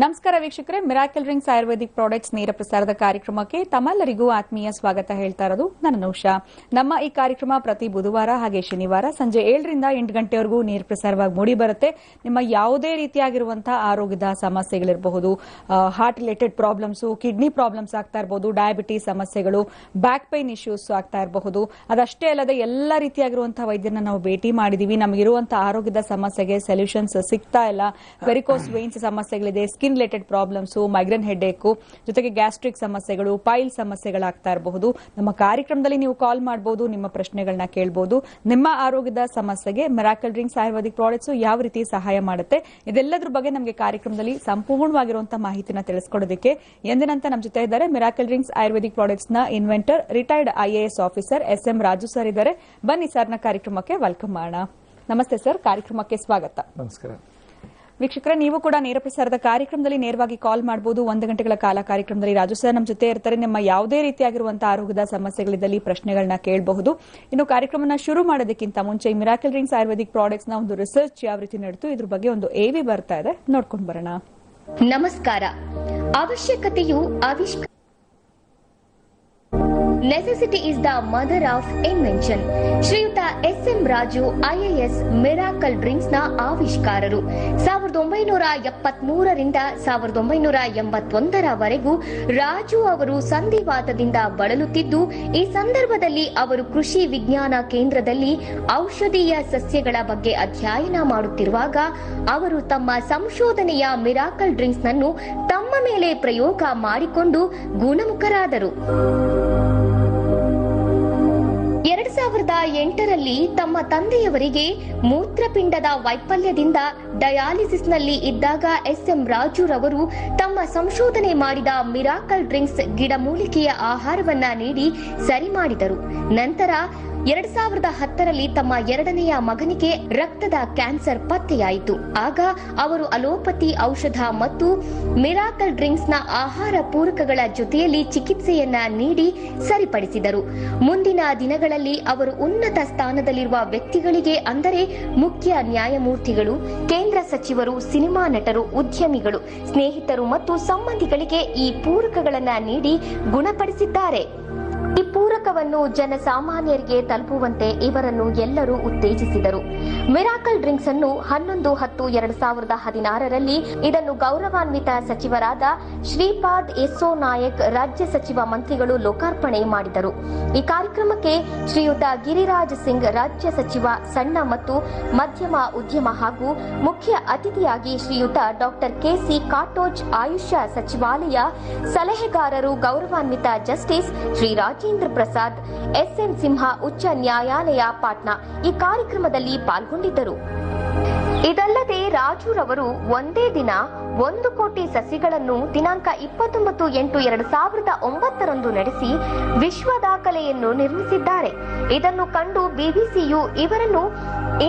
ನಮಸ್ಕಾರ ವೀಕ್ಷಕರೇ, miracle drinks Ayurvedic products ನೇರ ಪ್ರಸಾರದ ಕಾರ್ಯಕ್ರಮಕ್ಕೆ ತಮ್ಮೆಲ್ಲರಿಗೂ ಆತ್ಮೀಯ ಸ್ವಾಗತ ಹೇಳ್ತಾ ಇರೋದು ನನ್ನ ನೌಷಾ. ನಮ್ಮ ಈ ಕಾರ್ಯಕ್ರಮ ಪ್ರತಿ ಬುಧವಾರ ಹಾಗೆ ಶನಿವಾರ ಸಂಜೆ 7 ರಿಂದ 8 ಗಂಟೆವರೆಗೂ ನೇರ ಪ್ರಸಾರವಾಗಿ ಮೂಡಿ ಬರುತ್ತೆ. ನಿಮ್ಮ ಯಾವುದೇ ರೀತಿಯಾಗಿರುವಂತಹ ಆರೋಗ್ಯದ ಸಮಸ್ಯೆಗಳಿರಬಹುದು, heart related problems, kidney problems ಆಗ್ತಾ ಇರಬಹುದು, ಡಯಾಬಿಟಿಸ್ ಸಮಸ್ಯೆಗಳು, ಬ್ಯಾಕ್ ಪೈನ್ ಇಶ್ಯೂಸ್ ಆಗ್ತಾ ಇರಬಹುದು. ಅದಷ್ಟೇ ಅಲ್ಲದೆ ಎಲ್ಲ ರೀತಿಯಾಗಿರುವಂತಹ ವೈದ್ಯರನ್ನ ನಾವು ಭೇಟಿ ಮಾಡಿದೀವಿ. ನಮಗಿರುವಂತಹ ಆರೋಗ್ಯದ ಸಮಸ್ಯೆಗೆ ಸೊಲ್ಯೂಷನ್ಸ್ ಸಿಗ್ತಾ ಇಲ್ಲ. ವೆರಿಕೋಸ್ ವೇನ್ಸ್ ಸಮಸ್ಯೆಗಳಿದೆ, skin related problems, migraine headache, ಜೊತೆಗೆ ಗ್ಯಾಸ್ಟ್ರಿಕ್ ಸಮಸ್ಯೆಗಳು, ಪೈಲ್ ಸಮಸ್ಯೆಗಳಾಗ್ತಾ ಇರಬಹುದು. ನಮ್ಮ ಕಾರ್ಯಕ್ರಮದಲ್ಲಿ ನೀವು ಕಾಲ್ ಮಾಡಬಹುದು, ನಿಮ್ಮ ಪ್ರಶ್ನೆಗಳನ್ನ ಕೇಳಬಹುದು. ನಿಮ್ಮ ಆರೋಗ್ಯದ ಸಮಸ್ಯೆಗೆ ಮಿರಾಕಲ್ ಡ್ರಿಂಕ್ಸ್ ಆಯುರ್ವೇದಿಕ್ ಪ್ರಾಡಕ್ಟ್ಸ್ ಯಾವ ರೀತಿ ಸಹಾಯ ಮಾಡುತ್ತೆ, ಇದೆಲ್ಲದ್ರ ಬಗ್ಗೆ ನಮಗೆ ಕಾರ್ಯಕ್ರಮದಲ್ಲಿ ಸಂಪೂರ್ಣವಾಗಿರುವಂತಹ ಮಾಹಿತಿನ ತಿಳಿಸ್ಕೊಡೋದಕ್ಕೆ ಎಂದಿನಂತೆ ನಮ್ಮ ಜೊತೆ ಇದ್ದಾರೆ ಮಿರಾಕಲ್ ಡ್ರಿಂಕ್ಸ್ ಆಯುರ್ವೇದಿಕ್ ಪ್ರಾಡಕ್ಟ್ಸ್ ನ inventor, retired IAS officer SM Raju sir ಇದ್ದಾರೆ. ಬನ್ನಿ ಸರ್ನ ಕಾರ್ಯಕ್ರಮಕ್ಕೆ ವೆಲ್ಕಮ್ ಮಾಡೋಣ. ನಮಸ್ತೆ ಸರ್, ಕಾರ್ಯಕ್ರಮಕ್ಕೆ ಸ್ವಾಗತ. ನಮಸ್ಕಾರ ವೀಕ್ಷಕರೇ, ನೀವು ಕೂಡ ನೇರ ಪ್ರಸಾರದ ಕಾರ್ಯಕ್ರಮದಲ್ಲಿ ನೇರವಾಗಿ ಕಾಲ್ ಮಾಡಬಹುದು. 1 ಗಂಟೆಗಳ ಕಾಲ ಕಾರ್ಯಕ್ರಮದಲ್ಲಿ ರಾಜು ಸರ್ ನಮ್ಮ ಜೊತೆ ಇರ್ತಾರೆ. ನಿಮ್ಮ ಯಾವುದೇ ರೀತಿಯಾಗಿರುವಂತಹ ಆರೋಗ್ಯದ ಸಮಸ್ಯೆಗಳಿದ್ದಲ್ಲಿ ಪ್ರಶ್ನೆಗಳನ್ನ ಕೇಳಬಹುದು. ಇನ್ನು ಕಾರ್ಯಕ್ರಮನ ಶುರು ಮಾಡೋದಕ್ಕಿಂತ ಮುಂಚೆ ಮಿರಾಕಲ್ ಡ್ರಿಂಕ್ಸ್ ಆಯುರ್ವೇದಿಕ್ ಪ್ರಾಡಕ್ಟ್ಸ್ ನ ಒಂದು ರಿಸರ್ಚ್ ಯಾವ ರೀತಿ ನಡೆದು ಇದ್ರ ಬಗ್ಗೆ ಒಂದು AV ಬರ್ತಾ ಇದೆ, ನೋಡ್ಕೊಂಡು ಬರೋಣ. ನಮಸ್ಕಾರ. ಅವಶ್ಯಕತೆಯು ಆವಿಷ್ಕಾರ. Necessity is the mother of invention. ಶ್ರೀಯುತ SM Raju IAS miracle drinks ನ ಆವಿಷ್ಕಾರರು. 1973 ರಿಂದ 1981 ವರೆಗೂ ರಾಜು ಅವರು ಸಂಧಿವಾತದಿಂದ ಬಳಲುತ್ತಿದ್ದು, ಈ ಸಂದರ್ಭದಲ್ಲಿ ಅವರು ಕೃಷಿ ವಿಜ್ಞಾನ ಕೇಂದ್ರದಲ್ಲಿ ಔಷಧೀಯ ಸಸ್ಯಗಳ ಬಗ್ಗೆ ಅಧ್ಯಯನ ಮಾಡುತ್ತಿರುವಾಗ ಅವರು ತಮ್ಮ ಸಂಶೋಧನೆಯ ಮಿರಾಕಲ್ ಡ್ರಿಂಕ್ಸ್ ನನ್ನು ತಮ್ಮ ಮೇಲೆ ಪ್ರಯೋಗ ಮಾಡಿಕೊಂಡು ಗುಣಮುಖರಾದರು. 2008ರಲ್ಲಿ ತಮ್ಮ ತಂದೆಯವರಿಗೆ ಮೂತ್ರಪಿಂಡದ ವೈಫಲ್ಯದಿಂದ ಡಯಾಲಿಸಿಸ್ನಲ್ಲಿ ಇದ್ದಾಗ SM ರಾಜುರವರು ತಮ್ಮ ಸಂಶೋಧನೆ ಮಾಡಿದ ಮಿರಾಕಲ್ ಡ್ರಿಂಕ್ಸ್ ಗಿಡಮೂಲಿಕೆಯ ಆಹಾರವನ್ನ ನೀಡಿ ಸರಿ ಮಾಡಿದರು. ನಂತರ 2010ರಲ್ಲಿ ತಮ್ಮ 2ನೆಯ ಮಗನಿಗೆ ರಕ್ತದ ಕ್ಯಾನ್ಸರ್ ಪತ್ತೆಯಾಯಿತು. ಆಗ ಅವರು ಅಲೋಪತಿ ಔಷಧ ಮತ್ತು ಮಿರಾಕಲ್ ಡ್ರಿಂಕ್ಸ್ ನ ಆಹಾರ ಪೂರಕಗಳ ಜೊತೆಯಲ್ಲಿ ಚಿಕಿತ್ಸೆಯನ್ನ ನೀಡಿ ಸರಿಪಡಿಸಿದರು. ಮುಂದಿನ ದಿನಗಳಲ್ಲಿ ಅವರು ಉನ್ನತ ಸ್ಥಾನದಲ್ಲಿರುವ ವ್ಯಕ್ತಿಗಳಿಗೆ, ಅಂದರೆ ಮುಖ್ಯ ನ್ಯಾಯಮೂರ್ತಿಗಳು, ಕೇಂದ್ರ ಸಚಿವರು, ಸಿನಿಮಾ ನಟರು, ಉದ್ಯಮಿಗಳು, ಸ್ನೇಹಿತರು ಮತ್ತು ಸಂಬಂಧಿಗಳಿಗೆ ಈ ಪೂರಕಗಳನ್ನ ನೀಡಿ ಗುಣಪಡಿಸಿದ್ದಾರೆ. ಈ ಪೂರಕವನ್ನು ಜನಸಾಮಾನ್ಯರಿಗೆ ತಲುಪುವಂತೆ ಇವರನ್ನು ಎಲ್ಲರೂ ಉತ್ತೇಜಿಸಿದರು. ಮಿರಾಕಲ್ ಡ್ರಿಂಕ್ಸ್ ಅನ್ನು 11/10/2016ರಲ್ಲಿ ಇದನ್ನು ಗೌರವಾನ್ವಿತ ಸಚಿವರಾದ ಶ್ರೀಪಾದ್ ಯೆಸ್ಸೋ ನಾಯಕ್ ರಾಜ್ಯ ಸಚಿವ ಮಂತ್ರಿಗಳು ಲೋಕಾರ್ಪಣೆ ಮಾಡಿದರು. ಈ ಕಾರ್ಯಕ್ರಮಕ್ಕೆ ಶ್ರೀಯುತ ಗಿರಿರಾಜ್ ಸಿಂಗ್ ರಾಜ್ಯ ಸಚಿವ ಸಣ್ಣ ಮತ್ತು ಮಧ್ಯಮ ಉದ್ಯಮ ಹಾಗೂ ಮುಖ್ಯ ಅತಿಥಿಯಾಗಿ ಶ್ರೀಯುತ ಡಾಕ್ಟರ್ KC ಕಾಟೋಜ್ ಆಯುಷ ಸಚಿವಾಲಯ ಸಲಹೆಗಾರರು, ಗೌರವಾನ್ವಿತ ಜಸ್ಟಿಸ್ ಶ್ರೀ ರಾಜೇಂದ್ರ ಪ್ರಸಾದ್, SM ಸಿಂಹ ಉಚ್ಚ ನ್ಯಾಯಾಲಯ ಪಾಟ್ನಾ ಈ ಕಾರ್ಯಕ್ರಮದಲ್ಲಿ ಪಾಲ್ಗೊಂಡಿದ್ದರು. ಇದಲ್ಲದೆ ರಾಜುರವರು ಒಂದೇ ದಿನ 1 ಕೋಟಿ ಸಸಿಗಳನ್ನು ದಿನಾಂಕ 29/8/2009 ನಡೆಸಿ ವಿಶ್ವ ದಾಖಲೆಯನ್ನು ನಿರ್ಮಿಸಿದ್ದಾರೆ. ಇದನ್ನು ಕಂಡು BBCಯು ಇವರನ್ನು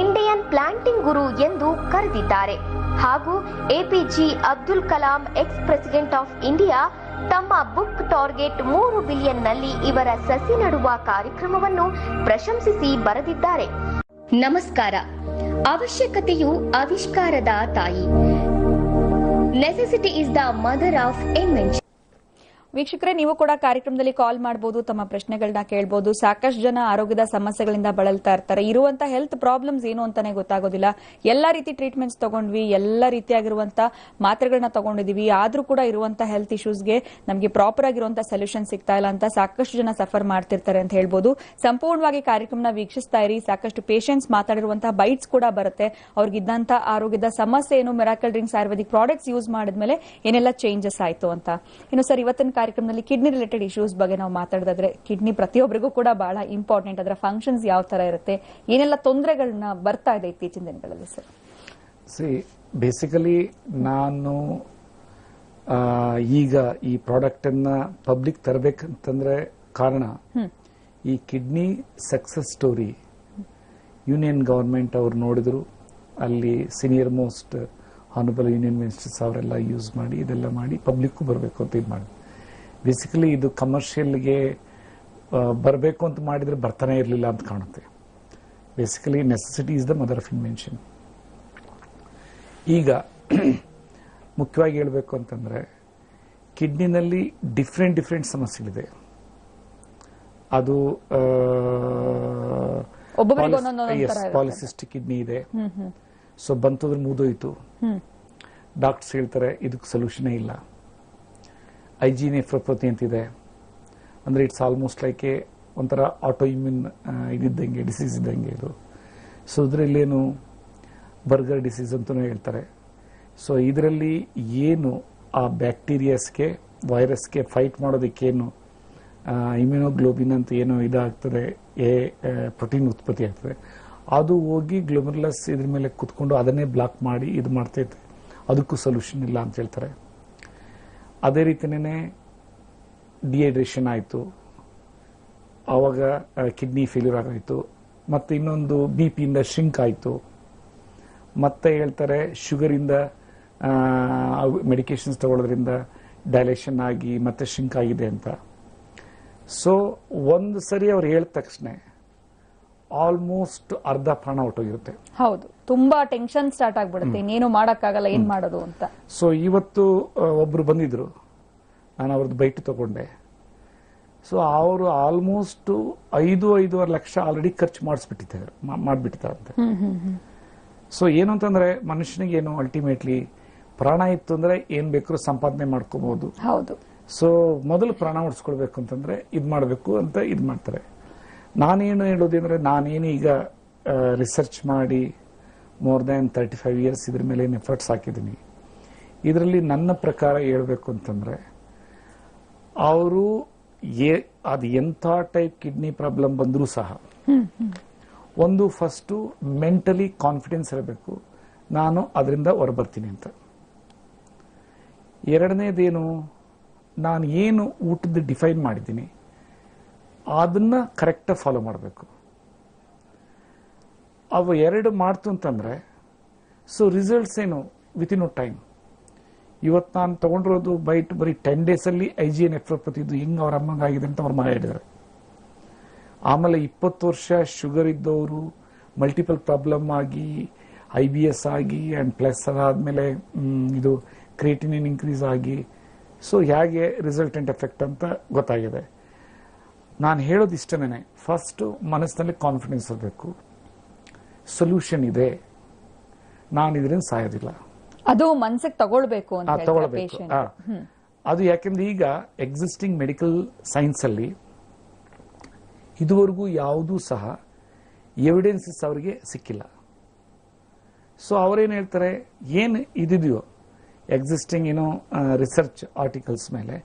ಇಂಡಿಯನ್ ಪ್ಲಾಂಟಿಂಗ್ ಗುರು ಎಂದು ಕರೆದಿದ್ದಾರೆ. ಹಾಗೂ APJ Abdul Kalam, X president of India, ತಮ್ಮ ಬುಕ್ ಟಾರ್ಗೆಟ್ 3 ಬಿಲಿಯನ್ ನಲ್ಲಿ ಇವರ ಸಸಿ ನಡುವ ಕಾರ್ಯಕ್ರಮವನ್ನು ಪ್ರಶಂಸಿಸಿ ಬರೆದಿದ್ದಾರೆ. ನಮಸ್ಕಾರ. ಅವಶ್ಯಕತೆಯು ಆವಿಷ್ಕಾರದ ತಾಯಿ. Necessity is the mother of invention. ವೀಕ್ಷಕರೇ, ನೀವು ಕೂಡ ಕಾರ್ಯಕ್ರಮದಲ್ಲಿ ಕಾಲ್ ಮಾಡಬಹುದು, ತಮ್ಮ ಪ್ರಶ್ನೆಗಳನ್ನ ಕೇಳಬಹುದು. ಸಾಕಷ್ಟು ಜನ ಆರೋಗ್ಯದ ಸಮಸ್ಯೆಗಳಿಂದ ಬಳಲ್ತಾ ಇರ್ತಾರೆ. ಇರುವಂತಹ ಹೆಲ್ತ್ ಪ್ರಾಬ್ಲಮ್ಸ್ ಏನು ಅಂತಾನೆ ಗೊತ್ತಾಗೋದಿಲ್ಲ. ಎಲ್ಲಾ ರೀತಿ ಟ್ರೀಟ್ಮೆಂಟ್ಸ್ ತಗೊಂಡ್ವಿ, ಎಲ್ಲ ರೀತಿಯಾಗಿರುವಂತಹ ಮಾತ್ರೆಗಳನ್ನ ತಗೊಂಡಿದೀವಿ, ಆದ್ರೂ ಕೂಡ ಇರುವಂತಹ ಹೆಲ್ತ್ ಇಶ್ಯೂಸ್ಗೆ ನಮಗೆ ಪ್ರಾಪರ್ ಆಗಿರುವಂತಹ ಸೊಲ್ಯೂಷನ್ ಸಿಗ್ತಾ ಇಲ್ಲ ಅಂತ ಸಾಕಷ್ಟು ಜನ ಸಫರ್ ಮಾಡ್ತಿರ್ತಾರೆ ಅಂತ ಹೇಳ್ಬೋದು. ಸಂಪೂರ್ಣವಾಗಿ ಕಾರ್ಯಕ್ರಮನ ವೀಕ್ಷಿಸ್ತಾ ಇರಿ. ಸಾಕಷ್ಟು ಪೇಷಂಟ್ಸ್ ಮಾತಾಡಿರುವಂತಹ ಬೈಟ್ಸ್ ಕೂಡ ಬರುತ್ತೆ. ಅವ್ರಿಗಿದ್ದಂತಹ ಆರೋಗ್ಯದ ಸಮಸ್ಯೆ ಏನು, miracle drinks Ayurvedic products use ಮಾಡಿದ್ಮೇಲೆ ಏನೆಲ್ಲ ಚೇಂಜಸ್ ಆಯ್ತು ಅಂತ. ಇನ್ನು ಸರ್, ಇವತ್ತಿನ ಕಾರ್ಯಕ್ರಮದಲ್ಲಿ ಕಿಡ್ನಿ ರಿಲೇಟೆಡ್ ಇಶ್ಯೂಸ್ ಬಗ್ಗೆ ನಾವು ಮಾತಾಡಿದ್ರೆ, ಕಿಡ್ನಿ ಪ್ರತಿಯೊಬ್ಬರಿಗೂ ಕೂಡ ಬಹಳ ಇಂಪಾರ್ಟೆಂಟ್. ಅದರ ಫಂಕ್ಷನ್ಸ್ ಯಾವ ತರ ಇರುತ್ತೆ, ಏನೆಲ್ಲ ತೊಂದರೆಗಳನ್ನ ಬರ್ತಾ ಇದೆ ಇತ್ತೀಚಿನ ದಿನಗಳಲ್ಲಿ ಸರ್? ಬೇಸಿಕಲಿ ನಾನು ಈಗ ಈ ಪ್ರಾಡಕ್ಟ್ ಅನ್ನ ಪಬ್ಲಿಕ್ ತರಬೇಕಂತಂದ್ರೆ ಕಾರಣ, ಈ kidney success story union government ಅವರು ನೋಡಿದ್ರು. ಅಲ್ಲಿ senior most honourable union ministers ಅವರೆಲ್ಲ ಯೂಸ್ ಮಾಡಿ ಇದೆಲ್ಲ ಮಾಡಿ ಪಬ್ಲಿಕ್ಕು ಬರಬೇಕು ಅಂತ ಇದು ಮಾಡಿ. ಬೇಸಿಕಲಿ ಇದು ಕಮರ್ಷಿಯಲ್ಗೆ ಬರಬೇಕು ಅಂತ ಮಾಡಿದ್ರೆ ಬರ್ತಾನೆ ಇರಲಿಲ್ಲ ಅಂತ ಕಾಣುತ್ತೆ. Basically necessity is the mother of invention. ಈಗ ಮುಖ್ಯವಾಗಿ ಹೇಳಬೇಕು ಅಂತಂದ್ರೆ ಕಿಡ್ನಿನಲ್ಲಿ ಡಿಫ್ರೆಂಟ್ ಸಮಸ್ಯೆಗಳಿದೆ. ಅದು ಪಾಲಿಸಿಸ್ಟಿಕ್ ಕಿಡ್ನಿ ಇದೆ. ಸೊ ಬಂತಂದ್ರೆ ಮುಗಿದೋಯ್ತು. ಡಾಕ್ಟರ್ಸ್ ಹೇಳ್ತಾರೆ ಇದಕ್ಕೆ ಸೊಲ್ಯೂಷನೇ ಇಲ್ಲ. IG ನೆಫ್ರೋಪತಿ ಅಂತಿದೆ, ಅಂದ್ರೆ ಇಟ್ಸ್ ಆಲ್ಮೋಸ್ಟ್ ಲೈಕ್ ಒಂಥರ ಆಟೋ ಇಮ್ಯೂನ್ ಇದ್ದಂಗೆ, ಡಿಸೀಸ್ ಇದ್ದಂಗೆ ಇದು. ಸೊ ಇದರಲ್ಲೇನು ಬರ್ಗರ್ ಡಿಸೀಸ್ ಅಂತಲೂ ಹೇಳ್ತಾರೆ. ಸೊ ಇದರಲ್ಲಿ ಏನು ಆ ಬ್ಯಾಕ್ಟೀರಿಯಾಸ್ಗೆ, ವೈರಸ್ಗೆ ಫೈಟ್ ಮಾಡೋದಕ್ಕೇನು ಇಮ್ಯುನೋಗ್ಲೋಬಿನ್ ಅಂತ ಏನೋ ಇದಾಗ್ತದೆ, ಪ್ರೋಟೀನ್ ಉತ್ಪತ್ತಿ ಆಗ್ತದೆ, ಅದು ಹೋಗಿ ಗ್ಲೋಮರ್ಲಸ್ ಇದ್ರ ಮೇಲೆ ಕುತ್ಕೊಂಡು ಅದನ್ನೇ ಬ್ಲಾಕ್ ಮಾಡಿ ಇದು ಮಾಡ್ತೈತೆ. ಅದಕ್ಕೂ ಸೊಲ್ಯೂಷನ್ ಇಲ್ಲ ಅಂತ ಹೇಳ್ತಾರೆ. ಅದೇ ರೀತಿನೇ ಡಿಹೈಡ್ರೇಷನ್ ಆಯಿತು, ಆವಾಗ ಕಿಡ್ನಿ ಫೇಲ್ಯೂರ್ ಆಗೋಯ್ತು. ಮತ್ತೆ ಇನ್ನೊಂದು BP ಇಂದ ಶಿಂಕ್ ಆಯಿತು. ಮತ್ತೆ ಹೇಳ್ತಾರೆ ಶುಗರಿಂದ ಮೆಡಿಕೇಶನ್ಸ್ ತಗೊಳ್ಳೋದ್ರಿಂದ ಡೈಲೇಷನ್ ಆಗಿ ಮತ್ತೆ ಶಿಂಕ್ ಆಗಿದೆ ಅಂತ. ಸೊ ಒಂದು ಸರಿ ಅವ್ರು ಹೇಳಿದ ತಕ್ಷಣ ಆಲ್ಮೋಸ್ಟ್ ಅರ್ಧ ಪ್ರಾಣ ಹೊಟ್ಟೋಗಿರುತ್ತೆ. ಹೌದು, ತುಂಬಾ ಟೆನ್ಷನ್ ಸ್ಟಾರ್ಟ್ ಆಗ್ಬಿಡುತ್ತೆ, ಇನ್ನೇನು ಮಾಡಕ್ಕಾಗಲ್ಲ, ಏನ್ ಮಾಡೋದು ಅಂತ. ಸೊ ಇವತ್ತು ಒಬ್ರು ಬಂದಿದ್ರು, ನಾನು ಅವ್ರದ್ದು ಬೈಟ್ ತಗೊಂಡೆ. ಸೊ ಅವರು ಆಲ್ಮೋಸ್ಟ್ 5-5.5 ಲಕ್ಷ ಆಲ್ರೆಡಿ ಖರ್ಚು ಮಾಡ್ಬಿಟ್ಟಿದ್ದಾರೆ. ಸೊ ಏನು ಅಂತಂದ್ರೆ ಮನುಷ್ಯನಿಗೆ ಏನು ಅಲ್ಟಿಮೇಟ್ಲಿ ಪ್ರಾಣ ಇತ್ತು ಅಂದ್ರೆ ಏನ್ ಬೇಕಾದ್ರೂ ಸಂಪಾದನೆ ಮಾಡ್ಕೋಬಹುದು. ಹೌದು. ಸೊ ಮೊದಲು ಪ್ರಾಣ ಉಳಿಸ್ಕೊಳ್ಬೇಕು ಅಂತಂದ್ರೆ ಇದ್ ಮಾಡಬೇಕು ಅಂತ ಇದ್ ಮಾಡ್ತಾರೆ. ನಾನೇನು ಹೇಳೋದಂದ್ರೆ ನಾನೇನು ಈಗ ರಿಸರ್ಚ್ ಮಾಡಿ ಮೋರ್ ದ್ಯಾನ್ 35 ಇಯರ್ಸ್ ಇದ್ರ ಮೇಲೆ ಏನು ಎಫರ್ಟ್ಸ್ ಹಾಕಿದ್ದೀನಿ. ಇದರಲ್ಲಿ ನನ್ನ ಪ್ರಕಾರ ಹೇಳ್ಬೇಕು ಅಂತಂದ್ರೆ ಅವರು ಅದು ಎಂಥ ಟೈಪ್ ಕಿಡ್ನಿ ಪ್ರಾಬ್ಲಮ್ ಬಂದರೂ ಸಹ ಒಂದು ಫಸ್ಟು ಮೆಂಟಲಿ ಕಾನ್ಫಿಡೆನ್ಸ್ ಇರಬೇಕು, ನಾನು ಅದರಿಂದ ಹೊರಬರ್ತೀನಿ ಅಂತ. ಎರಡನೇದೇನು, ನಾನು ಏನು ಊಟದ ಡಿಫೈನ್ ಮಾಡಿದ್ದೀನಿ ಅದನ್ನ ಕರೆಕ್ಟಾಗಿ ಫಾಲೋ ಮಾಡಬೇಕು. ಅವು ಎರಡು ಮಾಡ್ತು ಅಂತಂದ್ರೆ ಸೊ ರಿಸಲ್ಟ್ಸ್ ಏನು ವಿತಿನ್ ಅ ಟೈಮ್. ಇವತ್ತು ನಾನು ತಗೊಂಡಿರೋದು ಬೈಟ್ ಬರೀ 10 days ಅಲ್ಲಿ IG ನೆಫ್ರೋಪತಿ ಇದು ಹಿಂಗೆ ಅವ್ರ ಅಮ್ಮಂಗೆ ಆಗಿದೆ ಅಂತ ಅವ್ರು ಮನೆ ಹೇಳಿದ್ದಾರೆ. ಆಮೇಲೆ 20 ವರ್ಷ ಶುಗರ್ ಇದ್ದವರು ಮಲ್ಟಿಪಲ್ ಪ್ರಾಬ್ಲಮ್ ಆಗಿ IBS ಆಗಿ ಅಂಡ್ ಪ್ಲಸ್ ಅದಾದ್ಮೇಲೆ ಇದು ಕ್ರಿಯೇಟಿನಿನ್ ಇನ್ಕ್ರೀಸ್ ಆಗಿ ಸೊ ಹೇಗೆ ರಿಸಲ್ಟೆಂಟ್ ಎಫೆಕ್ಟ್ ಅಂತ ಗೊತ್ತಾಗಿದೆ. ನಾನು ಹೇಳೋದು ಇಷ್ಟನೇ, ಫಸ್ಟ್ ಮನಸ್ಸಿನಲ್ಲಿ ಕಾನ್ಫಿಡೆನ್ಸ್ ಇರಬೇಕು, ಸೊಲ್ಯೂಷನ್ ಇದೆ, ನಾನು ಇದರಿಂದ ಸಾಯೋದಿಲ್ಲ, ಅದು ಮನಸ್ಸಿಗೆ ತಗೊಳ್ಬೇಕು ಅಂತ ತಗೊಳ್ಬೇಕು. ಅದು ಯಾಕೆಂದ್ರೆ ಈಗ ಎಕ್ಸಿಸ್ಟಿಂಗ್ ಮೆಡಿಕಲ್ ಸೈನ್ಸ್ ಅಲ್ಲಿ ಇದುವರೆಗೂ ಯಾವುದೂ ಸಹ ಎವಿಡೆನ್ಸಸ್ ಅವರಿಗೆ ಸಿಕ್ಕಿಲ್ಲ. ಸೊ ಅವರೇನು ಹೇಳ್ತಾರೆ, ಏನು ಇದಿದೆಯೋ ಎಕ್ಸಿಸ್ಟಿಂಗ್ ಏನೋ ರಿಸರ್ಚ್ ಆರ್ಟಿಕಲ್ಸ್ ಮೇಲೆ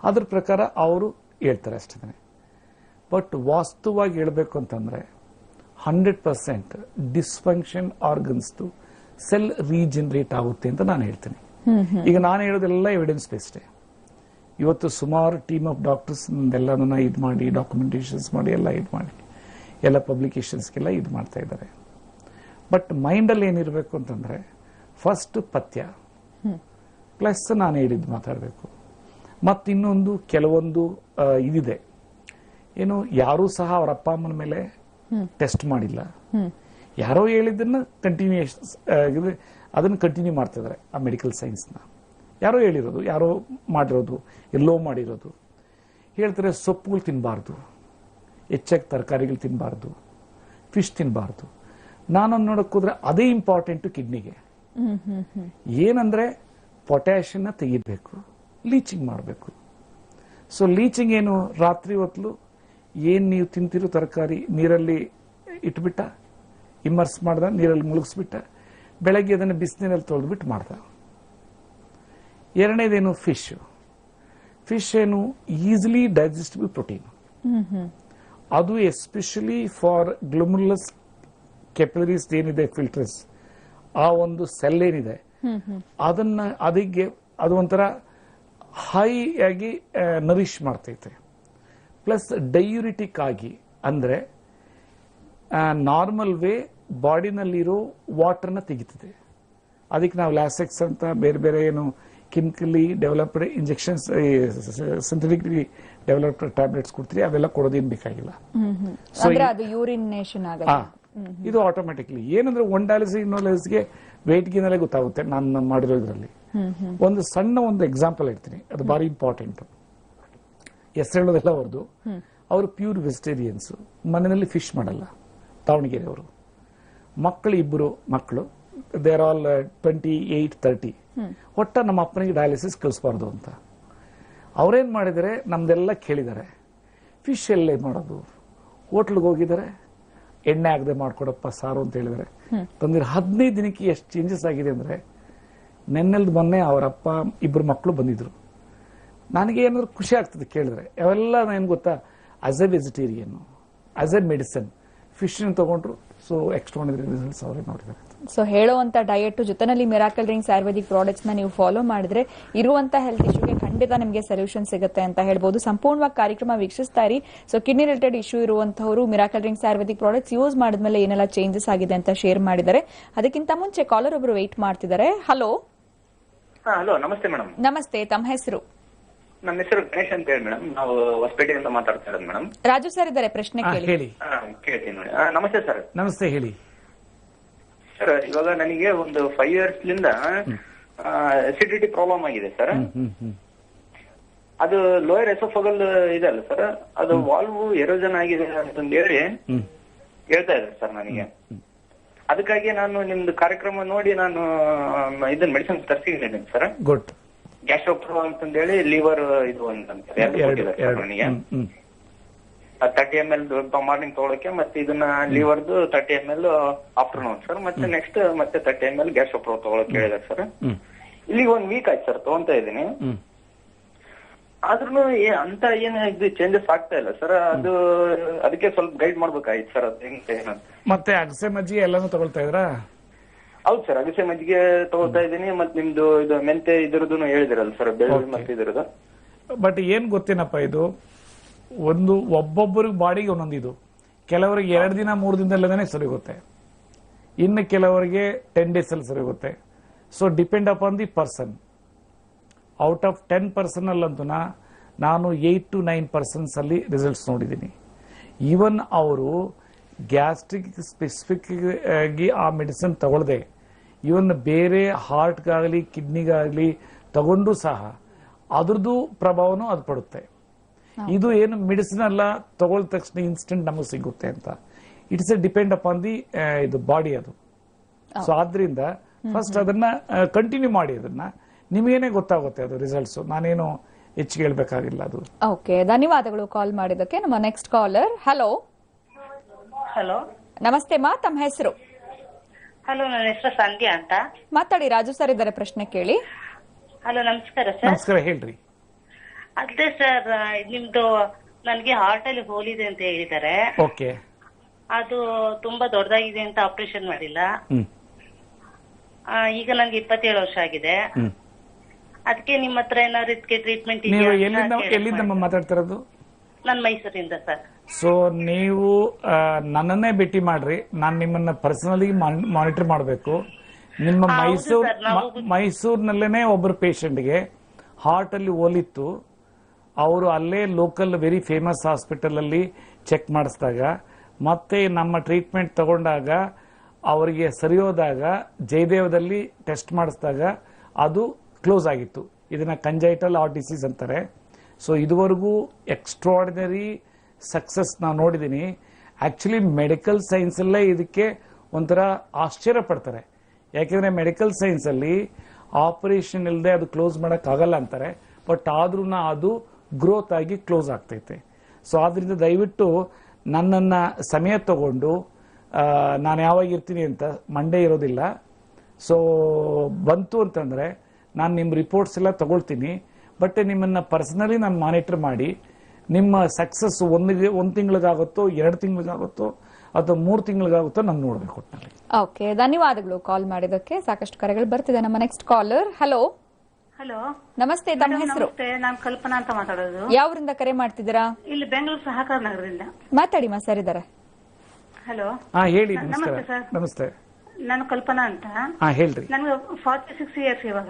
ಅದ್ರ ಪ್ರಕಾರ ಅವರು ಹೇಳ್ತಾರೆ ಅಷ್ಟೇ. ಬಟ್ ವಾಸ್ತವವಾಗಿ ಹೇಳ್ಬೇಕು ಅಂತಂದ್ರೆ 100% ಡಿಸ್ಫಂಕ್ಷನ್ ಆರ್ಗನ್ಸ್ದು ಸೆಲ್ ರೀಜನರೇಟ್ ಆಗುತ್ತೆ ಅಂತ ನಾನು ಹೇಳ್ತೀನಿ. ಈಗ ನಾನು ಹೇಳೋದೆಲ್ಲ ಎವಿಡೆನ್ಸ್ ಬೇಸ್ಡೇ. ಇವತ್ತು ಸುಮಾರು ಟೀಮ್ ಆಫ್ ಡಾಕ್ಟರ್ಸ್ ಎಲ್ಲನನ್ನ ಇದು ಮಾಡಿ ಡಾಕ್ಯುಮೆಂಟೇಶನ್ಸ್ ಮಾಡಿ ಎಲ್ಲ ಇದು ಮಾಡಿ ಎಲ್ಲ ಪಬ್ಲಿಕೇಶನ್ಸ್ಗೆಲ್ಲ ಇದು ಮಾಡ್ತಾ ಇದ್ದಾರೆ. ಬಟ್ ಮೈಂಡಲ್ಲಿ ಏನಿರಬೇಕು ಅಂತಂದ್ರೆ ಫಸ್ಟ್ ಪಥ್ಯ ಪ್ಲಸ್ ನಾನು ಹೇಳಿದ್ದು ಮಾತಾಡಬೇಕು. ಮತ್ತಿನ್ನೊಂದು ಕೆಲವೊಂದು ಇದಿದೆ, ಏನು ಯಾರೂ ಸಹ ಅವರ ಅಪ್ಪ ಅಮ್ಮನ ಮೇಲೆ ಟೆಸ್ಟ್ ಮಾಡಿಲ್ಲ, ಯಾರೋ ಹೇಳಿದ್ದನ್ನ ಅದನ್ನು ಕಂಟಿನ್ಯೂ ಮಾಡ್ತಿದ್ದಾರೆ ಆ ಮೆಡಿಕಲ್ ಸೈನ್ಸ್ನ. ಯಾರೋ ಹೇಳಿರೋದು, ಯಾರೋ ಮಾಡಿರೋದು, ಎಲ್ಲೋ ಮಾಡಿರೋದು ಹೇಳ್ತಾರೆ. ಸೊಪ್ಪುಗಳು ತಿನ್ನಬಾರ್ದು, ಹೆಚ್ಚಾಗಿ ತರಕಾರಿಗಳು ತಿನ್ನಬಾರ್ದು, ಫಿಶ್ ತಿನ್ನಬಾರ್ದು. ನಾನೊಂದು ನೋಡಕ್ ಹೋದ್ರೆ ಅದೇ ಇಂಪಾರ್ಟೆಂಟ್ ಕಿಡ್ನಿಗೆ. ಏನಂದ್ರೆ ಪೊಟ್ಯಾಷಿಯನ್ನ ತೆಗಿಬೇಕು, ಲೀಚಿಂಗ್ ಮಾಡಬೇಕು. ಸೊ ಲೀಚಿಂಗ್ ಏನು, ರಾತ್ರಿ ಹೊತ್ತು ಏನ್ ನೀವು ತಿಂತಿರೋ ತರಕಾರಿ ನೀರಲ್ಲಿ ಇಟ್ಬಿಟ್ಟ, ಇಮ್ಮರ್ಸ್ ಮಾಡ್ದ, ನೀರಲ್ಲಿ ಮುಳುಗಿಸ್ಬಿಟ್ಟ, ಬೆಳಗ್ಗೆ ಅದನ್ನು ಬಿಸಿನೀರಲ್ಲಿ ತೊಳೆದ್ಬಿಟ್ಟು ಮಾಡ್ದ. ಎರಡನೇದೇನು, ಫಿಶ್ ಏನು ಈಸಿಲಿ ಡೈಜೆಸ್ಟಿಬಲ್ ಪ್ರೋಟೀನ್. ಅದು ಎಸ್ಪೆಷಲಿ ಫಾರ್ ಗ್ಲೋಮುಲಸ್ ಕೆಪಿಲರೀಸ್ ಏನಿದೆ, ಫಿಲ್ಟರ್ಸ್, ಆ ಒಂದು ಸೆಲ್ ಏನಿದೆ ಅದನ್ನ ಅದಕ್ಕೆ ಅದು ಒಂಥರ ಹೈ ಆಗಿ ನರಿಶ್ ಮಾಡ್ತೈತೆ. ಪ್ಲಸ್ ಡಯೂರಿಟಿಕ್ ಆಗಿ ಅಂದ್ರೆ ನಾರ್ಮಲ್ ವೇ ಬಾಡಿನಲ್ಲಿರೋ ವಾಟರ್ನ ತೆಗಿತದೆ. ಅದಕ್ಕೆ ನಾವು ಲ್ಯಾಸೆಕ್ಸ್ ಅಂತ ಬೇರೆ ಬೇರೆ ಏನು chemically developed injections, synthetically developed tablets ಕೊಡ್ತೀರಿ, ಅವೆಲ್ಲ ಕೊಡೋದೇನು ಬೇಕಾಗಿಲ್ಲ. ಇದು ಆಟೋಮ್ಯಾಟಿಕ್ಲಿ ಏನಂದ್ರೆ ಒನ್ ಡಯಾಲಿಸಿಸ್ ಇನ್ನೊಂದು ಗೆ ವೆಯ್ಟ್ ಗೇನಲ್ಲೇ ಗೊತ್ತಾಗುತ್ತೆ ನಾನು ಮಾಡಿರೋ ಇದರಲ್ಲಿ. ಒಂದು ಸಣ್ಣ ಒಂದು ಎಕ್ಸಾಂಪಲ್ ಹೇಳ್ತೀನಿ, ಅದು ಬಾರಿ ಇಂಪಾರ್ಟೆಂಟ್. ಹೆಸರು ಹೇಳೋದೆಲ್ಲ ಅವ್ರದ್ದು. ಅವರು ಪ್ಯೂರ್ ವೆಜಿಟೇರಿಯನ್ಸ್, ಮನೆಯಲ್ಲಿ ಫಿಶ್ ಮಾಡಲ್ಲ. ದಾವಣಗೆರೆ ಅವರು ಮಕ್ಕಳು, ಇಬ್ಬರು ಮಕ್ಕಳು, ದೇ ಆರ್ ಆಲ್ 28, 30. ಒಟ್ಟ ನಮ್ಮ ಅಪ್ಪನಿಗೆ ಡಯಾಲಿಸಿಸ್ ಕಳಿಸಬಾರ್ದು ಅಂತ ಅವ್ರೇನ್ ಮಾಡಿದರೆ ನಮ್ದೆಲ್ಲ ಕೇಳಿದ್ದಾರೆ. ಫಿಶ್ ಎಲ್ಲೇ ಮಾಡೋದು, ಹೋಟ್ಲ್ಗೆ ಹೋಗಿದ್ದಾರೆ, ಎಣ್ಣೆ ಆಗದೆ ಮಾಡ್ಕೊಡಪ್ಪ ಸಾರು ಅಂತ ಹೇಳಿದರೆ ತಂದಿರ 15 ದಿನಕ್ಕೆ ಎಷ್ಟು ಚೇಂಜಸ್ ಆಗಿದೆ ಅಂದ್ರೆ, ನೆನ್ನೆಲ್ದು ಮೊನ್ನೆ ಅವರಪ್ಪ ಇಬ್ಬರು ಮಕ್ಕಳು ಬಂದಿದ್ರು. ನನಗೆ ಏನಾದ್ರು ಖುಷಿ ಆಗ್ತದೆ ಕೇಳಿದ್ರೆ. ಅವೆಲ್ಲ ಏನ್ ಗೊತ್ತಾ, as A vegetarian, as A medicine fish ತಗೊಂಡ್ರು. ಸೊ ಎಕ್ಸ್ಟ್ರಾರ್ಡಿನರಿ ರಿಸಲ್ಟ್ಸ್ ಅವರೇ ನೋಡಿದ್ದಾರೆ. ಸೊ ಹೇಳುವಂತ ಡಯಟ್ ಜೊತೆನಲ್ಲಿ ಮಿರಾಕಲ್ ಡ್ರಿಂಕ್ಸ್ ಆಯುರ್ವೇದಿಕ್ ಪ್ರಾಡಕ್ಟ್ಸ್ ನ ನೀವು ಫಾಲೋ ಮಾಡಿದ್ರೆ ಇರುವಂತ ಹೆಲ್ತ್ ಇಶ್ಯೂಗೆ ಖಂಡಿತ ನಿಮಗೆ ಸೊಲ್ಯೂಷನ್ ಸಿಗುತ್ತೆ ಅಂತ ಹೇಳ್ಬೋದು. ಸಂಪೂರ್ಣವಾಗಿ ಕಾರ್ಯಕ್ರಮ ವೀಕ್ಷಿಸ್ತಾ ಇರಿ. ಸೊ ಕಿಡ್ನಿ ರಿಲೇಟೆಡ್ ಇಶ್ಯೂ ಇರುವಂತವರು miracle drinks Ayurvedic products use ಮಾಡಿದ್ಮೇಲೆ ಏನೆಲ್ಲ ಚೇಂಜಸ್ ಆಗಿದೆ ಅಂತ ಶೇರ್ ಮಾಡಿದ್ದಾರೆ. ಅದಕ್ಕಿಂತ ಮುಂಚೆ ಕಾಲರ್ ಒಬ್ರು ವೇಟ್ ಮಾಡ್ತಿದ್ದಾರೆ. ಹಲೋ. ಹಲೋ, ನಮಸ್ತೆ ಮೇಡಮ್. ನಮಸ್ತೆ, ತಮ್ಮ ಹೆಸರು? ನಮ್ಮ ಹೆಸರು ಗಣೇಶ್ ಅಂತ ಹೇಳಿ ಮೇಡಮ್. ನಾವು ಹೊಸಪೇಟೆಯಿಂದ ಮಾತಾಡ್ತಾ ಇರೋದು ಮೇಡಮ್. ರಾಜು ಸರ್ ಇದ್ದಾರೆ, ಪ್ರಶ್ನೆ ಕೇಳಿ. ಹೇಳಿ. ಕೇಳ್ತೀನಿ ನೋಡಿ. ನಮಸ್ತೆ ಸರ್. ನಮಸ್ತೆ, ಹೇಳಿ ಸರ್. ಇವಾಗ ನನಗೆ ಒಂದು 5 years ಲಿಂದ ಅಸಿಡಿಟಿ ಪ್ರಾಬ್ಲಮ್ ಆಗಿದೆ ಸರ್. ಅದು ಲೋಯರ್ ಎಸೋಫಗಲ್ ಇದೆ ಅಲ್ಲ ಸರ್, ಅದು ವಾಲ್ವ್ ಎರೋಜನ್ ಆಗಿದೆ ಅಂತಂದು ಹೇಳಿ ಹೇಳ್ತಾ ಇದ್ದಾರೆ ಸರ್ ನನಗೆ. ಅದಕ್ಕಾಗಿ ನಾನು ನಿಮ್ದು ಕಾರ್ಯಕ್ರಮ ನೋಡಿ ನಾನು ಇದನ್ನ ಮೆಡಿಸಿನ್ ತರಿಸಿದ್ದೀನಿ ಸರ್. ಗುಡ್. ಗ್ಯಾಸ್ಟ್ರೋಪ್ರೋ ಅಂತಂದೇಳಿ ಲಿವರ್ ಇದು ಅಂತಂತಾರೆ ನನಗೆ. 30 ml ಮಾರ್ನಿಂಗ್ ತಗೊಳಕ್ಕೆ, ಮತ್ತೆ ಇದನ್ನ ಲಿವರ್ದು 30 ml ಆಫ್ಟರ್ನೂನ್ ಸರ್. ಮತ್ತೆ ನೆಕ್ಸ್ಟ್ ಮತ್ತೆ 30 ml ಗ್ಯಾಸ್ಟ್ರೋಪ್ರೋ ತಗೊಳಕ್ ಹೇಳಿದಾರೆ ಸರ್. ಇಲ್ಲಿಗೆ 1 week ಆಯ್ತು ಸರ್, ತಗೊಂತ ಇದೀನಿ. ಆದ್ರೂ ಅಂತ ಏನು ಇದು ಚೇಂಜಸ್ ಆಗ್ತಾ ಇಲ್ಲ ಸರ್. ಅದು ಅದಕ್ಕೆ ಸ್ವಲ್ಪ ಗೈಡ್ ಮಾಡ್ಬೇಕಾಯ್ತು ಸರ್. ಅದು ಹೆಂಗೆ ಮತ್ತೆ ಅಗಸೆ ಮಜ್ಜಿಗೆ ಎಲ್ಲಾನು ತಗೊಳ್ತಾ ಇದ್ರಾ? ಹೌದು ಸರ್, ಅಗಸೆ ಮಜ್ಜಿಗೆ ತಗೊಳ್ತಾ ಇದ್ದೀನಿ. ಮತ್ತೆ ನಿಮ್ದು ಇದು ಮೆಂತೆ ಇದ್ರದ್ದು ಹೇಳಿದಿರಲ್ಲ ಸರ್, ಬೆಳ್ಳುಳ್ಳಿ ಮತ್ತೆ ಇದ್ರದ್ದು. ಬಟ್ ಏನ್ ಗೊತ್ತೇನಪ್ಪ, ಇದು ಒಬ್ಬೊಬ್ಬರಿಗೆ ಬಾಡಿಗೆ ಒಂದೊಂದು. ಇದು ಕೆಲವರಿಗೆ 2 ದಿನ 3 ದಿನದಲ್ಲೇ ಸರಿ ಹೋಗುತ್ತೆ, ಇನ್ನು ಕೆಲವರಿಗೆ 10 days ಅಲ್ಲಿ ಸರಿ ಹೋಗುತ್ತೆ. So depend upon the person. Out of 10% ಅಲ್ಲಂತೂ ನಾನು 8 to 9% ಅಲ್ಲಿ ರಿಸಲ್ಟ್ಸ್ ನೋಡಿದ್ದೀನಿ. ಈವನ್ ಅವರು ಗ್ಯಾಸ್ಟ್ರಿಕ್ ಸ್ಪೆಸಿಫಿಕ್ ಆಗಿ ಆ ಮೆಡಿಸಿನ್ ತಗೊಳ್ಳದೆ ಇವನ್ ಬೇರೆ ಹಾರ್ಟ್ಗಾಗಲಿ ಕಿಡ್ನಿಗಾಗಲಿ ತಗೊಂಡು ಸಹ ಅದ್ರದ್ದು ಪ್ರಭಾವನೂ ಅದು ಪಡುತ್ತೆ. ಇದು ಏನು ಮೆಡಿಸಿನ್ ಅಲ್ಲ, ತಗೊಳ್ಳ ತಕ್ಷಣ ಇನ್ಸ್ಟೆಂಟ್ ನಮಗೆ ಸಿಗುತ್ತೆ ಅಂತ. It's A depend upon the ಇದು ಬಾಡಿ ಅದು. ಸೊ ಆದ್ರಿಂದ ಫಸ್ಟ್ ಅದನ್ನ ಕಂಟಿನ್ಯೂ ಮಾಡಿ, ಅದನ್ನ ನಿಮಗೇನೆ ಗೊತ್ತಾಗುತ್ತೆ ಅದು ರಿಸಲ್ಟ್ಸ್. ನಾನೇನು ಹೆಚ್ಚಿಗೆ ಹೇಳ್ಬೇಕಾಗಿಲ್ಲ ಅದು. ಓಕೆ, ಧನ್ಯವಾದಗಳು ಕಾಲ್ ಮಾಡಿದ್ದಕ್ಕೆ. ನಮ್ಮ ನೆಕ್ಸ್ಟ್ ಕಾಲರ್. ಹಲೋ. ಹಲೋ, ನಮಸ್ತೆ ಮಾ, ತಮ್ಮ ಹೆಸರು? ಹಲೋ, ನನ್ನ ಹೆಸರು ಸಂಧ್ಯಾ ಅಂತ. ಮಾತಾಡಿ, ರಾಜು ಸರ್ ಇದ್ದಾರೆ, ಪ್ರಶ್ನೆ ಕೇಳಿ. ಹಲೋ, ನಮಸ್ಕಾರ ಸರ್. ನಮಸ್ಕಾರ, ಹೇಳ್ರಿ. ಅದೇ ಸರ್, ನಿಮ್ದು ನನ್ಗೆ ಹಾರ್ಟ್ ಅಲ್ಲಿ ಹೋಲ್ ಇದೆ ಅಂತ ಹೇಳಿದ್ದಾರೆ. ಓಕೆ. ಅದು ತುಂಬಾ ದೊಡ್ಡದಾಗಿದೆ ಅಂತ ಆಪರೇಷನ್ ಮಾಡಿಲ್ಲ. ಈಗ ನನ್ಗೆ 27 ವರ್ಷ ಆಗಿದೆ. ಅದಕ್ಕೆ ನಿಮ್ಮ ಹತ್ರ ಏನಾದ್ರು ಇದಕ್ಕೆ ಟ್ರೀಟ್ಮೆಂಟ್ ನೀವು ಎಲ್ಲಿಂದ ಮಾತಾಡ್ತಿರೋದು? ನಾನು ಮೈಸೂರಿಂದ ಸರ್. ಸೊ ನೀವು ನನ್ನನ್ನೇ ಭೇಟಿ ಮಾಡ್ರಿ, ನಾನು ನಿಮ್ಮನ್ನ ಪರ್ಸನಲಿ ಮಾನಿಟರ್ ಮಾಡಬೇಕು. ನಿಮ್ಮ ಮೈಸೂರಿನಲ್ಲೇನೆ ಒಬ್ಬರು ಪೇಷಂಟ್ಗೆ ಹಾರ್ಟ್ ಅಲ್ಲಿ ಹೋಲಿತ್ತು. ಅವರು ಅಲ್ಲೇ ಲೋಕಲ್ ವೆರಿ ಫೇಮಸ್ ಹಾಸ್ಪಿಟಲ್ ಅಲ್ಲಿ ಚೆಕ್ ಮಾಡಿಸಿದಾಗ ಮತ್ತೆ ನಮ್ಮ ಟ್ರೀಟ್ಮೆಂಟ್ ತಗೊಂಡಾಗ ಅವರಿಗೆ ಸರಿಯೋದಾಗ ಜಯದೇವದಲ್ಲಿ ಟೆಸ್ಟ್ ಮಾಡಿಸಿದಾಗ ಅದು ಕ್ಲೋಸ್ ಆಗಿತ್ತು. ಇದನ್ನ ಕಂಜೈಟಲ್ ಹಾರ್ಟ್ ಡಿಸೀಸ್ ಅಂತಾರೆ. ಸೊ ಇದುವರೆಗೂ ಎಕ್ಸ್ಟ್ರಾರ್ಡಿನರಿ ಸಕ್ಸಸ್ ನಾನು ನೋಡಿದ್ದೀನಿ. ಆಕ್ಚುಲಿ ಮೆಡಿಕಲ್ ಸೈನ್ಸ್ ಅಲ್ಲೇ ಇದಕ್ಕೆ ಒಂಥರ ಆಶ್ಚರ್ಯ ಪಡ್ತಾರೆ. ಯಾಕೆಂದ್ರೆ ಮೆಡಿಕಲ್ ಸೈನ್ಸ್ ಅಲ್ಲಿ ಆಪರೇಷನ್ ಇಲ್ಲದೆ ಅದು ಕ್ಲೋಸ್ ಮಾಡಕ್ ಆಗಲ್ಲ ಅಂತಾರೆ. ಬಟ್ ಆದ್ರೂ ಅದು ಗ್ರೋತ್ ಆಗಿ ಕ್ಲೋಸ್ ಆಗ್ತೈತೆ. ಸೊ ಆದ್ರಿಂದ ದಯವಿಟ್ಟು ನನ್ನನ್ನ ಸಮಯ ತಗೊಂಡು, ನಾನು ಯಾವಾಗ ಇರ್ತೀನಿ ಅಂತ ಮಂಡೇ ಇರೋದಿಲ್ಲ. ಸೊ ಬಂತು ಅಂತಂದ್ರೆ ನಾನು ನಿಮ್ಮ ರಿಪೋರ್ಟ್ಸ್ ಎಲ್ಲ ತಗೊಳ್ತೀನಿ. ಬಟ್ ನಿಮ್ಮನ್ನ ಪರ್ಸನಲಿ ನಾನು ಮಾನಿಟರ್ ಮಾಡಿ ನಿಮ್ಮ ಸಕ್ಸಸ್ 1 ತಿಂಗಳಿಗಾಗುತ್ತೋ 2 ತಿಂಗಳಿಗಾಗುತ್ತೋ ಅಥವಾ 3 ತಿಂಗಳಿಗಾಗುತ್ತೋ ನಾನು ನೋಡ್ಬೇಕು. ಓಕೆ, ಧನ್ಯವಾದಗಳು ಕಾಲ್ ಮಾಡಿದಕ್ಕೆ. ಸಾಕಷ್ಟು ಕರೆಗಳು ಬರ್ತಿದೆ. ನಮ್ಮ ನೆಕ್ಸ್ಟ್ ಕಾಲರ್. ಹಲೋ. ಹಲೋ, ನಮಸ್ತೆ, ತಮ್ಮ ಹೆಸರು? ನಾನು ಕಲ್ಪನಾ ಅಂತ ಮಾತಾಡೋದು. ಯಾವ್ರಿಂದ ಕರೆ ಮಾಡ್ತಿದ್ದೀರಾ? ಇಲ್ಲಿ ಬೆಂಗಳೂರು ಸಹಕಾರ ನಗರದಿಂದ. ಮಾತಾಡಿ ಮಾ, ಸರ್ ಇದ್ದಾರೆ. ಹಲೋ, ಹೇಳಿ. ನಮಸ್ತೆ ಸರ್. ನಮಸ್ತೆ, ನಾನು ಕಲ್ಪನಾ ಅಂತ. ಹೇಳ್ರಿ. ನನಗೆ 46 years ಇವಾಗ.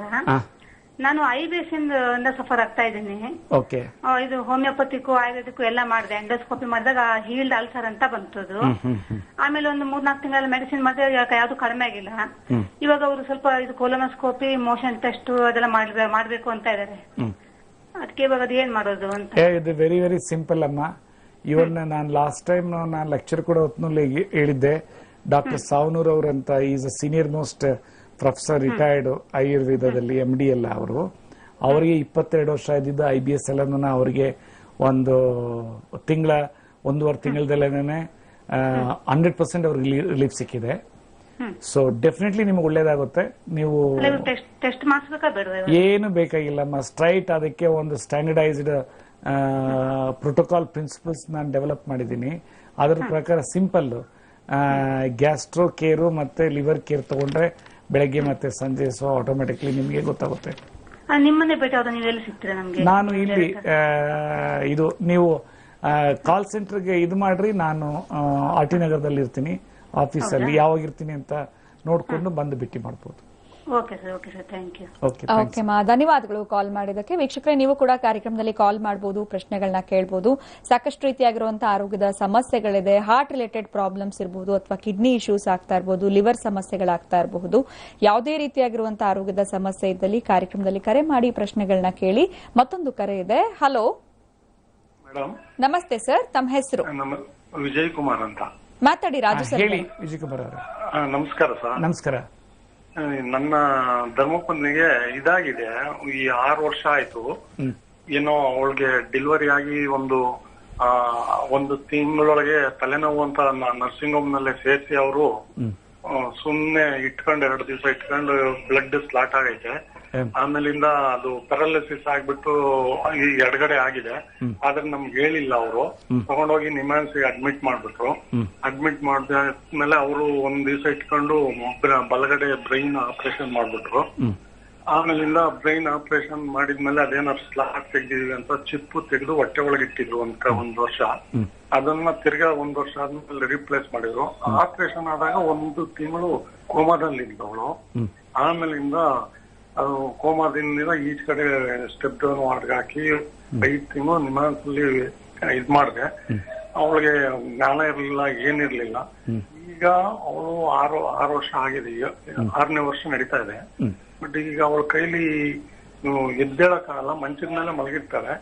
ನಾನು IBS ಇಂದ ಸಫರ್ ಆಗ್ತಾ ಇದ್ದೀನಿ. ಓಕೆ. ಇದು ಹೋಮಿಯೋಪತಿಕ್ ಆಯುರ್ವೇದಿಕ್ ಎಲ್ಲ ಮಾಡಿದೆ. ಎಂಡೋಸ್ಕೋಪಿ ಮಾಡಿದಾಗ ಹೀಲ್ಡ್ ಅಲ್ಸರ್ ಅಂತ ಬಂತದು. ಆಮೇಲೆ ಒಂದು 3-4 ತಿಂಗಳ ಮೆಡಿಸಿನ್ ಮಾಡಿದ್ರೆ ಯಾವ್ದು ಕಡಿಮೆ ಆಗಿಲ್ಲ. ಇವಾಗ ಅವರು ಸ್ವಲ್ಪ ಇದು ಕೊಲೊನೋಸ್ಕೋಪಿ, ಮೋಷನ್ ಟೆಸ್ಟ್ ಅದೆಲ್ಲ ಮಾಡ್ಬೇಕು ಅಂತ ಇದಾರೆ. ಅದಕ್ಕೆ ಇವಾಗ ಅದು ಏನ್ ಮಾಡೋದು ಅಂತ. ಇದು ವೆರಿ ವೆರಿ ಸಿಂಪಲ್ ಅಮ್ಮ. ಇವನ್ ನಾನು ಲಾಸ್ಟ್ ಟೈಮ್ ನಾನು ಲೆಕ್ಚರ್ ಕೊಡೋ ಹೊತ್ತಿನಲ್ಲಿ ಹೇಳಿದ್ದೆ. ಡಾಕ್ಟರ್ ಸಾವನೂರ್ ಅವರಂತ is a senior most professor retired ಆಯುರ್ವೇದದಲ್ಲಿ MD ಎಲ್ಲ ಅವರು. ಅವರಿಗೆ 22 ವರ್ಷ ಇದ್ದಿದ್ದ IBS ಎಲ್ಲ ಅವರಿಗೆ ಒಂದು ತಿಂಗಳ 1.5 ತಿಂಗಳದಲ್ಲೇನೆ 100% ಅವ್ರಿಗೆ ರಿಲೀಫ್ ಸಿಕ್ಕಿದೆ. ಸೊ ಡೆಫಿನೆಟ್ಲಿ ನಿಮ್ಗೆ ಒಳ್ಳೇದಾಗುತ್ತೆ. ನೀವು ಟೆಸ್ಟ್ ಮಾಡಿಸ್ಬೇಕಾ ಬೇಡ? ಏನು ಬೇಕಾಗಿಲ್ಲಮ್ಮ. ಸ್ಟ್ರೈಟ್ ಅದಕ್ಕೆ ಒಂದು ಸ್ಟ್ಯಾಂಡರ್ಡೈಸ್ಡ್ ಪ್ರೋಟೋಕಾಲ್ ಪ್ರಿನ್ಸಿಪಲ್ಸ್ ನಾನು ಡೆವಲಪ್ ಮಾಡಿದ್ದೀನಿ. ಅದರ ಪ್ರಕಾರ ಸಿಂಪಲ್ ಗ್ಯಾಸ್ಟ್ರೋ ಕೇರು ಮತ್ತೆ ಲಿವರ್ ಕೇರ್ ತಗೊಂಡ್ರೆ ಬೆಳಗ್ಗೆ ಮತ್ತೆ ಸಂಜೆ ಸೊ ಆಟೋಮೆಟಿಕ್ಲಿ ನಿಮಗೆ ಗೊತ್ತಾಗುತ್ತೆ. ನಿಮ್ಮನ್ನೇ ಭೇಟಿ ಆದ್ರೆ ನೀವು ಎಲ್ಲಿ ಸಿಗ್ತೀರಾ ನಮಗೆ? ನಾನು ಇಲ್ಲಿ ಇದು ನೀವು ಕಾಲ್ ಸೆಂಟರ್ಗೆ ಇದು ಮಾಡ್ರಿ. ನಾನು RT ನಗರದಲ್ಲಿ ಇರ್ತೀನಿ ಆಫೀಸಲ್ಲಿ. ಯಾವಾಗ ಇರ್ತೀನಿ ಅಂತ ನೋಡ್ಕೊಂಡು ಬಂದು ಭೇಟಿ ಮಾಡಬಹುದು. Okay sir. Okay sir, thank you. Okay ಮಾ, ಧನ್ಯವಾದಗಳು ಕಾಲ್ ಮಾಡಿದ್ದಕ್ಕೆ. ವೀಕ್ಷಕರೇ, ನೀವು ಕೂಡ ಕಾರ್ಯಕ್ರಮದಲ್ಲಿ ಕಾಲ್ ಮಾಡಬಹುದು, ಪ್ರಶ್ನೆಗಳನ್ನ ಕೇಳಬಹುದು. ಸಾಕಷ್ಟು ರೀತಿಯಾಗಿರುವಂತಹ ಆರೋಗ್ಯದ ಸಮಸ್ಯೆಗಳಿದೆ. ಹಾರ್ಟ್ ರಿಲೇಟೆಡ್ ಪ್ರಾಬ್ಲಮ್ಸ್ ಇರಬಹುದು, ಅಥವಾ ಕಿಡ್ನಿ ಇಶ್ಯೂಸ್ ಆಗ್ತಾ ಇರಬಹುದು, ಲಿವರ್ ಸಮಸ್ಯೆಗಳಾಗ್ತಾ ಇರಬಹುದು. ಯಾವುದೇ ರೀತಿಯಾಗಿರುವಂತಹ ಆರೋಗ್ಯದ ಸಮಸ್ಯೆ ಇದ್ದಲ್ಲಿ ಕಾರ್ಯಕ್ರಮದಲ್ಲಿ ಕರೆ ಮಾಡಿ ಪ್ರಶ್ನೆಗಳನ್ನ ಕೇಳಿ. ಮತ್ತೊಂದು ಕರೆ ಇದೆ. ಹಲೋ ಮೇಡಮ್, ನಮಸ್ತೆ ಸರ್, ತಮ್ಮ ಹೆಸರು? ವಿಜಯ್ ಕುಮಾರ್ ಅಂತ. ಮಾತಾಡಿ ರಾಜು ಸರ್. ಹೇಳಿ ವಿಜಯ್ ಕುಮಾರ್ ಅವರೇ. ನಮಸ್ಕಾರ ಸರ್. ನಮಸ್ಕಾರ. ನನ್ನ ಧರ್ಮಪತ್ನಿಗೆ ಇದಾಗಿದೆ. ಈ 6 ವರ್ಷ ಆಯ್ತು. ಏನೋ ಅವಳಿಗೆ ಡೆಲಿವರಿ ಆಗಿ ಒಂದು ತಿಂಗಳೊಳಗೆ ತಲೆನೋವು ಅಂತ ನರ್ಸಿಂಗ್ ಹೋಮ್ ನಲ್ಲೇ ಸೇರಿಸಿ ಅವರು ಸುಮ್ನೆ ಇಟ್ಕೊಂಡು 2 ದಿವಸ ಇಟ್ಕೊಂಡು ಬ್ಲಡ್ ಸ್ಲಾಟ್ ಆಗೈತೆ. ಆಮೇಲಿಂದ ಅದು ಪ್ಯಾರಾಲಿಸಿಸ್ ಆಗ್ಬಿಟ್ಟು ಈ ಎಡಗಡೆ ಆಗಿದೆ. ಆದ್ರೆ ನಮ್ಗೆ ಹೇಳಿಲ್ಲ ಅವರು. ತಗೊಂಡೋಗಿ ನಿಮ್ಹಾನ್ಸ್ಗೆ ಅಡ್ಮಿಟ್ ಮಾಡ್ಬಿಟ್ರು. ಅಡ್ಮಿಟ್ ಮಾಡಿದ್ಮೇಲೆ ಅವರು 1 ದಿವಸ ಇಟ್ಕೊಂಡು ಬಲಗಡೆ ಬ್ರೈನ್ ಆಪರೇಷನ್ ಮಾಡ್ಬಿಟ್ರು. ಆಮೇಲಿಂದ ಬ್ರೈನ್ ಆಪರೇಷನ್ ಮಾಡಿದ್ಮೇಲೆ ಅದೇನಾದ್ರು ಸ್ಲಾಟ್ ತೆಗ್ದಿದೀವಿ ಅಂತ ಚಿಪ್ಪು ತೆಗೆದು ಹೊಟ್ಟೆ ಒಳಗೆ ಇಟ್ಟಿದ್ರು 1 ವರ್ಷ. ಅದನ್ನ ತಿರ್ಗಾ 1 ವರ್ಷ ಆದ್ಮೇಲೆ ರಿಪ್ಲೇಸ್ ಮಾಡಿದ್ರು. ಆಪರೇಷನ್ ಆದಾಗ 1 ತಿಂಗಳು ಕೋಮಾದಲ್ಲಿ ಇದ್ದವಳು. ಆಮೇಲಿಂದ ಅದು ಕೋಮಾದಿಂದ ಈಚ್ ಕಡೆ ಸ್ಟೆಪ್ ಡೌನ್ ವಾರ್ಡ್ಗೆ ಹಾಕಿ 5 ತಿಂಗಳು ನಿಮ್ಹಾನ್ಸಲ್ಲಿ ಇದ್ ಮಾಡಿದೆ. ಅವಳಿಗೆ ಜ್ಞಾನ ಇರ್ಲಿಲ್ಲ, ಏನಿರ್ಲಿಲ್ಲ. ಈಗ ಅವಳು 6 ವರ್ಷ ಆಗಿದೆ. 6ನೇ ವರ್ಷ ನಡೀತಾ ಇದೆ. ಬಟ್ ಈಗ ಅವಳ ಕೈಲಿ ಎದ್ದೇಳಕ್ಕಾಗಲ್ಲ. ಮಂಚದ ಮೇಲೆ ಮಲಗಿರ್ತಾರೆ.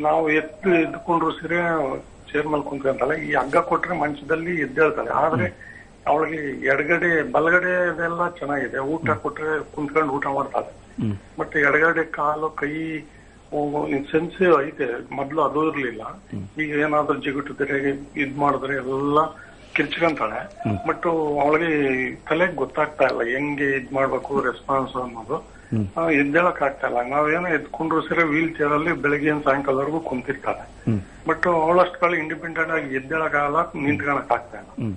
ನಾವು ಎದ್ಕೊಂಡ್ರು ಸರಿ ಚೇರ್ ಮೇಲೆ ಕುಂತ್ಕೊಂತಾಳೆ. ಈ ಹಗ್ಗ ಕೊಟ್ರೆ ಮಂಚದಲ್ಲಿ ಎದ್ದೇಳ್ತಾಳೆ. ಆದ್ರೆ ಅವಳಿಗೆ ಎಡಗಡೆ ಬಲಗಡೆ ಅದೆಲ್ಲ ಚೆನ್ನಾಗಿದೆ. ಊಟ ಕೊಟ್ರೆ ಕುಂತ್ಕೊಂಡು ಊಟ ಮಾಡ್ತಾಳೆ. ಬಟ್ ಎಡಗಡೆ ಕಾಲು ಕೈ ಸೆನ್ಸಿಟಿವ್ ಐತೆ. ಮೊದ್ಲು ಅದು ಇರ್ಲಿಲ್ಲ. ಈಗ ಏನಾದ್ರೂ ಜಿಗುಟಿದ್ರೆ ಇದ್ ಮಾಡಿದ್ರೆ ಎಲ್ಲ ಕಿರ್ಚ್ಕೊಂತಾಳೆ. ಬಟ್ ಅವಳಿಗೆ ತಲೆಗೆ ಗೊತ್ತಾಗ್ತಾ ಇಲ್ಲ ಹೆಂಗೆ ಇದ್ ಮಾಡ್ಬೇಕು ರೆಸ್ಪಾನ್ಸ್ ಅನ್ನೋದು. ಎದ್ದೇಳಕ್ ಆಗ್ತಾ ಇಲ್ಲ. ನಾವೇನೋ ಎದ್ಕೊಂಡ್ರು ಸರಿ ವೀಲ್ ಚೇರ್ ಅಲ್ಲಿ ಬೆಳಗ್ಗೆ ಸಾಯಂಕಾಲವರೆಗೂ ಕುಂತಿರ್ತಾರೆ. ಬಟ್ ಅವಳಷ್ಟು ಇಂಡಿಪೆಂಡೆಂಟ್ ಆಗಿ ಎದ್ದೇಳಕ್ ಆಗಲ್ಲ, ನಿಂತ್ಕೊಳಕ್ ಆಗ್ತಾ ಇಲ್ಲ.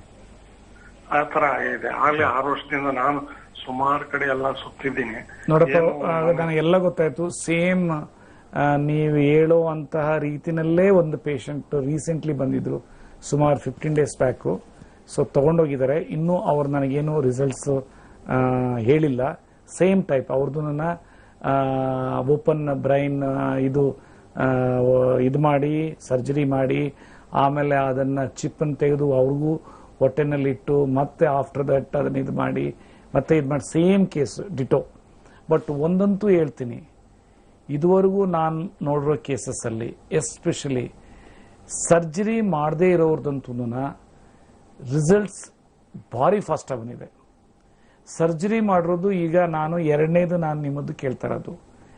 ಆ ತರ ಆಗಿದೆ. ಆಗ್ಲೇ 6 ವರ್ಷದಿಂದ ನಾನು ಸುಮಾರು ಕಡೆ ಎಲ್ಲ ಸುತ್ತಿದ್ದೀನಿ. ನೋಡಪ್ಪ, ನನಗೆಲ್ಲ ಗೊತ್ತಾಯ್ತು. ಸೇಮ್ ನೀವು ಹೇಳುವಂತಹ ರೀತಿನಲ್ಲೇ ಒಂದು ಪೇಷಂಟ್ ರೀಸೆಂಟ್ಲಿ ಬಂದಿದ್ರು, ಸುಮಾರು 15 ಡೇಸ್ ಬ್ಯಾಕ್. ಸೊ ತಗೊಂಡೋಗಿದ್ದಾರೆ. ಇನ್ನೂ ಅವ್ರು ನನಗೇನು ರಿಸಲ್ಟ್ಸ್ ಹೇಳಿಲ್ಲ. ಸೇಮ್ ಟೈಪ್ ಅವ್ರದ್ದು ನನ್ನ ಓಪನ್ ಬ್ರೈನ್ ಇದು ಮಾಡಿ ಸರ್ಜರಿ ಮಾಡಿ ಆಮೇಲೆ ಅದನ್ನ ಚಿಪ್ಪನ್ನು ತೆಗೆದು ಅವ್ರಿಗೂ ಹೊಟ್ಟೆನಲ್ಲಿಟ್ಟು ಮತ್ತೆ ಆಫ್ಟರ್ ದಟ್ ಅದನ್ನ ಇದು ಮಾಡಿ ಮತ್ತೆ ಇದು ಮಾಡಿ ಸೇಮ್ ಕೇಸ್ ಡಿಟೋ. ಬಟ್ ಒಂದಂತೂ ಹೇಳ್ತೀನಿ, ಇದುವರೆಗೂ ನಾನು ನೋಡಿರೋ ಕೇಸಸ್ ಅಲ್ಲಿ ಎಸ್ಪೆಷಲಿ ಸರ್ಜರಿ ಮಾಡದೇ ಇರೋರ್ದಂತೂ ರಿಸಲ್ಟ್ಸ್ ಭಾರಿ ಫಾಸ್ಟ್ ಆಗಿ ಬಂದಿದೆ. ಸರ್ಜರಿ ಮಾಡಿರೋದು ಈಗ ನಾನು 2ನೇದು ನಾನು ನಿಮ್ಮದು ಕೇಳ್ತಾ ಇರೋದು.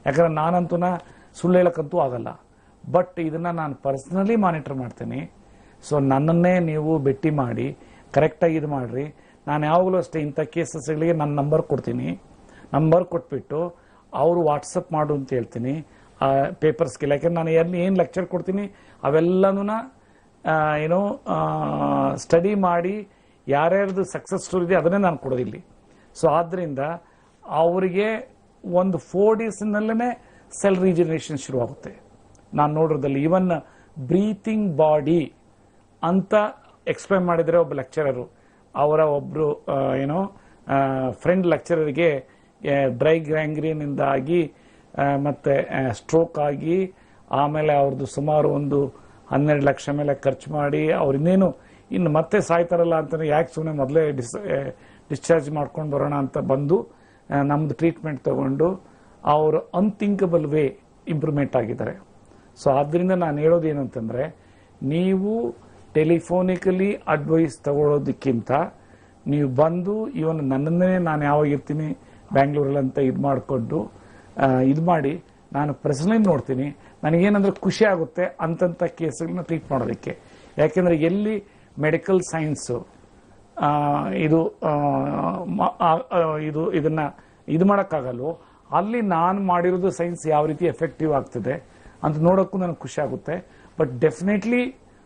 ಯಾಕಂದ್ರೆ ನಾನಂತೂ ಸುಳ್ಳು ಹೇಳಕ್ಕಂತೂ ಆಗಲ್ಲ. ಬಟ್ ಇದನ್ನ ನಾನು ಪರ್ಸನಲಿ ಮಾನಿಟರ್ ಮಾಡ್ತೀನಿ. ಸೊ ನನ್ನನ್ನೇ ನೀವು ಭೇಟಿ ಮಾಡಿ ಕರೆಕ್ಟಾಗಿ ಇದು ಮಾಡ್ರಿ. ನಾನು ಯಾವಾಗಲೂ ಅಷ್ಟೇ ಇಂಥ ಕೇಸಸ್ಗಳಿಗೆ ನನ್ನ ನಂಬರ್ ಕೊಡ್ತೀನಿ. ನಂಬರ್ ಕೊಟ್ಬಿಟ್ಟು ಅವರು ವಾಟ್ಸಪ್ ಮಾಡು ಅಂತ ಹೇಳ್ತೀನಿ ಪೇಪರ್ಸ್ಗೆ. ಯಾಕಂದ್ರೆ ನಾನು ಏನು ಲೆಕ್ಚರ್ ಕೊಡ್ತೀನಿ ಅವೆಲ್ಲನೂ ಏನೋ ಸ್ಟಡಿ ಮಾಡಿ ಯಾರ್ಯಾರ್ದು ಸಕ್ಸಸ್ ಸ್ಟೋರಿ ಇದೆ ಅದನ್ನೇ ನಾನು ಕೊಡೋದಿಲ್ಲಿ. ಸೊ ಆದ್ರಿಂದ ಅವರಿಗೆ ಒಂದು 4 ಡೇಸ್ನಲ್ಲೇ ಸೆಲ್ ರಿಜನರೇಷನ್ ಶುರುವಾಗುತ್ತೆ. ನಾನು ನೋಡೋದ್ರಲ್ಲಿ ಈವನ್ ಬ್ರೀತಿಂಗ್ ಬಾಡಿ ಅಂತ ಎಕ್ಸ್ಪ್ಲೈನ್ ಮಾಡಿದರೆ ಒಬ್ಬ ಲೆಕ್ಚರರು, ಅವರ ಒಬ್ರು ಏನೋ ಫ್ರೆಂಡ್ ಲೆಕ್ಚರರ್ಗೆ ಡ್ರೈ ಗ್ಯಾಂಗ್ರೀನ್ ಇಂದಾಗಿ ಮತ್ತೆ ಸ್ಟ್ರೋಕ್ ಆಗಿ ಆಮೇಲೆ ಅವ್ರದ್ದು ಸುಮಾರು ಒಂದು 12 ಲಕ್ಷ ಮೇಲೆ ಖರ್ಚು ಮಾಡಿ ಅವ್ರು ಇನ್ನು ಮತ್ತೆ ಸಾಯ್ತಾರಲ್ಲ ಅಂತಾನೆ ಯಾಕೆ ಸುಮ್ಮನೆ ಮೊದಲೇ ಡಿಸ್ಚಾರ್ಜ್ ಮಾಡ್ಕೊಂಡು ಬರೋಣ ಅಂತ ಬಂದು ನಮ್ದು ಟ್ರೀಟ್ಮೆಂಟ್ ತಗೊಂಡು ಅವರು ಅನ್ಥಿಂಕಬಲ್ ವೇ ಇಂಪ್ರೂವ್ಮೆಂಟ್ ಆಗಿದ್ದಾರೆ. ಸೊ ಆದ್ರಿಂದ ನಾನು ಹೇಳೋದು ಏನಂತಂದ್ರೆ, ನೀವು ಟೆಲಿಫೋನಿಕಲಿ ಅಡ್ವೈಸ್ ತಗೊಳ್ಳೋದಕ್ಕಿಂತ ನೀವು ಬಂದು ಇವನ್ ನನ್ನನ್ನೇ ನಾನು ಯಾವಾಗ ಇರ್ತೀನಿ ಬ್ಯಾಂಗ್ಳೂರಲ್ಲಿ ಅಂತ ಇದು ಮಾಡಿ ನಾನು ಪರ್ಸನಲಿ ನೋಡ್ತೀನಿ. ನನಗೇನಂದ್ರೆ ಖುಷಿ ಆಗುತ್ತೆ ಅಂತಂತ ಕೇಸ್ಗಳನ್ನ ಟ್ರೀಟ್ ಮಾಡೋದಕ್ಕೆ. ಯಾಕೆಂದ್ರೆ ಎಲ್ಲಿ ಮೆಡಿಕಲ್ ಸೈನ್ಸ್ ಇದನ್ನ ಮಾಡಕ್ಕಾಗಲ್ವೋ ಅಲ್ಲಿ ನಾನು ಮಾಡಿರೋದು ಸೈನ್ಸ್ ಯಾವ ರೀತಿ ಎಫೆಕ್ಟಿವ್ ಆಗ್ತದೆ ಅಂತ ನೋಡೋಕ್ಕೂ ನನಗೆ ಖುಷಿ ಆಗುತ್ತೆ. ಬಟ್ ಡೆಫಿನೆಟ್ಲಿ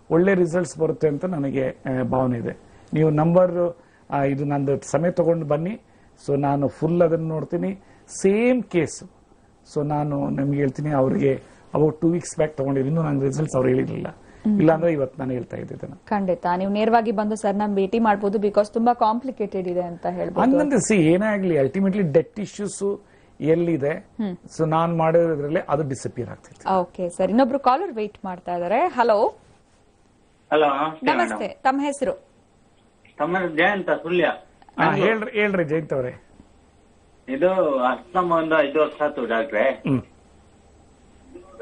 ಒಳ್ಳೆ ರಿಸಲ್ಟ್ಸ್ ಬರುತ್ತೆ ಅಂತ ನನಗೆ ಭಾವನೆ ಇದೆ. ನೀವು ಇದು ನಂದು ಸಮಯ ತಗೊಂಡು ಬನ್ನಿ. ಸೊ ನಾನು ಫುಲ್ ಅದನ್ನು ನೋಡ್ತೀನಿ. ಸೇಮ್ ಕೇಸ್ ಸೊ ನಾನು ನಿಮ್ಗೆ ಹೇಳ್ತೀನಿ, ಅವ್ರಿಗೆ ಅಬೌಟ್ 2 weeks ಬ್ಯಾಕ್ ತಗೊಂಡಿದ್ದೀನಿ. ಇನ್ನೂ ನಂಗೆ ರಿಸಲ್ಟ್ಸ್ ಅವ್ರು ಹೇಳಿರಲಿಲ್ಲ. ಇಲ್ಲಾಂದ್ರೆ ಇವತ್ತು ನಾನು ಹೇಳ್ತಾ ಇದ್ದೆ. ಖಂಡಿತ ನೀವು ನೇರವಾಗಿ ಬಂದು ಸರ್ ನಾನು ಭೇಟಿ ಮಾಡಬಹುದು, ಬಿಕಾಸ್ ತುಂಬಾ ಕಾಂಪ್ಲಿಕೇಟೆಡ್ ಇದೆ ಅಂತ ಹೇಳ್ಬೋದು. ಹಂಗಂದ್ರೆ ಏನೇ ಆಗ್ಲಿ ಅಲ್ಟಿಮೇಟ್ಲಿ ಡೆತ್ ಇಶ್ಯೂಸ್ ಎಲ್ಲಿದೆ, ಸೊ ನಾನು ಮಾಡಿರೋದ್ರಲ್ಲಿ ಅದು ಡಿಸಪಿಯರ್ ಆಗ್ತೈತೆ. ಓಕೆ ಸರ್, ಇನ್ನೊಬ್ರು ಕಾಲರ್ ವೇಟ್ ಮಾಡ್ತಾ ಇದಾರೆ. ಹಲೋ ಹಲೋ, ನಮಸ್ತೆ, ತಮ್ಮ ಹೆಸರು? ತಮ್ಮ ಜಯಂತ ಸುಳ್ಯ. ಹೇಳ್ರಿ ಜಯಂತ್ ಅವರೇ. ಇದು ಅಸ್ತಮ ಒಂದು 5 ವರ್ಷ ಆಯ್ತು ಡಾಕ್ಟ್ರೆ,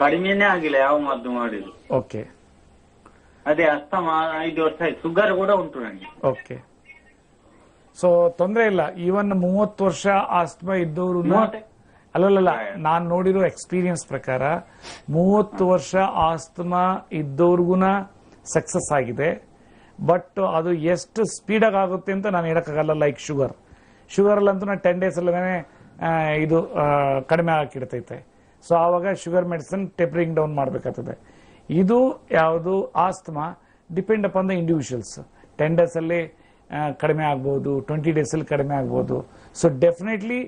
ಕಡಿಮೆನೇ ಆಗಿಲ್ಲ ಯಾವ ಮದ್ದು ಮಾಡಿದ್ರು. ಓಕೆ, ಅದೇ ಅಸ್ತಮ 5 ವರ್ಷ ಆಯ್ತು. ಶುಗರ್ ಕೂಡ ಉಂಟು ನನಗೆ. ಓಕೆ, ಸೊ ತೊಂದರೆ ಇಲ್ಲ. ಈವನ್ 30 ವರ್ಷ ಆಸ್ತಮಾ ಇದ್ದವರು ಅಲ್ಲಲ್ಲ, ನಾನ್ ನೋಡಿರೋ ಎಕ್ಸ್ಪೀರಿಯನ್ಸ್ ಪ್ರಕಾರ 30 ವರ್ಷ ಆಸ್ತಮಾ ಇದ್ದವ್ರಿಗೂನ ಸಕ್ಸಸ್ ಆಗಿದೆ. ಬಟ್ ಅದು ಎಷ್ಟು ಸ್ಪೀಡಾಗಿ ಆಗುತ್ತೆ ಅಂತ ನಾನು ಹೇಳಕ್ಕಾಗಲ್ಲ. ಲೈಕ್ ಶುಗರ್ ಅಲ್ಲಂತೂ 10 days ಅಲ್ಲೇ ಇದು ಕಡಿಮೆ ಆಗಿಡ್ತೈತೆ. ಸೊ ಆವಾಗ ಶುಗರ್ ಮೆಡಿಸಿನ್ ಟೆಪರಿಂಗ್ ಡೌನ್ ಮಾಡಬೇಕಾಗ್ತದೆ. ಇದು ಯಾವುದು asthma depend upon the individuals. 10 days ಅಲ್ಲಿ ಕಡಿಮೆ ಆಗ್ಬಹುದು, 20 days ಅಲ್ಲಿ ಕಡಿಮೆ ಆಗ್ಬಹುದು. ಸೊ ಡೆಫಿನೆಟ್ಲಿ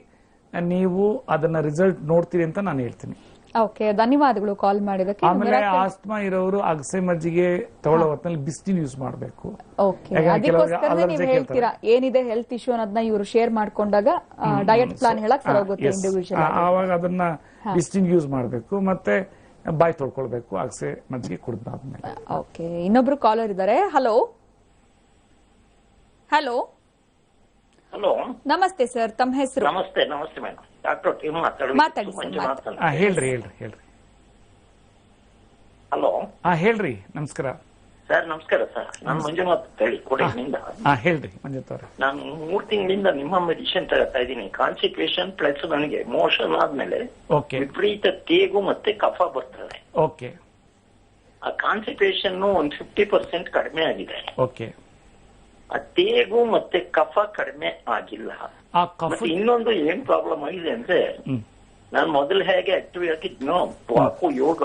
ನೀವು ಅದನ್ನ ರಿಸಲ್ಟ್ ನೋಡ್ತೀರಿ ಅಂತ ನಾನು ಹೇಳ್ತೀನಿ. ಓಕೆ, ಧನ್ಯವಾದಗಳು ಕಾಲ್ ಮಾಡಿದಕ್ಕೆ. ಆಮೇಲೆ ಆಸ್ತಮಾ ಇರೋರು ಅಗಸೆ ಮಜ್ಜಿಗೆ ತಗೊಳ್ಳೋ ಹೊತ್ತಿನಲ್ಲಿ ಬಿಸಿನೀರು ಯೂಸ್ ಮಾಡಬೇಕು. ಓಕೆ, ಅದಕ್ಕೋಸ್ಕರ ನೀವು ಹೇಳ್ತೀರಾ ಏನಿದೆ ಹೆಲ್ತ್ ಇಶ್ಯೂ ಅನ್ನೋದನ್ನ ಇವರು ಶೇರ್ ಮಾಡ್ಕೊಂಡಾಗ ಡಯಟ್ ಪ್ಲಾನ್ ಹೇಳಕ್ ಸರೋಗುತ್ತೆ ಇಂಡಿವಿಜುವಲ್. ಆವಾಗ ಅದನ್ನ ಬಿಸಿನೀರು ಯೂಸ್ ಮಾಡಬೇಕು, ಮತ್ತೆ ಬಾಯಿ ತೊಳ್ಕೊಳ್ಬೇಕು ಅಗಸೆ ಮಜ್ಜಿಗೆ ಕುಡಿದಾದ್ಮೇಲೆ. ಓಕೆ, ಇನ್ನೊಬ್ರು ಕಾಲರ್ ಇದ್ದಾರೆ. ಹಲೋ ಹಲೋ ಹಲೋ, ನಮಸ್ತೆ ಸರ್, ತಮ್ಮ ಹೆಸರು? ನಮಸ್ತೆ ಮೇಡಮ್, ಡಾಕ್ಟರ್ ಮಾತಾಡಿ ಸರ್. ಹೇಳ್ರಿ. ಹಲೋ, ಹೇಳ್ರಿ. ನಮಸ್ಕಾರ ಸರ್. ನಮಸ್ಕಾರ ಸರ್, ನಾನು ಮಂಜುನಾಥ್ ಅಂತ ಹೇಳಿ ಕೊಡಗಿನಿಂದ. ಹೇಳ್ರಿ ಮಂಜುನಾಥ್ ಅವರೇ. ನಾನು 3 ತಿಂಗಳಿಂದ ನಿಮ್ಮ ಮೆಡಿಸಿನ್ ತಗೋತಾ ಇದ್ದೀನಿ. ಕಾನ್ಸ್ಟಿಪೇಷನ್ ಪ್ಲಸ್ ನನಗೆ ಮೋಷನ್ ಆದ್ಮೇಲೆ ವಿಪರೀತ ತೇಗು ಮತ್ತೆ ಕಫ ಬರ್ತದೆ. ಓಕೆ, ಆ ಕಾನ್ಸ್ಟಿಪೇಷನ್ ಒಂದು 50% ಕಡಿಮೆ ಆಗಿದೆ. ಓಕೆ, ಆ ತೇಗು ಮತ್ತೆ ಕಫ ಕಡಿಮೆ ಆಗಿಲ್ಲ. ಮತ್ತೆ ಇನ್ನೊಂದು ಏನ್ ಪ್ರಾಬ್ಲಮ್ ಆಗಿದೆ ಅಂದ್ರೆ, ನಾನು ಮೊದಲು ಹೇಗೆ ಆಕ್ಟಿವ್ ಆಗಿದ್ನೋ ವಾಕು, ಯೋಗ,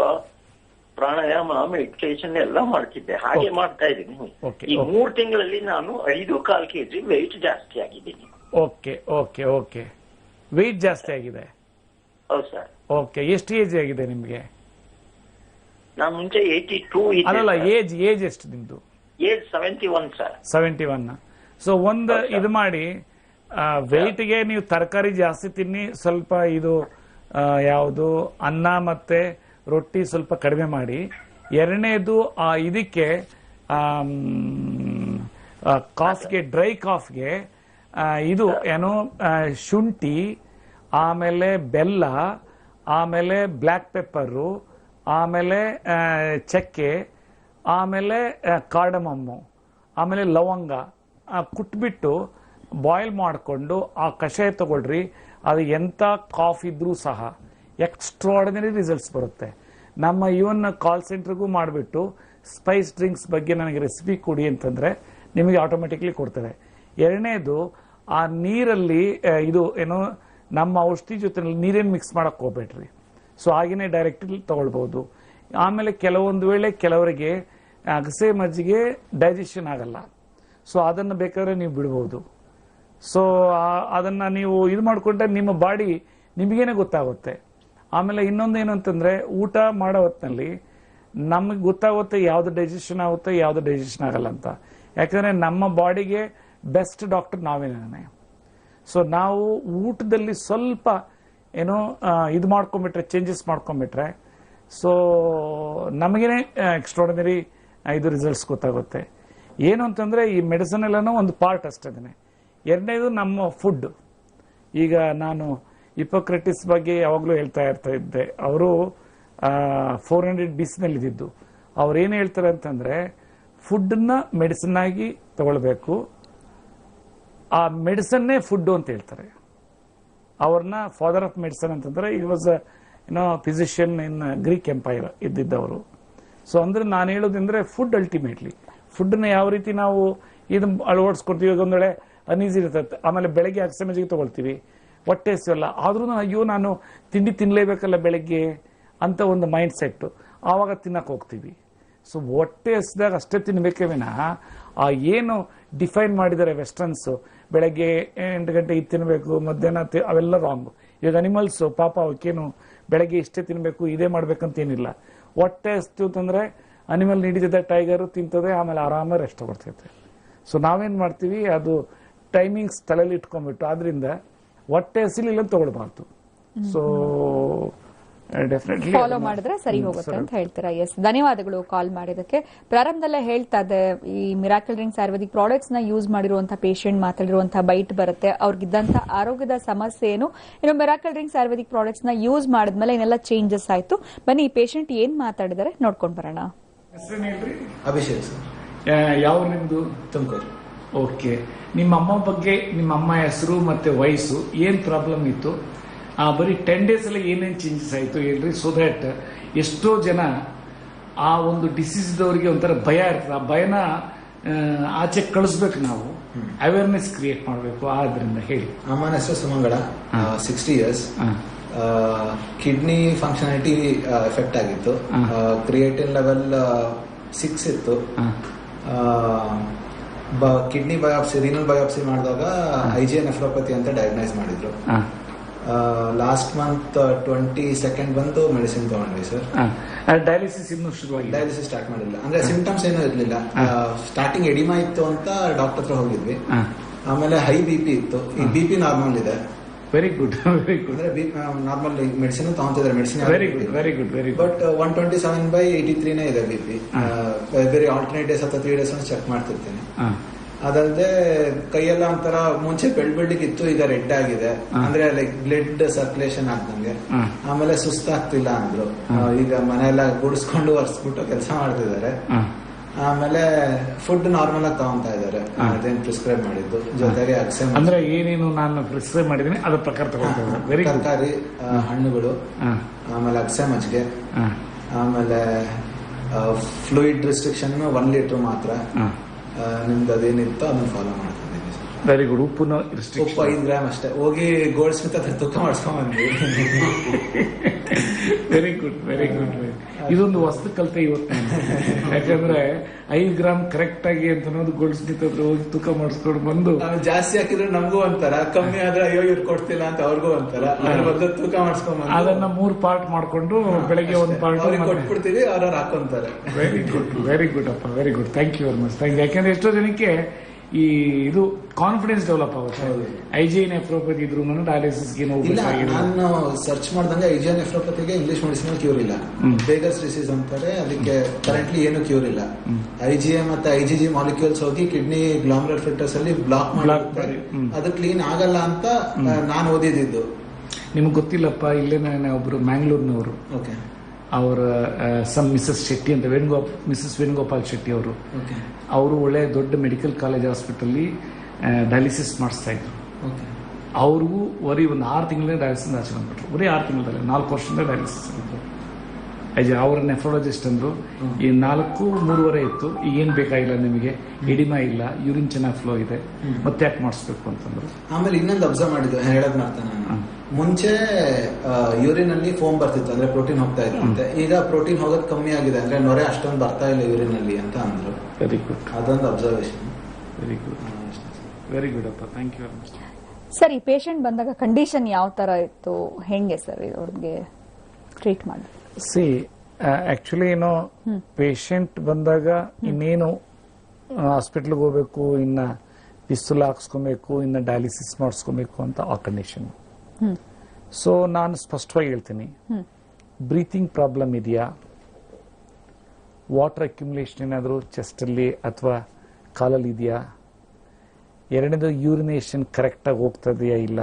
ಪ್ರಾಣಾಯಾಮ, ಮೆಡಿಟೇಷನ್ ಎಲ್ಲ ಮಾಡ್ತಿದ್ದೆ, ಹಾಗೆ ಮಾಡ್ತಾ ಇದ್ದೀನಿ. ಈ 3 ತಿಂಗಳಲ್ಲಿ ನಾನು 5.25 kg ವೆಯ್ಟ್ ಜಾಸ್ತಿ ಆಗಿದ್ದೀನಿ. ಓಕೆ ಓಕೆ ಓಕೆ, ವೆಯ್ಟ್ ಜಾಸ್ತಿ ಆಗಿದೆ. ಹೌದು ಸರ್. ಓಕೆ, ಎಷ್ಟು ಏಜ್ ಆಗಿದೆ ನಿಮ್ಗೆ? ನಾನು ಮುಂಚೆ 82 ಅಲ್ಲ, ಏಜ್ ಎಷ್ಟು ನಿಮ್ದು? Age 71 sir. 71. ಸೊ ಒಂದು ಇದು ಮಾಡಿ, ವೆಯ್ಟ್ಗೆ ನೀವು ತರಕಾರಿ ಜಾಸ್ತಿ ತಿನ್ನಿ, ಸ್ವಲ್ಪ ಇದು ಯಾವುದು ಅನ್ನ ಮತ್ತೆ ರೊಟ್ಟಿ ಸ್ವಲ್ಪ ಕಡಿಮೆ ಮಾಡಿ. ಎರಡನೇದು ಇದಕ್ಕೆ ಕಾಫ್ಗೆ, ಡ್ರೈ ಕಾಫ್ಗೆ ಇದು ಏನು ಶುಂಠಿ, ಆಮೇಲೆ ಬೆಲ್ಲ, ಆಮೇಲೆ ಬ್ಲ್ಯಾಕ್ ಪೆಪ್ಪರು, ಆಮೇಲೆ ಚಕ್ಕೆ, ಆಮೇಲೆ ಕಾರ್ಡಮಮ್ಮು, ಆಮೇಲೆ ಲವಂಗ ಕುಟ್ಬಿಟ್ಟು ಬಾಯ್ಲ್ ಮಾಡಿಕೊಂಡು ಆ ಕಷಾಯ ತಗೊಳ್ರಿ. ಅದು ಎಂಥ ಕಾಫ್ ಇದ್ರೂ ಸಹ ಎಕ್ಸ್ಟ್ರಾರ್ಡಿನರಿ ರಿಸಲ್ಟ್ಸ್ ಬರುತ್ತೆ. ನಮ್ಮ ಇವನ್ ಕಾಲ್ ಸೆಂಟರ್ಗೂ ಮಾಡಿಬಿಟ್ಟು ಸ್ಪೈಸ್ ಡ್ರಿಂಕ್ಸ್ ಬಗ್ಗೆ ನನಗೆ ರೆಸಿಪಿ ಕೊಡಿ ಅಂತಂದ್ರೆ ನಿಮಗೆ ಆಟೋಮೆಟಿಕ್ಲಿ ಕೊಡ್ತಾರೆ. ಎರಡನೇದು, ಆ ನೀರಲ್ಲಿ ಇದು ಏನು ನಮ್ಮ ಔಷಧಿ ಜೊತೆ ನೀರೇನು ಮಿಕ್ಸ್ ಮಾಡಕ್ ಹೋಗ್ಬೇಡ್ರಿ. ಸೊ ಹಾಗೇನೆ ಡೈರೆಕ್ಟ್ ತಗೊಳ್ಬಹುದು. ಆಮೇಲೆ ಕೆಲವೊಂದು ವೇಳೆ ಕೆಲವರಿಗೆ ಅಗಸೆ ಮಜ್ಜಿಗೆ ಡೈಜೆಷನ್ ಆಗಲ್ಲ. ಸೊ ಅದನ್ನು ಬೇಕಾದ್ರೆ ನೀವು ಬಿಡಬಹುದು. ಸೊ ಅದನ್ನ ನೀವು ಇದು ಮಾಡಿಕೊಂಡ್ರೆ ನಿಮ್ಮ ಬಾಡಿ ನಿಮಗೇನೆ ಗೊತ್ತಾಗುತ್ತೆ. ಆಮೇಲೆ ಇನ್ನೊಂದು ಏನು ಅಂತಂದ್ರೆ, ಊಟ ಮಾಡೋ ಹೊತ್ತಿನಲ್ಲಿ ನಮಗೆ ಗೊತ್ತಾಗುತ್ತೆ ಯಾವ್ದು ಡೈಜೆಷನ್ ಆಗುತ್ತೆ, ಯಾವ್ದು ಡೈಜೆಷನ್ ಆಗಲ್ಲ ಅಂತ. ಯಾಕಂದ್ರೆ ನಮ್ಮ ಬಾಡಿಗೆ ಬೆಸ್ಟ್ ಡಾಕ್ಟರ್ ನಾವೇನೇ. ಸೊ ನಾವು ಊಟದಲ್ಲಿ ಸ್ವಲ್ಪ ಏನೋ ಇದು ಮಾಡ್ಕೊಂಡ್ಬಿಟ್ರೆ, ಚೇಂಜಸ್ ಮಾಡ್ಕೊಂಡ್ಬಿಟ್ರೆ, ಸೊ ನಮಗೇನೆ ಎಕ್ಸ್ಟ್ರಾರ್ಡಿನರಿ ಇದು ರಿಸಲ್ಟ್ಸ್ ಗೊತ್ತಾಗುತ್ತೆ. ಏನು ಅಂತಂದ್ರೆ ಈ ಮೆಡಿಸಿನ್ ಎಲ್ಲನೂ ಒಂದು ಪಾರ್ಟ್ ಅಷ್ಟೇ. ಎರಡನೇದು ನಮ್ಮ ಫುಡ್. ಈಗ ನಾನು ಹಿಪೋಕ್ರೆಟಿಸ್ ಬಗ್ಗೆ ಯಾವಾಗಲೂ ಹೇಳ್ತಾ ಇದ್ದೆ. ಅವರು 400 BC ನಲ್ಲಿ ಇದ್ದಿದ್ದು. ಅವ್ರು ಏನು ಹೇಳ್ತಾರೆ ಅಂತಂದ್ರೆ, ಫುಡ್ನ ಮೆಡಿಸಿನ್ ಆಗಿ ತಗೊಳ್ಬೇಕು, ಆ ಮೆಡಿಸನ್ನೇ ಫುಡ್ ಅಂತ ಹೇಳ್ತಾರೆ. ಅವ್ರನ್ನ ಫಾದರ್ ಆಫ್ ಮೆಡಿಸನ್ ಅಂತಂದ್ರೆ, it was physician in Greek empire ಇದ್ದಿದ್ದವರು. ಸೊ ಅಂದ್ರೆ ನಾನು ಹೇಳೋದಂದ್ರೆ, ಫುಡ್ ಅಲ್ಟಿಮೇಟ್ಲಿ ಫುಡ್ನ ಯಾವ ರೀತಿ ನಾವು ಇದು ಅಳವಡಿಸ್ಕೊಡ್ತೀವಿ. ಒಂದ್ ವೇಳೆ ಅನೀಸಿ ಇರ್ತದೆ, ಆಮೇಲೆ ಬೆಳಗ್ಗೆ ಅಕ್ಸಮಜಿಗೆ ತಗೊಳ್ತೀವಿ, ಹೊಟ್ಟೆ ಹಸಿವಲ್ಲ, ಆದ್ರೂ ಅಯ್ಯೋ ನಾನು ತಿಂಡಿ ತಿನ್ಲೇಬೇಕಲ್ಲ ಬೆಳಗ್ಗೆ ಅಂತ ಒಂದು ಮೈಂಡ್ ಸೆಟ್, ಆವಾಗ ತಿನ್ನಕ್ ಹೋಗ್ತೀವಿ. ಸೊ ಹೊಟ್ಟೆ ಹಸಿದಾಗ ಅಷ್ಟೇ ತಿನ್ಬೇಕೇ ವಿನಃ ಆ ಏನು ಡಿಫೈನ್ ಮಾಡಿದ್ದಾರೆ ವೆಸ್ಟರ್ನ್ಸ್, ಬೆಳಗ್ಗೆ 8 ಗಂಟೆಗೆ ತಿನ್ನಬೇಕು, ಮಧ್ಯಾಹ್ನ ಅವೆಲ್ಲ ರಾಂಗ್. ಈಗ ಅನಿಮಲ್ಸ್ ಪಾಪ ಅವಕ್ಕೇನು ಬೆಳಗ್ಗೆ ಇಷ್ಟೇ ತಿನ್ಬೇಕು, ಇದೇ ಮಾಡ್ಬೇಕಂತ ಏನಿಲ್ಲ. ಹೊಟ್ಟೆ ಹಸ್ತು ಅಂತಂದ್ರೆ ಅನಿಮಲ್ ನೀಡಿದ ಟೈಗರ್ ತಿಂತದೆ, ಆಮೇಲೆ ಆರಾಮ ರೆಸ್ಟ್ ತಗೊಳ್ತೈತೆ. ಸೊ ನಾವೇನ್ ಮಾಡ್ತೀವಿ, ಅದು ಟೈಮಿಂಗ್ಸ್ ತಲೆಯಲ್ಲಿ ಇಟ್ಕೊಂಡ್ಬಿಟ್ಟು, ಆದ್ರಿಂದ ಹೊಟ್ಟೆ ಹಸಿಲಿಲ್ಲ ತಗೊಳ್ಬಾರ್ದು. ಸೊ ಡೆಫಿನೆಟ್ಲಿ ಫಾಲೋ ಮಾಡಿದ್ರೆ ಸರಿ ಹೋಗುತ್ತೆ ಅಂತ ಹೇಳ್ತೀರಾ. ಎಸ್, ಧನ್ಯವಾದಗಳು ಕಾಲ್ ಮಾಡಿದಕ್ಕೆ. ಪ್ರಾರಂಭದಲ್ಲೇ ಹೇಳ್ತಾ ಇದ್ದೆ, ಈ ಮಿರಾಕಲ್ ಡ್ರಿಂಕ್ಸ್ ಆಯುರ್ವೇದಿಕ್ ಪ್ರಾಡಕ್ಟ್ಸ್ ನ ಯೂಸ್ ಮಾಡಿರುವಂತಹ ಪೇಷಂಟ್ ಮಾತಾಡಿರುವಂತಹ ಬೈಟ್ ಬರುತ್ತೆ, ಅವ್ರಿಗಿದ್ದಂತಹ ಆರೋಗ್ಯದ ಸಮಸ್ಯೆ ಏನು, ಇನ್ನು ಮಿರಾಕಲ್ ಡ್ರಿಂಕ್ಸ್ ಆಯುರ್ವೇದಿಕ್ ಪ್ರಾಡಕ್ಟ್ಸ್ ನ ಯೂಸ್ ಮಾಡಿದ್ಮೇಲೆ ಏನೆಲ್ಲ ಚೇಂಜಸ್ ಆಯ್ತು. ಬನ್ನಿ ಈ ಪೇಷಂಟ್ ಏನ್ ಮಾತಾಡಿದಾರೆ ನೋಡ್ಕೊಂಡ್ ಬರೋಣ. ಅಭಿಷೇಕ್ ಸರ್. ಯಾವ ನಿಮ್ದು? ತುಮಕೂರು. ಓಕೆ, ನಿಮ್ಮ ಅಮ್ಮ ಬಗ್ಗೆ, ನಿಮ್ಮ ಅಮ್ಮ ಹೆಸರು ಮತ್ತೆ ವಯಸ್ಸು, ಏನ್ ಪ್ರಾಬ್ಲಮ್ ಇತ್ತು, ಬರೀ 10 days ಅಲ್ಲಿ ಏನೇನು ಚೇಂಜಸ್ ಆಯ್ತು ಹೇಳ್ರಿ. ಸೊ ದಟ್ ಎಷ್ಟೋ ಜನ ಆ ಒಂದು ಡಿಸೀಸ್ ಇದ್ದವರಿಗೆ ಒಂಥರ ಭಯ ಇರ್ತದೆ, ಆ ಭಯನ ಆಚೆ ಕಳಿಸ್ಬೇಕು, ನಾವು ಅವೇರ್ನೆಸ್ ಕ್ರಿಯೇಟ್ ಮಾಡಬೇಕು. ಆದ್ರಿಂದ ಹೇಳಿ. ಅಮ್ಮನ ಹೆಸರು Sumangala, 60 years. Kidney functionality effect ಆಗಿತ್ತು. ಕ್ರಿಯೇಟಿನ್ ಲೆವೆಲ್ 6 ಇತ್ತು. ಕಿಡ್ನಿ ಬಯಾಪ್ಸಿ, ರೀನಲ್ ಬಯಾಪ್ಸಿ ಮಾಡಿದಾಗ IgA ನೆಫ್ರೋಪತಿ ಅಂತ ಡಯಾಗ್ನೈಸ್ ಮಾಡಿದ್ರು. ಲಾಸ್ಟ್ ಮಂತ್ 22nd ಬಂದು ಮೆಡಿಸಿನ್ ತಗೊಂಡ್ವಿ ಸರ್. ಡಯಾಲಿಸಿಸ್ ಇನ್ನೂ ಶುರುವಾಗಿ? ಡಯಾಲಿಸಿಸ್ ಸ್ಟಾರ್ಟ್ ಮಾಡಿಲ್ಲ, ಅಂದ್ರೆ ಸಿಂಪ್ಟಮ್ಸ್ ಏನೂ ಇರ್ಲಿಲ್ಲ. ಸ್ಟಾರ್ಟಿಂಗ್ ಎಡಿಮಾ ಇತ್ತು ಅಂತ ಡಾಕ್ಟರ್ ಹತ್ರ ಹೋಗಿದ್ವಿ. ಆಮೇಲೆ ಹೈ BP ಇತ್ತು, ಈಗ BP ನಾರ್ಮಲ್ ಇದೆ. Very good, very good. ಅಂದ್ರೆ ನಾರ್ಮಲ್ ಮೆಡಿಸಿನ್ ತಗೊಂತಿದ್ದಾರೆ, medicine very good, very good, very good. But 127/83 ಇದೆ BP. ಬೇರೆ ಆಲ್ಟರ್ನೇಟ್ ಡೇಸ್ ಅಥವಾ 3 days ಚೆಕ್ ಮಾಡ್ತಿರ್ತೇನೆ. ಅದಲ್ಲದೆ ಕೈಯೆಲ್ಲ ಒಂಥರ ಮುಂಚೆ ಬೆಳ್ಳಿಗೆ ಇತ್ತು, ಈಗ ರೆಡ್ ಆಗಿದೆ, ಅಂದ್ರೆ ಲೈಕ್ ಬ್ಲಡ್ ಸರ್ಕ್ಯುಲೇಷನ್ ಆಗ್ದಂಗೆ. ಆಮೇಲೆ ಸುಸ್ತಾಗ್ತಿಲ್ಲ ಅಂದ್ರು. ಈಗ ಮನೆಯೆಲ್ಲ ಗುಡಿಸ್ಕೊಂಡು ಒರೆಸ್ಬಿಟ್ಟು ಕೆಲಸ ಮಾಡ್ತಿದ್ದಾರೆ. ಆಮೇಲೆ ಫುಡ್ ನಾರ್ಮಲ್ ಆಗಿ ತಗೊಂತಾ ಇದಾರೆ, ಅದೇನು ಪ್ರಿಸ್ಕ್ರೈಬ್ ಮಾಡಿದ್ದು. ಜೊತೆಗೆ ಅಕ್ಸೆಮ್ ಅಂದ್ರೆ ಏನೇನು ನಾನು ಪ್ರಿಸ್ಕ್ರೈಬ್ ಮಾಡಿದೀನಿ ಅದ್ರ ಪ್ರಕಾರ ತಗೊಳ್ತಾರೆ. ತರಕಾರಿ, ಹಣ್ಣುಗಳು, ಆಮೇಲೆ ಅಕ್ಸೆ ಮಜ್ಜಿಗೆ, ಆಮೇಲೆ ಫ್ಲೂಯಿಡ್ ರಿಸ್ಟ್ರಿಕ್ಷನ್ 1 liter ಮಾತ್ರ. ನಿಮ್ದು ಅದೇನಿತ್ತು ಅದನ್ನ ಫಾಲೋ ಮಾಡ್ತಿದ್ದೀನಿ. Very good. ಉಪ್ಪು 5 ಗ್ರಾಮ್ ಅಷ್ಟೇ. ಹೋಗಿ ಗೋಲ್ಡ್ ಸ್ಮಿತ್ ಹತ್ರ ತೂಕ ಮಾಡಿಸ್ಕೊಂಡ್ ಬಂದ್ವಿ. Very good, very good. ಇದೊಂದು ವಸ್ತು ಕಲಿತೆ ಇವತ್ತು. ಯಾಕಂದ್ರೆ 5 ಗ್ರಾಮ್ ಕರೆಕ್ಟ್ ಆಗಿ ಅಂತ ಅನ್ನೋದು ಗೋಲ್ಡ್ ಸ್ಮಿತ್ ಹತ್ರ ಹೋಗಿ ತೂಕ ಮಾಡಿಸ್ಕೊಂಡು ಬಂದು, ಜಾಸ್ತಿ ಹಾಕಿದ್ರೆ ನಮಗೂ ಒಂಥರ, ಕಮ್ಮಿ ಆದ್ರೆ ಅಯ್ಯೋ ಇವ್ರು ಕೊಡ್ತಿಲ್ಲ ಅಂತ ಅವ್ರಿಗೂ ಒಂಥರ, ತೂಕ ಮಾಡಿಸ್ಕೊಂಡ್ ಅದನ್ನ 3 ಪಾರ್ಟ್ ಮಾಡ್ಕೊಂಡು ಬೆಳಗ್ಗೆ 1 ಪಾರ್ಟ್ ಕೊಟ್ಬಿಡ್ತೀವಿ, ಅವ್ರವ್ರು ಹಾಕೊಂತಾರೆ. ವೆರಿ ಗುಡ್, ವೆರಿ ಗುಡ್ ಅಪ್ಪ, very good. Thank you very much. Thank you. ಯಾಕಂದ್ರೆ ಎಷ್ಟೋ ಜನಕ್ಕೆ ಈ ಇದು ಕಾನ್ಫಿಡೆನ್ಸ್ ಡೆವಲಪ್ ಆಗುತ್ತೆ. IgA ನೆಫ್ರೋಪತಿ ಇದ್ರು ಡಯಾಲಿಸಿಸ್ಗೆ ನಾನು ಸರ್ಚ್ ಮಾಡ್ದಂಗೆ IgA ನೆಫ್ರೋಪತಿಗೆ ಇಂಗ್ಲಿಷ್ ಮೆಡಿಸಿನ್ ಕ್ಯೂರ್ ಇಲ್ಲ. ಬೇಗರ್ಸ್ ಡಿಸೀಸ್ ಅಂತಾರೆ, ಅದಕ್ಕೆ ಕರೆಂಟ್ಲಿ ಏನು ಕ್ಯೂರ್ ಇಲ್ಲ. IgA ಮತ್ತೆ IgG ಮಾಲಿಕ್ಯೂಲ್ಸ್ ಹೋಗಿ ಕಿಡ್ನಿ ಗ್ಲಾಮರುಲರ್ ಫಿಲ್ಟರ್ಸ್ ಅಲ್ಲಿ ಬ್ಲಾಕ್ ಮಾಡ್ತಾರೆ, ಅದು ಕ್ಲೀನ್ ಆಗಲ್ಲ ಅಂತ ನಾನು ಓದಿದ್ದು. ನಿಮ್ಗೆ ಗೊತ್ತಿಲ್ಲಪ್ಪ, ಇಲ್ಲೇನೆ ಒಬ್ರು ಮ್ಯಾಂಗ್ಳೂರ್ನವರು, ಅವರ ಮಿಸಸ್ ಶೆಟ್ಟಿ ಅಂತ, ಮಿಸಸ್ ವೇಣುಗೋಪಾಲ್ ಶೆಟ್ಟಿ ಅವರು ಒಳ್ಳೆ ದೊಡ್ಡ ಮೆಡಿಕಲ್ ಕಾಲೇಜ್ ಹಾಸ್ಪಿಟಲ್ ಡಯಾಲಿಸಿಸ್ ಮಾಡಿಸ್ತಾ ಇದ್ರು. ಅವ್ರಿಗೂ ಬರೀ ಒಂದು 6 ತಿಂಗಳೇ ಡಯಾಲಿಸಿಸ್ ಆಚೆ ಬಂದ್ಬಿಟ್ರು. ಬರೀ 6 ತಿಂಗಳಲ್ಲಿ 4 ವರ್ಷದಿಂದ ಡಯಾಲಿಸಿಸ್ ಆಗಿದ್ರು. ಅವರ ನೆಫ್ರಾಲಜಿಸ್ಟ್ ಅಂದ್ರು, ಈ 4-3.5 ಇತ್ತು, ಈಗ ಏನ್ ಬೇಕಾಗಿಲ್ಲ ನಿಮಗೆ, ಎಡಿಮಾ ಇಲ್ಲ, ಯೂರಿನ್ ಚೆನ್ನಾಗಿ ಫ್ಲೋ ಇದೆ, ಮತ್ತೆ ಯಾಕೆ ಮಾಡಿಸ್ಬೇಕು ಅಂತಂದ್ರು. ಆಮೇಲೆ ಇನ್ನೊಂದು ಅಬ್ಸರ್ವ್ ಮಾಡಿದ್ದು, ಹೇಳದ್ ಮಾಡ್ತಾನೆ ನಾನು, ಮುಂಚೆ ಯೂರಿನ್ ಅಲ್ಲಿ ಫೋಮ್ ಬರ್ತಿತ್ತು, ಅಂದ್ರೆ ಪ್ರೋಟೀನ್ ಹೋಗ್ತಾ ಇತ್ತು. ಈಗ ಪ್ರೋಟೀನ್ ಹೋಗೋದು ಕಮ್ಮಿ ಆಗಿದೆ, ಅಂದ್ರೆ ನೊರೆ ಅಷ್ಟೊಂದು ಬರ್ತಾ ಇಲ್ಲ ಯೂರಿನ್ ಅಲ್ಲಿ ಅಂತ ಅಂದ್ರು. Very good. ಅದೊಂದು observation. Very good, very good ಅಪ್ಪ. Thank you very much. Sir, ಈ ಪೇಷಂಟ್ ಬಂದಾಗ ಕಂಡೀಷನ್ ಯಾವ ತರ ಇತ್ತು, ಹೆಂಗೆ ಸರ್ ಅವ್ರಿಗೆ ಟ್ರೀಟ್ ಮಾಡಿ? ಸಿ ಆಕ್ಚುಲಿ ಏನೋ ಪೇಷಂಟ್ ಬಂದಾಗ ಇನ್ನೇನು ಹಾಸ್ಪಿಟ್ಲ್ಗೆ ಹೋಗ್ಬೇಕು, ಇನ್ನ ಪಿಸ್ತೂಲ್ ಹಾಕ್ಸ್ಕೊಬೇಕು, ಇನ್ನ ಡಯಾಲಿಸಿಸ್ ಮಾಡಿಸ್ಕೊಬೇಕು ಅಂತ ಆ ಕಂಡೀಷನ್. ಸೊ ನಾನು ಸ್ಪಷ್ಟವಾಗಿ ಹೇಳ್ತೀನಿ, ಬ್ರೀತಿಂಗ್ ಪ್ರಾಬ್ಲಮ್ ಇದೆಯಾ, ವಾಟರ್ ಅಕ್ಯುಮುಲೇಷನ್ ಏನಾದರೂ ಚೆಸ್ಟಲ್ಲಿ ಅಥವಾ ಕಾಲಲ್ಲಿ ಇದೆಯಾ, ಎರಡನೇದು ಯೂರಿನೇಷನ್ ಕರೆಕ್ಟಾಗಿ ಹೋಗ್ತದೆಯಾ ಇಲ್ಲ,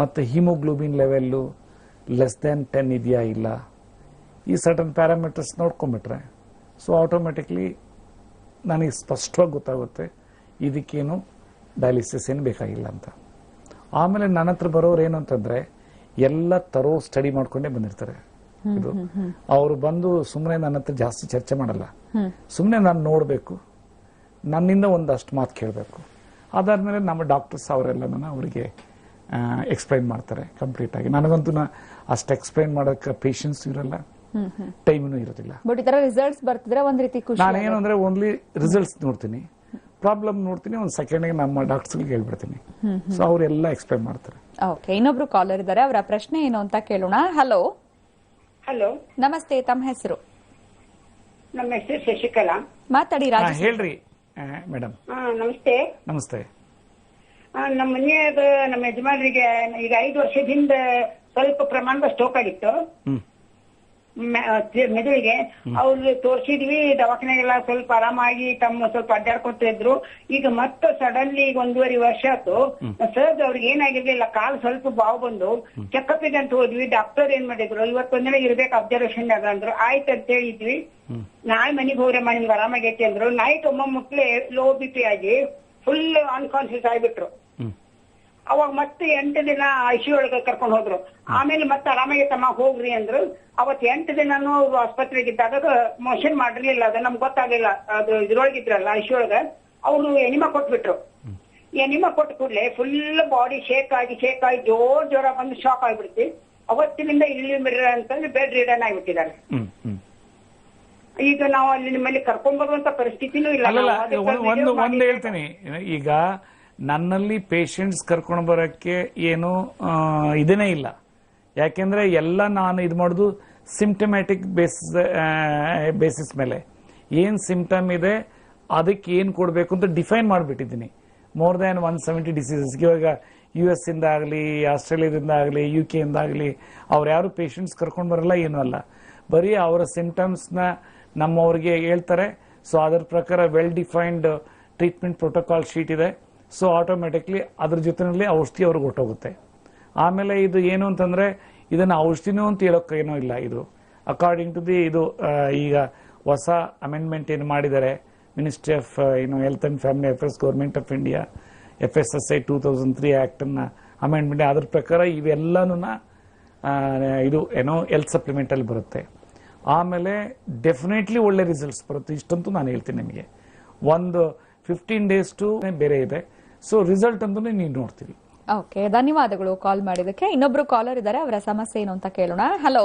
ಮತ್ತು ಹಿಮೋಗ್ಲೋಬಿನ್ ಲೆವೆಲ್ಲು ಲೆಸ್ ದ್ಯಾನ್ 10 ಇದೆಯಾ ಇಲ್ಲ, ಈ ಸರ್ಟನ್ ಪ್ಯಾರಾಮೀಟರ್ಸ್ ನೋಡ್ಕೊಂಡ್ಬಿಟ್ರೆ ಸೊ ಆಟೋಮೆಟಿಕ್ಲಿ ನನಗೆ ಸ್ಪಷ್ಟವಾಗಿ ಗೊತ್ತಾಗುತ್ತೆ ಇದಕ್ಕೇನು ಡಯಾಲಿಸಿಸ್ ಏನು ಬೇಕಾಗಿಲ್ಲ ಅಂತ. ಆಮೇಲೆ ನನ್ನ ಹತ್ರ ಬರೋರು ಏನು ಅಂತಂದ್ರೆ ಎಲ್ಲ ತರೋ ಸ್ಟಡಿ ಮಾಡ್ಕೊಂಡೇ ಬಂದಿರ್ತಾರೆ. ಇದು ಅವರು ಬಂದು ಸುಮ್ಮನೆ ನನ್ನ ಹತ್ರ ಜಾಸ್ತಿ ಚರ್ಚೆ ಮಾಡಲ್ಲ, ಸುಮ್ಮನೆ ನಾನು ನೋಡಬೇಕು, ನನ್ನಿಂದ ಒಂದಷ್ಟು ಮಾತು ಕೇಳಬೇಕು. ಅದಾದ್ಮೇಲೆ ನಮ್ಮ ಡಾಕ್ಟರ್ಸ್ ಅವರೆಲ್ಲ ಅವರಿಗೆ ಎಕ್ಸ್ಪ್ಲೈನ್ ಮಾಡ್ತಾರೆ ಕಂಪ್ಲೀಟ್ ಆಗಿ. ನನಗಂತೂ ಅಷ್ಟು ಎಕ್ಸ್ಪ್ಲೈನ್ ಮಾಡೋಕೆ ಪೇಷನ್ಸ್ ಇರಲ್ಲ, ಟೈಮ್ನು ಇರೋದಿಲ್ಲ. ಬಟ್ ಈ ತರ ರಿಸಲ್ಟ್ಸ್ ಬರ್ತಿದ್ರೆ ಒಂದ್ ರೀತಿ ಖುಷಿ. ನಾನೇನು ಅಂದ್ರೆ ಓನ್ಲಿ ರಿಸಲ್ಟ್ಸ್ ನೋಡ್ತೀನಿ, ಪ್ರಾಬ್ಲಮ್ ನೋಡ್ತೀನಿ, ಒಂದು ಸೆಕೆಂಡ್ಗೆ ನಮ್ಮ ಡಾಕ್ಟರ್ಸ್ಗೆ ಹೇಳ್ಬಿಡ್ತೀನಿ. ಸೊ ಅವರೆಲ್ಲ ಎಕ್ಸ್ಪ್ಲೈನ್ ಮಾಡ್ತಾರೆ. ಓಕೆ, ಇನ್ನೊಬ್ರು ಕಾಲರ್ ಇದ್ದಾರೆ, ಅವರ ಪ್ರಶ್ನೆ ಏನು ಅಂತ ಕೇಳೋಣ. ಹಲೋ. ಹಲೋ, ನಮಸ್ತೆ, ತಮ್ಮ ಹೆಸರು? ನಮ್ಮ ಹೆಸರು ಶಶಿಕಲಾ. ಮಾತಾಡಿ ರಾಜು. ಹೇಳ್ರಿ ಮೇಡಮ್. ನಮಸ್ತೆ. ನಮಸ್ತೆ. ನಮ್ಮ ಮನೆಯಾಗ ನಮ್ಮ ಯಜಮಾನರಿಗೆ ಈಗ 5 ವರ್ಷದಿಂದ ಸ್ವಲ್ಪ ಪ್ರಮಾಣದ ಸ್ಟ್ರೋಕ್ ಆಗಿತ್ತು ಮೆದುಳಿಗೆ. ಅವ್ರು ತೋರ್ಸಿದ್ವಿ, ದವಾಖಾನೆಗೆಲ್ಲ ಸ್ವಲ್ಪ ಆರಾಮಾಗಿ ತಮ್ಮ ಸ್ವಲ್ಪ ಅಡ್ಡಾಡ್ಕೊತ ಇದ್ರು. ಈಗ ಮತ್ತೆ ಸಡನ್ಲಿ ಈಗ 1.5 ವರ್ಷ ಆಯ್ತು. ಸರ್ ಅವ್ರಿಗೆ ಏನಾಗಿರ್ಲಿಲ್ಲ, ಕಾಲು ಸ್ವಲ್ಪ ಬಾವು ಬಂದು ಚೆಕಪ್ ಇದೆ ಅಂತ ಹೋದ್ವಿ. ಡಾಕ್ಟರ್ ಏನ್ ಮಾಡಿದ್ರು, ಇವತ್ತೊಂದಿನ ಇರ್ಬೇಕು ಅಬ್ಸರ್ವೇಷನ್ ಆಗ ಅಂದ್ರು. ಆಯ್ತು ಅಂತ ಹೇಳಿದ್ವಿ. ನಾಳೆ ಮನೆಗೆ ಹೋಗ್ರಮ್ಮ ನಿಮ್ಗೆ ಆರಾಮಾಗೈತಿ ಅಂದ್ರು. ನೈಟ್ ಒಮ್ಮೊಮ್ಮಕ್ಲೆ ಲೋ BP ಆಗಿ ಫುಲ್ ಅನ್ಕಾನ್ಶಿಯಸ್ ಆಗಿಬಿಟ್ರು. ಅವಾಗ ಮತ್ತೆ 8 ದಿನ ICU ಒಳಗೆ ಕರ್ಕೊಂಡು ಹೋದ್ರು. ಆಮೇಲೆ ಮತ್ತೆ ಆರಾಮಾಗೈತಮ್ಮ ಹೋಗ್ರಿ ಅಂದ್ರು. ಅವತ್ 8 ದಿನಾನು ಆಸ್ಪತ್ರೆಗೆ ಇದ್ದಾಗ ಮೋಷನ್ ಮಾಡಿರ್ಲಿಲ್ಲ, ಅದು ನಮ್ಗೆ ಗೊತ್ತಾಗ್ಲಿಲ್ಲ. ಅದು ಇದ್ರೊಳಗಿದ್ರಲ್ಲ ICU ಒಳಗ, ಅವರು ಎನಿಮಾ ಕೊಟ್ಬಿಟ್ರು. ಎನಿಮಾ ಕೊಟ್ಟ ಕೂಡಲೇ ಫುಲ್ ಬಾಡಿ ಶೇಕ್ ಆಗಿ ಜೋರ ಬಂದು ಶಾಕ್ ಆಗ್ಬಿಡ್ತಿ. ಅವತ್ತಿನಿಂದ ಇಲ್ಲಿ ಅಂತಂದ್ರೆ ಬೆಡ್ ರಿಡನ್ ಆಗಿಬಿಟ್ಟಿದ್ದಾರೆ. ಈಗ ನಾವು ಅಲ್ಲಿ ನಿಮ್ಮಲ್ಲಿ ಕರ್ಕೊಂಡ್ ಬರುವಂತ ಪರಿಸ್ಥಿತಿನೂ ಇಲ್ಲ. ಒಂದು ಹೇಳ್ತೀನಿ, ಈಗ ನನ್ನಲ್ಲಿ ಪೇಷಂಟ್ಸ್ ಕರ್ಕೊಂಡು ಬರೋಕ್ಕೆ ಏನು ಇದೇನೇ ಇಲ್ಲ. ಯಾಕೆಂದ್ರೆ ಎಲ್ಲ ನಾನು ಇದು ಮಾಡೋದು ಸಿಂಪ್ಟಮ್ಯಾಟಿಕ್ ಬೇಸಿಸ್ ಮೇಲೆ. ಏನ್ ಸಿಂಪ್ಟಮ್ ಇದೆ ಅದಕ್ಕೆ ಏನ್ ಕೊಡಬೇಕು ಅಂತ ಡಿಫೈನ್ ಮಾಡಿಬಿಟ್ಟಿದ್ದೀನಿ. ಮೋರ್ ದ್ಯಾನ್ 170 ಡಿಸೀಸಸ್ಗೆ. ಇವಾಗ US ಇಂದ ಆಗಲಿ, ಆಸ್ಟ್ರೇಲಿಯಾದಿಂದ ಆಗಲಿ, UK ಇಂದ ಆಗಲಿ ಅವ್ರು ಯಾರು ಪೇಷಂಟ್ಸ್ ಕರ್ಕೊಂಡು ಬರಲ್ಲ, ಏನೂ ಅಲ್ಲ. ಬರೀ ಅವರ ಸಿಂಪ್ಟಮ್ಸ್ನ ನಮ್ಮವ್ರಿಗೆ ಹೇಳ್ತಾರೆ. ಸೊ ಅದರ ಪ್ರಕಾರ well defined treatment protocol sheet ಇದೆ. ಸೊ ಆಟೋಮೆಟಿಕ್ಲಿ ಅದ್ರ ಜೊತೆಯಲ್ಲಿ ಔಷಧಿ ಅವ್ರಿಗೆ ಹೊಟ್ಟೋಗುತ್ತೆ. ಆಮೇಲೆ ಇದು ಏನು ಅಂತಂದ್ರೆ ಇದನ್ನ ಔಷಧಿನೂ ಅಂತ ಹೇಳೋಕ್ಕೇನೋ ಇಲ್ಲ. ಇದು ಅಕಾರ್ಡಿಂಗ್ ಟು ದಿ ಇದು ಈಗ ಹೊಸ ಅಮೆಂಡ್ಮೆಂಟ್ ಏನು ಮಾಡಿದ್ದಾರೆ ministry of health and family affairs, government of India, FSSAI 2003 act ಅನ್ನ ಅಮೆಂಡ್ಮೆಂಟ್. ಅದ್ರ ಪ್ರಕಾರ ಇವೆಲ್ಲನೂ ಇದು ಏನೋ ಹೆಲ್ತ್ ಸಪ್ಲಿಮೆಂಟ್ ಅಲ್ಲಿ ಬರುತ್ತೆ. ಆಮೇಲೆ ಡೆಫಿನೆಟ್ಲಿ ಒಳ್ಳೆ ರಿಸಲ್ಟ್ಸ್ ಬರುತ್ತೆ. ಇಷ್ಟಂತೂ ನಾನು ಹೇಳ್ತೀನಿ ನಿಮಗೆ. ಒಂದು 15 days ಟು ಬೇರೆ ಇದೆ. ಸೊ ರಿಸಲ್ಟ್ ಅಂತೂ ನೀವು ನೋಡ್ತೀವಿ. ಓಕೆ, ಧನ್ಯವಾದಗಳು ಕಾಲ್ ಮಾಡಿದಕ್ಕೆ. ಇನ್ನೊಬ್ರು ಕಾಲರ್ ಇದ್ದಾರೆ, ಅವರ ಸಮಸ್ಯೆ ಏನು ಅಂತ ಕೇಳೋಣ. ಹಲೋ.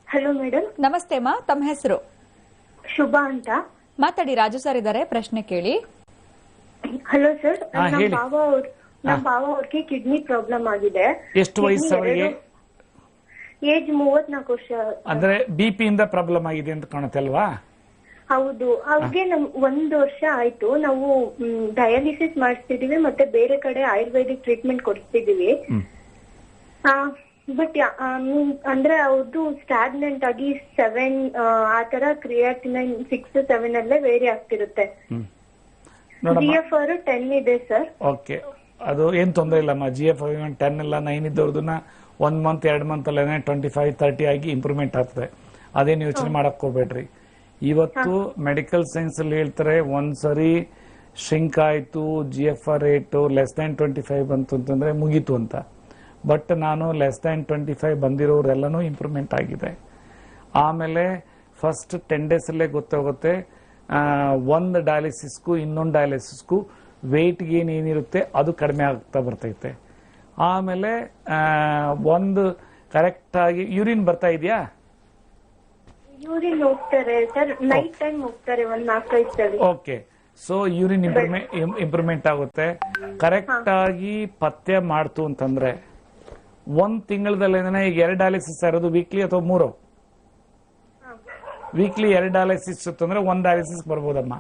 Hello madam. ನಮಸ್ತೆ ಅಮ್ಮ, ತಮ್ಮ ಹೆಸರು? ಶುಭಾ ಅಂತ. ಮಾತಾಡಿ, ರಾಜು ಸರ್ ಇದ್ದಾರೆ, ಪ್ರಶ್ನೆ ಕೇಳಿ. ಹಲೋ ಸರ್, ನಮ್ಮ ಬಾವ ಅವ್ರಿಗೆ ಕಿಡ್ನಿ ಪ್ರಾಬ್ಲಮ್ ಆಗಿದೆ. ಎಷ್ಟು ವಯಸ್ಸು ಅವರಿಗೆ? ಏಜ್ 34 ವರ್ಷ. ಅಂದ್ರೆ BP ಇಂದ ಪ್ರಾಬ್ಲಮ್ ಆಗಿದೆ ಅಂತ ಕಾಣುತ್ತೆ ಅಲ್ವಾ? ಹೌದು, ಅವ್ರಿಗೆ 1 ವರ್ಷ ಆಯ್ತು. ನಾವು ಡಯಾಲಿಸಿಸ್ ಮಾಡಿಸ್ತಿದೀವಿ, ಮತ್ತೆ ಬೇರೆ ಕಡೆ ಆಯುರ್ವೇದಿಕ್ ಟ್ರೀಟ್ಮೆಂಟ್ ಕೊಡ್ತಿದೀವಿ. ಬಟ್ ಅಂದ್ರೆ ಅವ್ರದ್ದು ಸ್ಟಾಗ್ನೆಂಟ್ ಆಗಿ 7 ಆತರ, ಕ್ರಿಯಾಟಿನೈನ್ 6-7 ಅಲ್ಲೇ ವೇರಿ ಆಗ್ತಿರುತ್ತೆ. GFR 10 ಇದೆ ಸರ್. ಓಕೆ, ಅದು ಏನ್ ತೊಂದರೆ ಇಲ್ಲಮ್ಮ. GFR 10 ಇಲ್ಲ, 9 ಇದ್ದವ್ರದನ್ನ 1 ಮಂತ್ 2 ಮಂತ್ ಅಲ್ಲೇ 25-30 ಆಗಿ ಇಂಪ್ರೂವ್ಮೆಂಟ್ ಆಗ್ತದೆ. ಅದೇನು ಯೋಚನೆ ಮಾಡಕ್ ಹೋಗ್ಬೇಡ್ರಿ. ಇವತ್ತು ಮೆಡಿಕಲ್ ಸೈನ್ಸ್ ಅಲ್ಲಿ ಹೇಳ್ತಾರೆ, ಒಂದ್ಸರಿ ಶ್ರಿಂಕ್ ಆಯ್ತು, GFR ರೇಟ್ ಲೆಸ್ ದ್ಯಾನ್ 25 ಬಂತು ಅಂತಂದ್ರೆ ಮುಗೀತು ಅಂತ. ಬಟ್ ನಾನು ಲೆಸ್ ದ್ಯಾನ್ 25 ಬಂದಿರೋರೆಲ್ಲನೂ ಇಂಪ್ರೂವ್ಮೆಂಟ್ ಆಗಿದೆ. ಆಮೇಲೆ ಫಸ್ಟ್ 10 days ಅಲ್ಲೇ ಗೊತ್ತಾಗುತ್ತೆ ಒಂದು ಡಯಾಲಿಸಿಸ್ಗೂ ಇನ್ನೊಂದು ಡಯಾಲಿಸಿಸ್ಗೂ ವೇಟ್ ಗೇನ್ ಏನಿರುತ್ತೆ ಅದು ಕಡಿಮೆ ಆಗ್ತಾ ಬರ್ತೈತೆ. ಆಮೇಲೆ ಒಂದು ಕರೆಕ್ಟ್ ಆಗಿ ಯೂರಿನ್ ಬರ್ತಾ ಇದೆಯಾ? ಯೂರಿನ್ ಹೋಗ್ತಾರೆ ಸರ್, ನೈಟ್ ಟೈಮ್ ಹೋಗ್ತಾರೆ 1-4 ಸಲ. ಓಕೆ, ಸೊ ಯೂರಿನ್ ಇಂಪ್ರೂವ್ಮೆಂಟ್ ಆಗುತ್ತೆ. ಕರೆಕ್ಟ್ ಆಗಿ ಪತ್ತೆ ಮಾಡ್ತು ಅಂತಂದ್ರೆ 1 ತಿಂಗಳದಲ್ಲೇ ಈಗ 2 ಡಯಾಲಿಸಿಸ್ ಇರೋದು ವೀಕ್ಲಿ ಅಥವಾ 3? ವೀಕ್ಲಿ 2 ಡಯಾಲಿಸಿಸ್ ಅಂತಂದ್ರೆ 1 ಡಯಾಲಿಸಿಸ್ ಬರ್ಬೋದಮ್ಮ.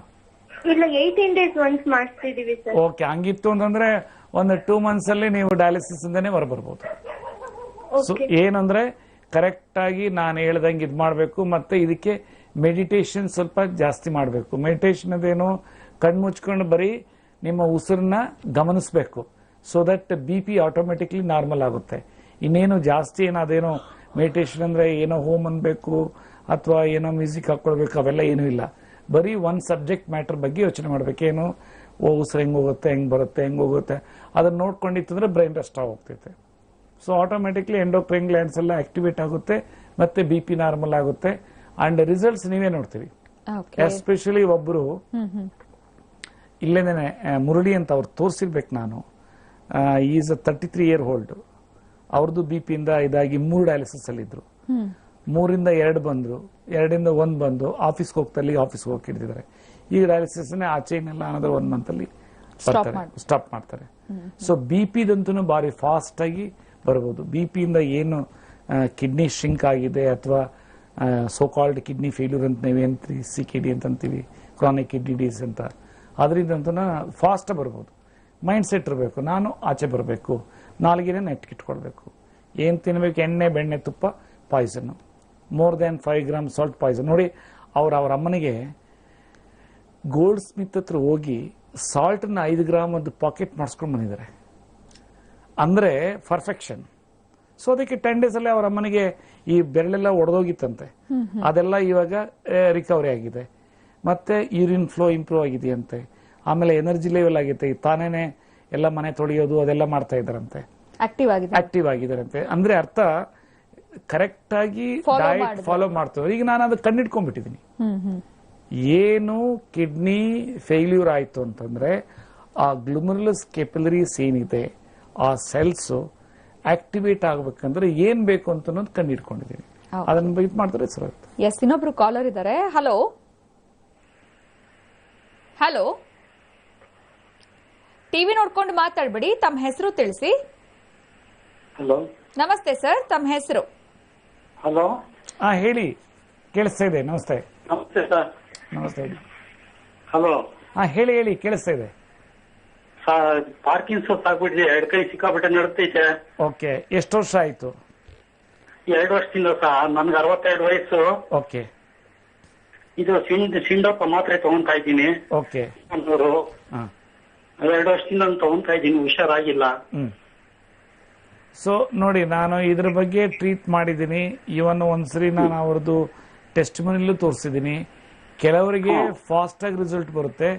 ಇಲ್ಲ, 18 days ಒನ್ಸ್ ಮಾಡಿಸ್ತಿದೀವಿ ಸರ್. ಓಕೆ, ಹಂಗಿತ್ತು ಅಂತಂದ್ರೆ ಒಂದು 2 months ಅಲ್ಲಿ ನೀವು ಡಯಾಲಿಸಿಸ್ ಇಂದಾನೆ ಹೊರಬರ್ಬೋದು. ಸೊ ಏನಂದ್ರೆ ಕರೆಕ್ಟ್ ಆಗಿ ನಾನು ಹೇಳ್ದಂಗೆ ಇದು ಮಾಡಬೇಕು. ಮತ್ತೆ ಇದಕ್ಕೆ ಮೆಡಿಟೇಷನ್ ಸ್ವಲ್ಪ ಜಾಸ್ತಿ ಮಾಡಬೇಕು. ಮೆಡಿಟೇಷನ್ ಅದೇನು, ಕಣ್ಣು ಮುಚ್ಕೊಂಡು ಬರೀ ನಿಮ್ಮ ಉಸಿರನ್ನ ಗಮನಿಸಬೇಕು. So that BP automatically normal ಆಗುತ್ತೆ. ಇನ್ನೇನು ಜಾಸ್ತಿ ಅದೇನೋ ಮೆಡಿಟೇಷನ್ ಅಂದ್ರೆ ಏನೋ ಹೋಮ್ ಅನ್ಬೇಕು ಅಥವಾ ಏನೋ ಮ್ಯೂಸಿಕ್ ಹಾಕೊಳ್ಬೇಕು, ಅವೆಲ್ಲ ಏನೂ ಇಲ್ಲ. ಬರೀ ಒಂದ್ ಸಬ್ಜೆಕ್ಟ್ ಮ್ಯಾಟರ್ ಬಗ್ಗೆ ಯೋಚನೆ ಮಾಡ್ಬೇಕೇನು, ಉಸಿರು ಹೆಂಗ್ ಹೋಗುತ್ತೆ, ಹೆಂಗ್ ಬರುತ್ತೆ, ಹೆಂಗ್ ಹೋಗುತ್ತೆ, ಅದನ್ನ ನೋಡ್ಕೊಂಡಿತ್ತಂದ್ರೆ ಬ್ರೈನ್ ರೆಸ್ಟ್ ಹೋಗ್ತೈತೆ. ಸೊ ಆಟೋಮೆಟಿಕ್ಲಿ ಎಂಡೋಕ್ರೈನ್ ಗ್ಲ್ಯಾಂಡ್ಸ್ ಎಲ್ಲ ಆಕ್ಟಿವೇಟ್ ಆಗುತ್ತೆ, ಮತ್ತೆ BP ನಾರ್ಮಲ್ ಆಗುತ್ತೆ. ಅಂಡ್ ರಿಸಲ್ಟ್ಸ್ ನೀವೇ ನೋಡ್ತೀವಿ. ಎಸ್ಪೆಷಲಿ ಒಬ್ರು ಇಲ್ಲೇನೆ ಮುರಳಿ ಅಂತ ಅವ್ರು ತೋರಿಸಿರ್ಬೇಕು. ನಾನು ಈಸ್ 33 year old. ಅವ್ರದ್ದು BP ಇಂದ ಇದಾಗಿ 3 ಡಯಾಲಿಸಿಸ್ ಅಲ್ಲಿ ಇದ್ರು. 3ರಿಂದ 2 ಬಂದ್ರು, 2ರಿಂದ 1 ಬಂದು ಆಫೀಸ್ಗೆ ಹೋಗ್ತಲ್ಲಿ ಆಫೀಸ್ಗೆ ಹೋಗಿ ಹಿಡಿದಿದ್ದಾರೆ. ಈಗ ಡಯಾಲಿಸಿಸ್ ಆಚೆ ಇನ್ನೆಲ್ಲ ಅನ್ನೋದು 1 month ಅಲ್ಲಿ ಸ್ಟಾಪ್ ಮಾಡ್ತಾರೆ. ಸೊ BP-ದಂತೂ ಬಾರಿ ಫಾಸ್ಟ್ ಆಗಿ ಬರಬಹುದು. BP ಇಂದ ಏನು ಕಿಡ್ನಿ ಶಿಂಕ್ ಆಗಿದೆ ಅಥವಾ ಸೋ ಕಾಲ್ಡ್ ಕಿಡ್ನಿ ಫೇಲ್ಯೂರ್ ಅಂತ ನಾವೇಂತೀವಿ, CKD ಅಂತ ಅಂತೀವಿ, ಕ್ರಾನಿಕ್ ಕಿಡ್ನಿ ಡಿಸೀಸ್ ಅಂತ, ಅದರಿಂದ ಫಾಸ್ಟ್ ಬರ್ಬೋದು. ಮೈಂಡ್ ಸೆಟ್ ಇರಬೇಕು, ನಾನು ಆಚೆ ಬರಬೇಕು, ನಾಲ್ಗಿನ ನೆಟ್ಕಿಟ್ಕೊಳ್ಬೇಕು. ಏನ್ ತಿನ್ಬೇಕು, ಎಣ್ಣೆ, ಬೆಣ್ಣೆ, ತುಪ್ಪ, poison, more than 5 grams salt poison. ನೋಡಿ, ಅವ್ರ ಅಮ್ಮನಿಗೆ ಗೋಲ್ಡ್ ಸ್ಮಿತ್ ಹತ್ರ ಹೋಗಿ ಸಾಲ್ಟ್ ನ 5 grams ಒಂದು ಪಾಕೆಟ್ ಮಾಡಿಸ್ಕೊಂಡು ಬಂದಿದ್ದಾರೆ. ಅಂದ್ರೆ ಪರ್ಫೆಕ್ಷನ್. ಸೊ ಅದಕ್ಕೆ 10 days ಅಲ್ಲಿ ಅವ್ರ ಅಮ್ಮನಿಗೆ ಈ ಬೆರಳೆಲ್ಲ ಒಡೆದೋಗಿತ್ತಂತೆ, ಅದೆಲ್ಲ ಇವಾಗ ರಿಕವರಿ ಆಗಿದೆ. ಮತ್ತೆ ಯೂರಿನ್ ಫ್ಲೋ ಇಂಪ್ರೂವ್ ಆಗಿದೆಯಂತೆ. ಆಮೇಲೆ ಎನರ್ಜಿ ಲೆವೆಲ್ ಆಗಿದೆ, ತಾನೇನೆ ಎಲ್ಲ ಮನೆ ತೊಳೆಯೋದು ಅದೆಲ್ಲ ಮಾಡ್ತಾ ಇದ್ದಾರಂತೆ, ಆಕ್ಟಿವ್ ಆಗಿದಾರಂತೆ. ಅಂದ್ರೆ ಅರ್ಥ ಕರೆಕ್ಟ್ ಆಗಿ ಡಯಟ್ ಫಾಲೋ ಮಾಡ್ತಾರೆ. ಈಗ ನಾನು ಅದು ಕಂಡಿಡ್ಕೊಂಡ್ಬಿಟ್ಟಿದ್ದೀನಿ. ಏನು ಕಿಡ್ನಿ ಫೇಲ್ಯೂರ್ ಆಯ್ತು ಅಂತಂದ್ರೆ ಆ ಗ್ಲುಮರುಲಸ್ ಕೆಪಿಲರೀಸ್ ಏನಿದೆ, ಆ ಸೆಲ್ಸ್ ಆಕ್ಟಿವೇಟ್ ಆಗ್ಬೇಕಂದ್ರೆ ಏನ್ ಬೇಕು ಅಂತ ಅನ್ನೋದು ಕಂಡಿಡ್ಕೊಂಡಿದ್ದೀನಿ. ಅದನ್ನ ಇದು ಮಾಡ್ತಾರೆ ಸರ್. ಎಸ್, ಇನ್ನೊಬ್ರು ಕಾಲರ್ ಇದ್ದಾರೆ. ಹಲೋ ಹಲೋ, ಟಿವಿ ನೋಡ್ಕೊಂಡು ಮಾತಾಡ್ಬೇಡಿ, ತಮ್ಮ ಹೆಸರು ತಿಳಿಸಿ. ಹಲೋ, ನಮಸ್ತೆ ಸರ್, ತಮ್ಮ ಹೆಸರು? ಹಲೋ, ಹೇಳಿ, ಕೇಳಿಸ್ತಾ ಇದೆ. ನಮಸ್ತೆ. ನಮಸ್ತೆ ಸರ್. ನಮಸ್ತೆ. ಹಲೋ, ಹೇಳಿ, ಕೇಳಿಸ್ತಾ ಇದೆ. ಪಾರ್ಕಿನ್ಸನ್ಸ್ ಆಗ್ಬಿಟ್ಟಿದೆ, 2 ಕೈ ಸಿಕ್ಕಾಬಿಟ್ಟೆ ನಡುತ್ತೈತೆ. ಓಕೆ, ಎಷ್ಟು ವರ್ಷ ಆಯ್ತು? 2 ವರ್ಷದಿಂದ ಸರ್. ನನ್ಗೆ 62 ವಯಸ್ಸು. ಓಕೆ. ಇದು ಸಿಂಡಪ್ಪ ಮಾತ್ರೆ ತಗೊಂತಾ ಇದ್ದೀನಿ. ಓಕೆ. 2 ವರ್ಷದಿಂದ ತಗೊಂತಾ ಇದ್ದೀನಿ, ಹುಷಾರಾಗಿಲ್ಲ. ಸೊ ನೋಡಿ, ನಾನು ಇದ್ರ ಬಗ್ಗೆ ಟ್ರೀಟ್ ಮಾಡಿದ್ದೀನಿ. ಇವನ್ ಒಂದ್ಸರಿ ನಾನು ಅವ್ರದ್ದು ಟೆಸ್ಟ್ ಮನಿಲೂ ತೋರಿಸಿದ್ದೀನಿ. ಕೆಲವರಿಗೆ ಫಾಸ್ಟ್ ಆಗಿ ರಿಸಲ್ಟ್ ಬರುತ್ತೆ,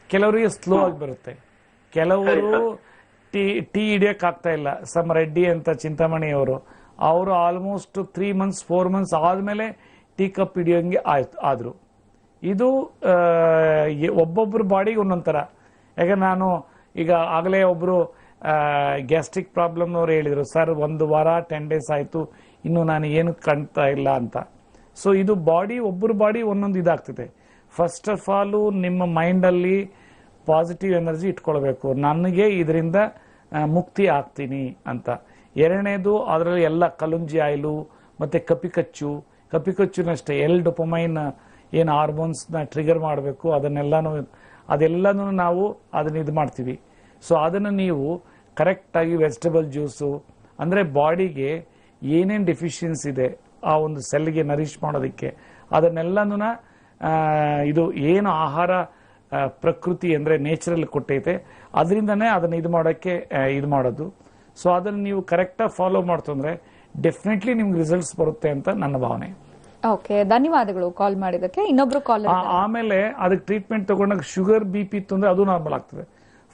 ಕೆಲವರಿಗೆ ಸ್ಲೋ ಆಗಿ ಬರುತ್ತೆ. ಕೆಲವರು ಟೀ ಹಿಡಿಯಕ್ ಆಗ್ತಾ ಇಲ್ಲ. ಸಮ್ ರೆಡ್ಡಿ ಅಂತ ಚಿಂತಾಮಣಿ ಅವರು ಆಲ್ಮೋಸ್ಟ್ 3 months 4 months ಆದ್ಮೇಲೆ ಟೀ ಕಪ್ ಹಿಡಿಯೋಂಗೆ ಆದ್ರು. ಇದು ಒಬ್ಬೊಬ್ರು ಬಾಡಿಗೆ ಒಂದೊಂಥರ. ಯಾಕಂದ್ರೆ ನಾನು ಈಗ ಆಗಲೇ ಒಬ್ರು ಗ್ಯಾಸ್ಟ್ರಿಕ್ ಪ್ರಾಬ್ಲಮ್ ಅವ್ರು ಹೇಳಿದ್ರು, ಸರ್ 1 ವಾರ 10 days ಆಯ್ತು, ಇನ್ನು ನಾನು ಏನು ಕಾಣ್ತಾ ಇಲ್ಲ ಅಂತ. ಸೊ ಇದು ಒಬ್ಬರು ಬಾಡಿ ಒಂದೊಂದು ಇದಾಗ್ತಿದೆ. ಫಸ್ಟ್ ಆಫ್ ಆಲ್ ನಿಮ್ಮ ಮೈಂಡ್ ಅಲ್ಲಿ ಪಾಸಿಟಿವ್ ಎನರ್ಜಿ ಇಟ್ಕೊಳ್ಬೇಕು, ನನಗೆ ಇದರಿಂದ ಮುಕ್ತಿ ಆಗ್ತೀನಿ ಅಂತ. ಎರಡನೇದು, ಅದರಲ್ಲಿ ಎಲ್ಲ ಕಲುಂಜಿ ಆಯಿಲು ಮತ್ತೆ ಕಪಿಕಚ್ಚುನಷ್ಟೇ ಡೊಪಮೈನ್ ಏನು ಹಾರ್ಮೋನ್ಸ್ ನ ಟ್ರಿಗರ್ ಮಾಡಬೇಕು, ಅದೆಲ್ಲಾನು ನಾವು ಅದನ್ನ ಇದು ಮಾಡ್ತೀವಿ. ಸೊ ಅದನ್ನು ನೀವು ಕರೆಕ್ಟ್ ಆಗಿ ವೆಜಿಟಬಲ್ ಜ್ಯೂಸು, ಅಂದ್ರೆ ಬಾಡಿಗೆ ಏನೇನು ಡೆಫಿಷಿಯನ್ಸಿ ಇದೆ ಆ ಒಂದು ಸೆಲ್ಗೆ ನರಿಶ್ ಮಾಡೋದಕ್ಕೆ, ಅದನ್ನೆಲ್ಲಾನು ಇದು ಏನು ಆಹಾರ ಪ್ರಕೃತಿ ಅಂದ್ರೆ ನೇಚರಲ್ ಕೊಟ್ಟೈತೆ, ಅದರಿಂದನೇ ಅದನ್ನ ಇದು ಮಾಡೋಕ್ಕೆ ಇದು ಮಾಡೋದು. ಸೊ ಅದನ್ನ ನೀವು ಕರೆಕ್ಟಾಗಿ ಫಾಲೋ ಮಾಡ್ತಂದ್ರೆ ಡೆಫಿನೆಟ್ಲಿ ನಿಮ್ಗೆ ರಿಸಲ್ಟ್ಸ್ ಬರುತ್ತೆ ಅಂತ ನನ್ನ ಭಾವನೆ. ಓಕೆ, ಧನ್ಯವಾದಗಳು ಕಾಲ್ ಮಾಡಿದಕ್ಕೆ. ಇನ್ನೊಬ್ರು ಕಾಲ್. ಆಮೇಲೆ ಅದಕ್ಕೆ ಟ್ರೀಟ್ಮೆಂಟ್ ತಗೊಂಡಾಗ ಶುಗರ್ BP ಇತ್ತು ಅಂದ್ರೆ ಅದು ನಾರ್ಮಲ್ ಆಗ್ತದೆ.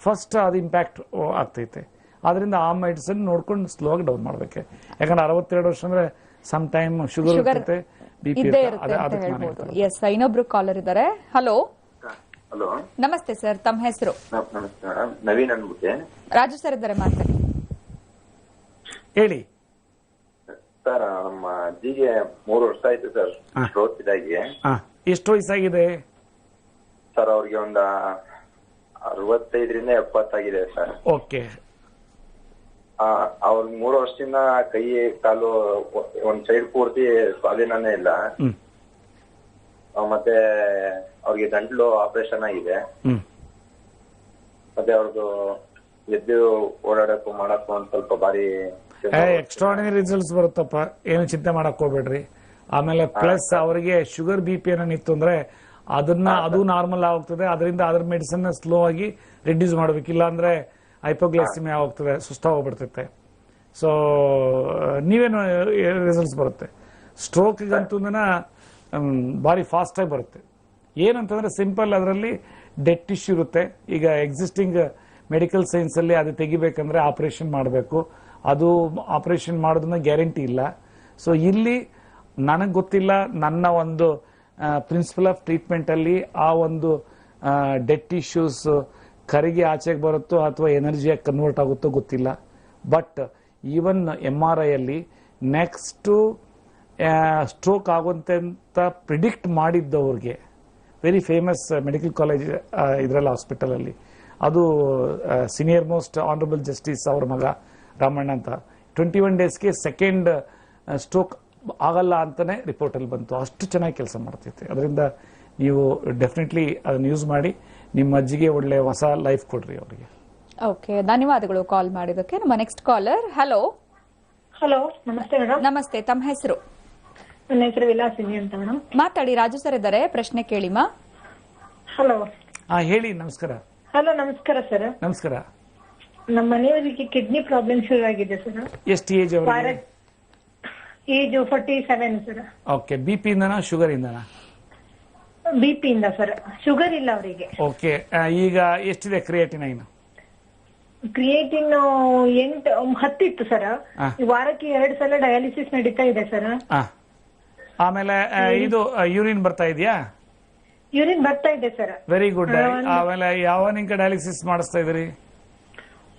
ಫಸ್ಟ್ ಅದು ಇಂಪ್ಯಾಕ್ಟ್ ಆಗ್ತೈತೆ. ಅದರಿಂದ ಆ ಮೆಡಿಸಿನ್ ನೋಡ್ಕೊಂಡು ಸ್ಲೋ ಆಗಿ ಡೌನ್ ಮಾಡ್ಬೇಕು. ಯಾಕಂದ್ರೆ 62 ವರ್ಷ ಅಂದ್ರೆ ಸಮ್ ಟೈಮ್ ಶುಗರ್ ಇರುತ್ತೆ, BP ಇರುತ್ತೆ. ಎಸ್, ಇನ್ನೊಬ್ರು ಕಾಲರ್ ಇದ್ದಾರೆ. ಹಲೋ. ಹಲೋ, ನಮಸ್ತೆ ಸರ್, ತಮ್ಮ ಹೆಸರು? ನಮಸ್ಕಾರ, ನವೀನ್ ಅನ್ಬಿಟ್ಟೆ. ರಾಜು ಸರ್ ಇದ್ದಾರೆ, ಮಾತಾಡಿ. ಹೇಳಿ ಸರ್. ನಮ್ಮ ಅಜ್ಜಿಗೆ 3 ವರ್ಷ ಆಯ್ತು ಸರ್ ಸ್ಟ್ರೋಕ್ ಇದಾಗಿ. ಎಷ್ಟು ವಯಸ್ಸಾಗಿದೆ ಸರ್? ಅವ್ರಿಗೆ ಒಂದು 65ರಿಂದ 70 ಆಗಿದೆ ಸರ್. ಓಕೆ. ಅವ್ರಿಗೆ 3 ವರ್ಷದಿಂದ ಕೈ ಕಾಲು ಒಂದ್ ಸೈಡ್ ಪೂರ್ತಿ ಸ್ವಾಧೀನನೇ ಇಲ್ಲ. ಮತ್ತೆ ಅವ್ರಿಗೆ ಗಂಟ್ಲು ಆಪರೇಷನ್ ಆಗಿದೆ. ಮತ್ತೆ ಅವ್ರದ್ದು ಎದ್ದು ಓಡಾಡಕ್ಕೂ ಮಾಡಕ್ಕೂ ಒಂದ್ ಸ್ವಲ್ಪ ಬಾರಿ ಎಕ್ಸ್ಟ್ರಾರ್ಡಿನರಿ ರಿಸಲ್ಟ್ಸ್ ಬರುತ್ತಪ್ಪ, ಏನು ಚಿಂತೆ ಮಾಡಕ್ ಹೋಗ್ಬೇಡ್ರಿ. ಆಮೇಲೆ ಪ್ಲಸ್ ಅವರಿಗೆ ಶುಗರ್ BP ಏನಿತ್ತು ಅಂದ್ರೆ ಅದು ನಾರ್ಮಲ್ ಆಗೋಗ್ತದೆ. ಅದರಿಂದ ಅದ್ರ ಮೆಡಿಸಿನ್ ಸ್ಲೋ ಆಗಿ ರಿಡ್ಯೂಸ್ ಮಾಡ್ಬೇಕಿಲ್ಲ ಅಂದ್ರೆ ಹೈಪೋಗ್ಲೈಸಿಮಿಯಾ ಹೋಗ್ತದೆ, ಸುಸ್ತಾಗೋಗ್ಬಿಡ್ತೈತೆ. ಸೊ ನೀವೇನು ರಿಸಲ್ಟ್ಸ್ ಬರುತ್ತೆ. ಸ್ಟ್ರೋಕ್ಗಂತೂ ಭಾರಿ ಫಾಸ್ಟ್ ಆಗಿ ಬರುತ್ತೆ. ಏನಂತಂದ್ರೆ ಸಿಂಪಲ್, ಅದರಲ್ಲಿ ಡೆಡ್ ಟಿಶ್ಯೂ ಇರುತ್ತೆ. ಈಗ ಎಕ್ಸಿಸ್ಟಿಂಗ್ ಮೆಡಿಕಲ್ ಸೈನ್ಸ್ ಅಲ್ಲಿ ಅದು ತೆಗಿಬೇಕಂದ್ರೆ ಆಪರೇಷನ್ ಮಾಡಬೇಕು. ಅದು ಆಪರೇಷನ್ ಮಾಡೋದನ್ನ ಗ್ಯಾರಂಟಿ ಇಲ್ಲ. ಸೊ ಇಲ್ಲಿ ನನಗೆ ಗೊತ್ತಿಲ್ಲ, ನನ್ನ ಒಂದು ಪ್ರಿನ್ಸಿಪಲ್ ಆಫ್ ಟ್ರೀಟ್ಮೆಂಟ್ ಅಲ್ಲಿ ಆ ಒಂದು ಡೆಡ್ ಟಿಶ್ಯೂಸ್ ಕರಿಗೆ ಆಚೆಗೆ ಬರುತ್ತೋ ಅಥವಾ ಎನರ್ಜಿಯಾಗಿ ಕನ್ವರ್ಟ್ ಆಗುತ್ತೋ ಗೊತ್ತಿಲ್ಲ. ಬಟ್ ಈವನ್ MRI ಅಲ್ಲಿ ನೆಕ್ಸ್ಟ್ ಸ್ಟ್ರೋಕ್ ಆಗುವಂತೆ ಅಂತ ಪ್ರಿಡಿಕ್ಟ್ ಮಾಡಿದ್ದವ್ರಿಗೆ, ವೆರಿ ಫೇಮಸ್ ಮೆಡಿಕಲ್ ಕಾಲೇಜ್ ಇದರಲ್ಲಿ ಹಾಸ್ಪಿಟಲ್ ಅಲ್ಲಿ, ಅದು ಸೀನಿಯರ್ ಮೋಸ್ಟ್ ಆನರಬಲ್ ಜಸ್ಟಿಸ್ ಅವ್ರ ಮಗ ರಾಮಣ್ಣ ಅಂತ 21 ಡೇಸ್ಗೆ ಸೆಕೆಂಡ್ ಸ್ಟ್ರೋಕ್ ಆಗಲ್ಲ ಅಂತಾನೆ ರಿಪೋರ್ಟ್ ಅಲ್ಲಿ ಬಂತು. ಅಷ್ಟು ಚೆನ್ನಾಗಿ ಕೆಲಸ ಮಾಡ್ತೈತೆ. ಅದರಿಂದ ನೀವು ಡೆಫಿನೆಟ್ಲಿ ಅದನ್ನ ಯೂಸ್ ಮಾಡಿ ನಿಮ್ಮ ಅಜ್ಜಿಗೆ ಒಳ್ಳೆ ಹೊಸ ಲೈಫ್ ಕೊಡ್ರಿ ಅವರಿಗೆ. ಓಕೆ, ಧನ್ಯವಾದಗಳು ಕಾಲ್ ಮಾಡಿದಕ್ಕೆ. ನಮ್ಮ ನೆಕ್ಸ್ಟ್ ಕಾಲರ್. ಹಲೋ. ಹಲೋ, ನಮಸ್ತೆ ಮೇಡಮ್. ನಮಸ್ತೆ, ತಮ್ಮ ಹೆಸರು? ನನ್ನ ಹೆಸರು ವಿಲಾಸಿನಿ ಅಂತ ಮೇಡಮ್. ಮಾತಾಡಿ. ರಾಜು ಸರ್ ಇದ್ದಾರೆ, ಪ್ರಶ್ನೆ ಕೇಳಿಮಾ. ಹಲೋ. ಹೇಳಿ. ನಮಸ್ಕಾರ. ಹಲೋ, ನಮಸ್ಕಾರ ಸರ್. ನಮಸ್ಕಾರ. ನಮ್ಮ ಮನೆಯವರಿಗೆ ಕಿಡ್ನಿ ಪ್ರಾಬ್ಲಮ್ ಶುರು ಆಗಿದೆ ಸರ್. ಎಷ್ಟು ಏಜ್ ಅವರಿಗೆ? Age 47 sir. ಓಕೆ. BP ಇಂದನಾ ಶುಗರ್ ಇಂದನಾ? BP ಇಂದ ಸರ್, ಶುಗರ್ ಇಲ್ಲ ಅವರಿಗೆ. ಓಕೆ. ಈಗ ಎಷ್ಟಿದೆ ಕ್ರಿಯೇಟಿನೈನ್? ಕ್ರಿಯೇಟಿನ್ 10 ಇತ್ತು ಸರ್. ವಾರಕ್ಕೆ 2 ಸಲ ಡಯಾಲಿಸಿಸ್ ನಡೀತಾ ಇದೆ ಸರ್. ಆಮೇಲೆ ಇದು ಯೂರಿನ್ ಬರ್ತಾ ಇದೆಯಾ? ಯೂರಿನ್ ಬರ್ತಾ ಇದೆ ಸರ್. Very good. ಆಮೇಲೆ ಯಾವ ನಿಂಗೆ ಡಯಾಲಿಸಿಸ್ ಮಾಡಿಸ್ತಾ ಇದ್ರಿ?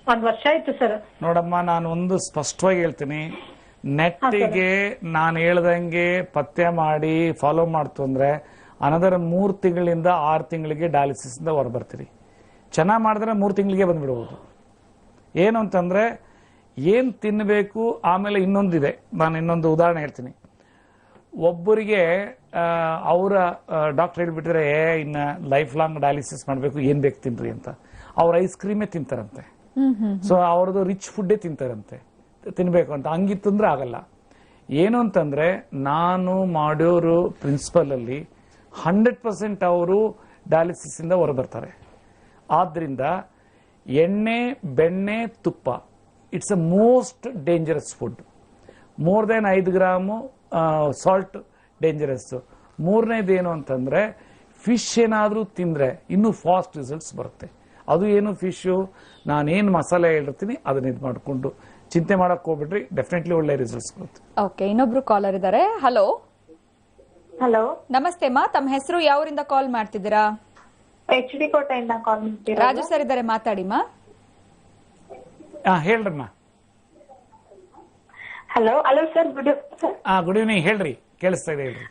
1 ವರ್ಷ ಆಯ್ತು ಸರ್. ನೋಡಮ್ಮ, ನಾನು ಒಂದು ಸ್ಪಷ್ಟವಾಗಿ ಹೇಳ್ತೀನಿ, ನೆಟ್ಟಿಗೆ ನಾನು ಹೇಳ್ದಂಗೆ ಪತ್ತೆ ಮಾಡಿ ಫಾಲೋ ಮಾಡ್ತು ಅಂದ್ರೆ ಅನದರ್ 3 ತಿಂಗಳಿಂದ 6 ತಿಂಗಳಿಗೆ ಡಯಾಲಿಸಿಸ್ ಇಂದ ಹೊರ ಬರ್ತೀರಿ. ಚೆನ್ನಾಗಿ ಮಾಡಿದ್ರೆ 3 ತಿಂಗಳಿಗೆ ಬಂದ್ಬಿಡಬಹುದು. ಏನು ಅಂತಂದ್ರೆ ಏನ್ ತಿನ್ನಬೇಕು. ಆಮೇಲೆ ಇನ್ನೊಂದಿದೆ, ನಾನು ಇನ್ನೊಂದು ಉದಾಹರಣೆ ಹೇಳ್ತೀನಿ. ಒಬ್ಬರಿಗೆ ಅವರ ಡಾಕ್ಟರ್ ಹೇಳ್ಬಿಟ್ರೆ ಇನ್ನ ಲೈಫ್ ಲಾಂಗ್ ಡಯಾಲಿಸಿಸ್ ಮಾಡಬೇಕು, ಏನ್ ಬೇಕು ತಿನ್ರಿ ಅಂತ. ಅವ್ರ ಐಸ್ ಕ್ರೀಮೇ ತಿಂತಾರಂತೆ. ಸೊ ಅವ್ರದ್ದು ರಿಚ್ ಫುಡ್ಡೇ ತಿಂತಾರಂತೆ, ತಿನ್ಬೇಕು ಅಂತ. ಹಂಗಿತ್ತಂದ್ರೆ ಆಗಲ್ಲ. ಏನು ಅಂತಂದ್ರೆ ನಾನು ಮಾಡೋರು ಪ್ರಿನ್ಸಿಪಲ್ ಅಲ್ಲಿ 100% ಅವರು ಡಯಾಲಿಸಿಸ್ ಇಂದ ಹೊರ ಬರ್ತಾರೆ. ಆದ್ರಿಂದ ಎಣ್ಣೆ, ಬೆಣ್ಣೆ, ತುಪ್ಪ it's a most dangerous food. More than 5 gram salt dangerous. ಮೂರನೇದೇನು ಅಂತಂದ್ರೆ ಫಿಶ್ ಏನಾದ್ರೂ ತಿಂದ್ರೆ ಇನ್ನೂ ಫಾಸ್ಟ್ ರಿಸಲ್ಟ್ಸ್ ಬರುತ್ತೆ. ಅದು ಏನು ಫಿಶು, ನಾನೇನು ಮಸಾಲೆ ಹೇಳಿರ್ತೀನಿ ಅದನ್ನ ಇದು ಮಾಡಿಕೊಂಡು ಚಿಂತೆ ಮಾಡಕ್ ಹೋಗ್ಬಿಟ್ರಿ, ಡೆಫಿನೆಟ್ಲಿ ಒಳ್ಳೆ ರಿಸಲ್ಟ್ಸ್ ಬರುತ್ತೆ. ಓಕೆ, ಇನ್ನೊಬ್ರು ಕಾಲರ್ ಇದ್ದಾರೆ. ಹಲೋ. ಹಲೋ, ನಮಸ್ತೆ ಮಾ, ತಮ್ಮ ಹೆಸರು? ಯಾವರಿಂದ ಕಾಲ್ ಮಾಡ್ತಿದ್ದೀರಾ? HD ಕೋಟೆಯಿಂದ ಕಾಲ್ ಮಾಡ್ತೀರಾ? ರಾಜು ಸರ್ ಇದ್ದಾರೆ, ಮಾತಾಡಿ ಮಾ. ಹೇಳ್ರಮ್ಮ. Hello. Hello sir, good sir. Good evening. ಹೇಳ್ರಿ, ಕೇಳಿಸ್ತಾ ಇದೆ, ಹೇಳ್ರಿ.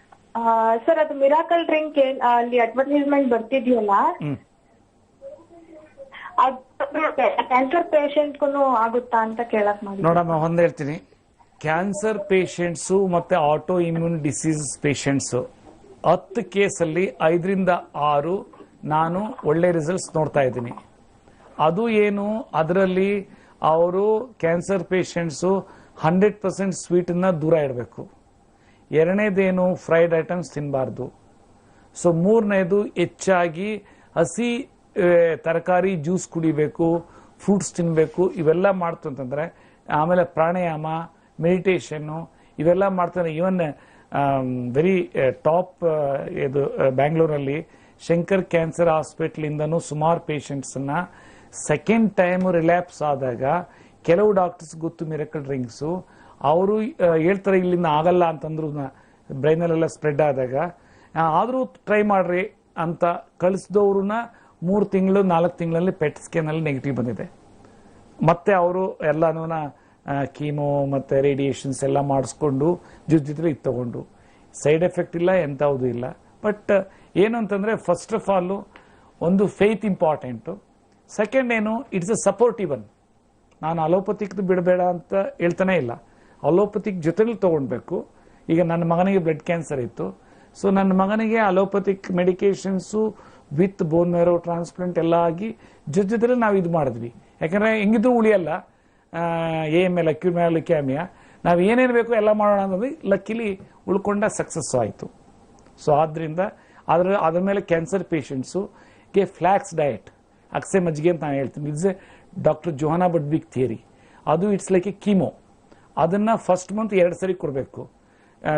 ಸರ್, ಅದು ಮಿರಾಕಲ್ ಡ್ರಿಂಕ್ ಅಲ್ಲಿ ಅಡ್ವರ್ಟೈಸ್ಮೆಂಟ್ ಬರ್ತಿದ್ಯಲ್ಲ, ಕ್ಯಾನ್ಸರ್ ಪೇಷಂಟ್ಗೂ ಆಗುತ್ತಾ ಅಂತ ಕೇಳಕ್ ಮಾಡಿ. ನೋಡಮ್ಮ, ಒಂದ್ ಹೇಳ್ತೀನಿ, ಕ್ಯಾನ್ಸರ್ ಪೇಷಂಟ್ಸ್ ಮತ್ತೆ ಆಟೋ ಇಮ್ಯೂನ್ ಡಿಸೀಸ್ ಪೇಷಂಟ್ಸ್ 10 ಕೇಸಲ್ಲಿ 5 ರಿಂದ 6 ನಾನು ಒಳ್ಳೆ ರಿಸಲ್ಟ್ಸ್ ನೋಡ್ತಾ ಇದ್ದೀನಿ. ಅದು ಏನು, ಅದರಲ್ಲಿ ಅವರು ಕ್ಯಾನ್ಸರ್ ಪೇಷಂಟ್ಸ್ 100% ಸ್ವೀಟ್ ನ ದೂರ ಇಡಬೇಕು. ಎರಡನೇದೇನು, ಫ್ರೈಡ್ ಐಟಮ್ಸ್ ತಿನ್ನಬಾರ್ದು. ಸೊ ಮೂರನೇದು, ಹೆಚ್ಚಾಗಿ ಹಸಿ ತರಕಾರಿ ಜ್ಯೂಸ್ ಕುಡಿಬೇಕು, ಫ್ರೂಟ್ಸ್ ತಿನ್ಬೇಕು. ಇವೆಲ್ಲ ಮಾಡ್ತು ಅಂತಂದ್ರೆ, ಆಮೇಲೆ ಪ್ರಾಣಾಯಾಮ, ಮೆಡಿಟೇಷನ್ ಇವೆಲ್ಲ ಮಾಡ್ತಾರೆ. ಇವನ್ ವೆರಿ ಟಾಪ್ ಇದು ಬ್ಯಾಂಗ್ಳೂರಲ್ಲಿ ಶಂಕರ್ ಕ್ಯಾನ್ಸರ್ ಹಾಸ್ಪಿಟಲ್ ಇಂದನೂ ಸುಮಾರು ಪೇಷಂಟ್ಸ್ ನ ಸೆಕೆಂಡ್ ಟೈಮ್ ರಿಲ್ಯಾಪ್ಸ್ ಆದಾಗ ಕೆಲವು ಡಾಕ್ಟರ್ಸ್ ಗೊತ್ತು ಮಿರಕಲ್ ಡ್ರಿಂಕ್ಸ್, ಅವರು ಹೇಳ್ತಾರೆ ಇಲ್ಲಿಂದ ಆಗಲ್ಲ ಅಂತಂದ್ರು, ಬ್ರೈನಲ್ಲೆಲ್ಲ ಸ್ಪ್ರೆಡ್ ಆದಾಗ. ಆದ್ರೂ ಟ್ರೈ ಮಾಡ್ರಿ ಅಂತ ಕಳಿಸಿದವ್ರನ್ನ 3 ತಿಂಗಳು 4 ತಿಂಗಳಲ್ಲಿ ಪೆಟ್ ಸ್ಕ್ಯಾನ್ ಅಲ್ಲಿ ನೆಗೆಟಿವ್ ಬಂದಿದೆ. ಮತ್ತೆ ಅವರು ಎಲ್ಲಾನು ಕೀಮೋ ಮತ್ತೆ ರೇಡಿಯೇಷನ್ಸ್ ಎಲ್ಲ ಮಾಡಿಸ್ಕೊಂಡು ಜೊತೆ ಇದು ತಗೊಂಡು ಸೈಡ್ ಎಫೆಕ್ಟ್ ಇಲ್ಲ, ಎಂತವುದು ಇಲ್ಲ. ಬಟ್ ಏನು ಅಂತಂದ್ರೆ, ಫಸ್ಟ್ ಆಫ್ ಆಲ್ ಒಂದು ಫೇತ್ ಇಂಪಾರ್ಟೆಂಟ್. ಸೆಕೆಂಡ್ ಏನು, ಇಟ್ಸ್ ಅ ಸಪೋರ್ಟಿವ್ ಒನ್. ನಾನು ಅಲೋಪತಿಕ್ ಬಿಡಬೇಡ ಅಂತ ಹೇಳ್ತಾನೆ ಇಲ್ಲ, ಅಲೋಪತಿಕ್ ಜೊತೆಲಿ ತಗೊಳ್ಬೇಕು. ಈಗ ನನ್ನ ಮಗನಿಗೆ ಬ್ಲಡ್ ಕ್ಯಾನ್ಸರ್ ಇತ್ತು. ಸೊ ನನ್ನ ಮಗನಿಗೆ allopathic medications with bone marrow transplant ಎಲ್ಲ ಆಗಿ ಜೊತೆಲಿ ನಾವು ಇದು ಮಾಡಿದ್ವಿ. ಯಾಕಂದ್ರೆ ಹೆಂಗಿದ್ರು ಉಳಿಯಲ್ಲ, AML ಅಕ್ಯುಮಲ್ ಕ್ಯಾಮಿಯಾ ನಾವು ಏನೇನು ಬೇಕು ಎಲ್ಲ ಮಾಡೋಣ ಅನ್ನೋದು ಲಕ್ಕಿಲಿ ಉಳ್ಕೊಂಡ ಸಕ್ಸಸ್ ಆಯಿತು. ಸೊ ಆದ್ರಿಂದ ಅದ್ರ ಮೇಲೆ ಕ್ಯಾನ್ಸರ್ ಪೇಷಂಟ್ಸ್ಗೆ ಫ್ಲಾಕ್ಸ್ ಡಯಟ್ ಅಕ್ಸೆ ಮಜ್ಜಿಗೆ ಅಂತ ನಾನು ಹೇಳ್ತೀನಿ. It's a doctor Johanna Budwig theory. ಅದು ಇಟ್ಸ್ ಲೈಕ್ ಎ ಕೀಮೋ. ಅದನ್ನ ಫಸ್ಟ್ ಮಂತ್ 2 ಸರಿ ಕೊಡಬೇಕು.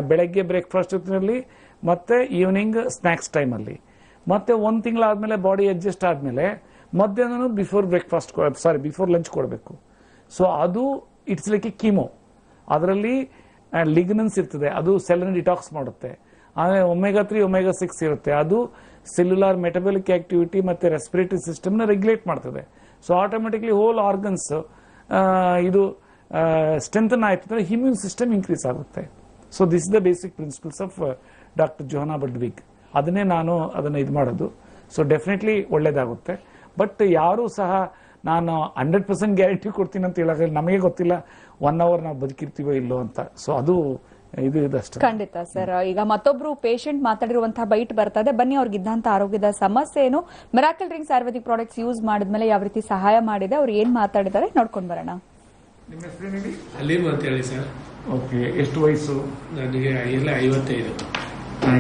ಬೆಳಗ್ಗೆ ಬ್ರೇಕ್ಫಾಸ್ಟ್ ಹೊತ್ತಿನಲ್ಲಿ ಮತ್ತೆ ಈವ್ನಿಂಗ್ ಸ್ನ್ಯಾಕ್ಸ್ ಟೈಮಲ್ಲಿ, ಮತ್ತೆ 1 ತಿಂಗಳಾದ್ಮೇಲೆ ಬಾಡಿ ಅಡ್ಜಸ್ಟ್ ಆದ್ಮೇಲೆ ಮಧ್ಯಾಹ್ನ ಬಿಫೋರ್ ಲಂಚ್ ಕೊಡಬೇಕು. ಸೊ ಅದು ಇಟ್ಸ್ ಲೈಕ್ ಎ ಕೀಮೋ. ಅದರಲ್ಲಿ ಲಿಗ್ನನ್ಸ್ ಇರ್ತದೆ, ಅದು ಸೆಲ್ನ ಡಿಟಾಕ್ಸ್ ಮಾಡುತ್ತೆ. ಆಮೇಲೆ omega-3 omega-6 ಇರುತ್ತೆ, ಅದು ಸೆಲ್ಯುಲಾರ್ ಮೆಟಬಾಲಿಕ್ ಆಕ್ಟಿವಿಟಿ ಮತ್ತೆ ರೆಸ್ಪಿರೇಟರಿ ಸಿಸ್ಟಮ್ನ ರೆಗ್ಯುಲೇಟ್ ಮಾಡ್ತದೆ. ಸೊ ಆಟೋಮೆಟಿಕ್ಲಿ ಹೋಲ್ ಆರ್ಗನ್ಸ್ ಇದು ಸ್ಟ್ರೆಂಥನ್ ಆಯ್ತು ಅಂದ್ರೆ ಇಮ್ಯೂನ್ ಸಿಸ್ಟಮ್ ಇನ್ಕ್ರೀಸ್ ಆಗುತ್ತೆ. So this is the basic principles of doctor Johanna Budwig. ಅದನ್ನೇ ನಾನು ಇದು ಮಾಡೋದು. ಸೊ ಡೆಫಿನೆಟ್ಲಿ ಒಳ್ಳೇದಾಗುತ್ತೆ. ಬಟ್ ಯಾರೂ ಸಹ ನಾನು 100% ಗ್ಯಾರಂಟಿ ಕೊಡ್ತೀನಿ ಅಂತ ಹೇಳೋದು ನಮಗೆ ಗೊತ್ತಿಲ್ಲ 1 ಅವರ್ ನಾವು ಬದುಕಿರ್ತೀವೋ ಇಲ್ಲೋ ಅಂತ. ಸೊ ಅದು ಇದಷ್ಟೇ. ಖಂಡಿತ ಸರ್. ಈಗ ಮತ್ತೊಬ್ರು ಪೇಷಂಟ್ ಮಾತಾಡಿರುವಂತಹ ಬೈಟ್ ಬರ್ತದೆ, ಬನ್ನಿ ಅವ್ರಿಗಿದ್ದಂತ ಆರೋಗ್ಯದ ಸಮಸ್ಯೆ ಏನು, miracle drinks Ayurvedic products use ಮಾಡಿದ್ಮೇಲೆ ಯಾವ ರೀತಿ ಸಹಾಯ ಮಾಡಿದೆ, ಅವ್ರು ಏನ್ ಮಾತಾಡಿದ್ದಾರೆ ನೋಡ್ಕೊಂಡ್ ಬರೋಣ. ನಿಮ್ಮ ಹೆಸರೇನು? ಅಲೀಮ್ ಅಂತ ಹೇಳಿ ಸರ್. ಓಕೆ, ಎಷ್ಟು ವಯಸ್ಸು? ನನಗೆ 55.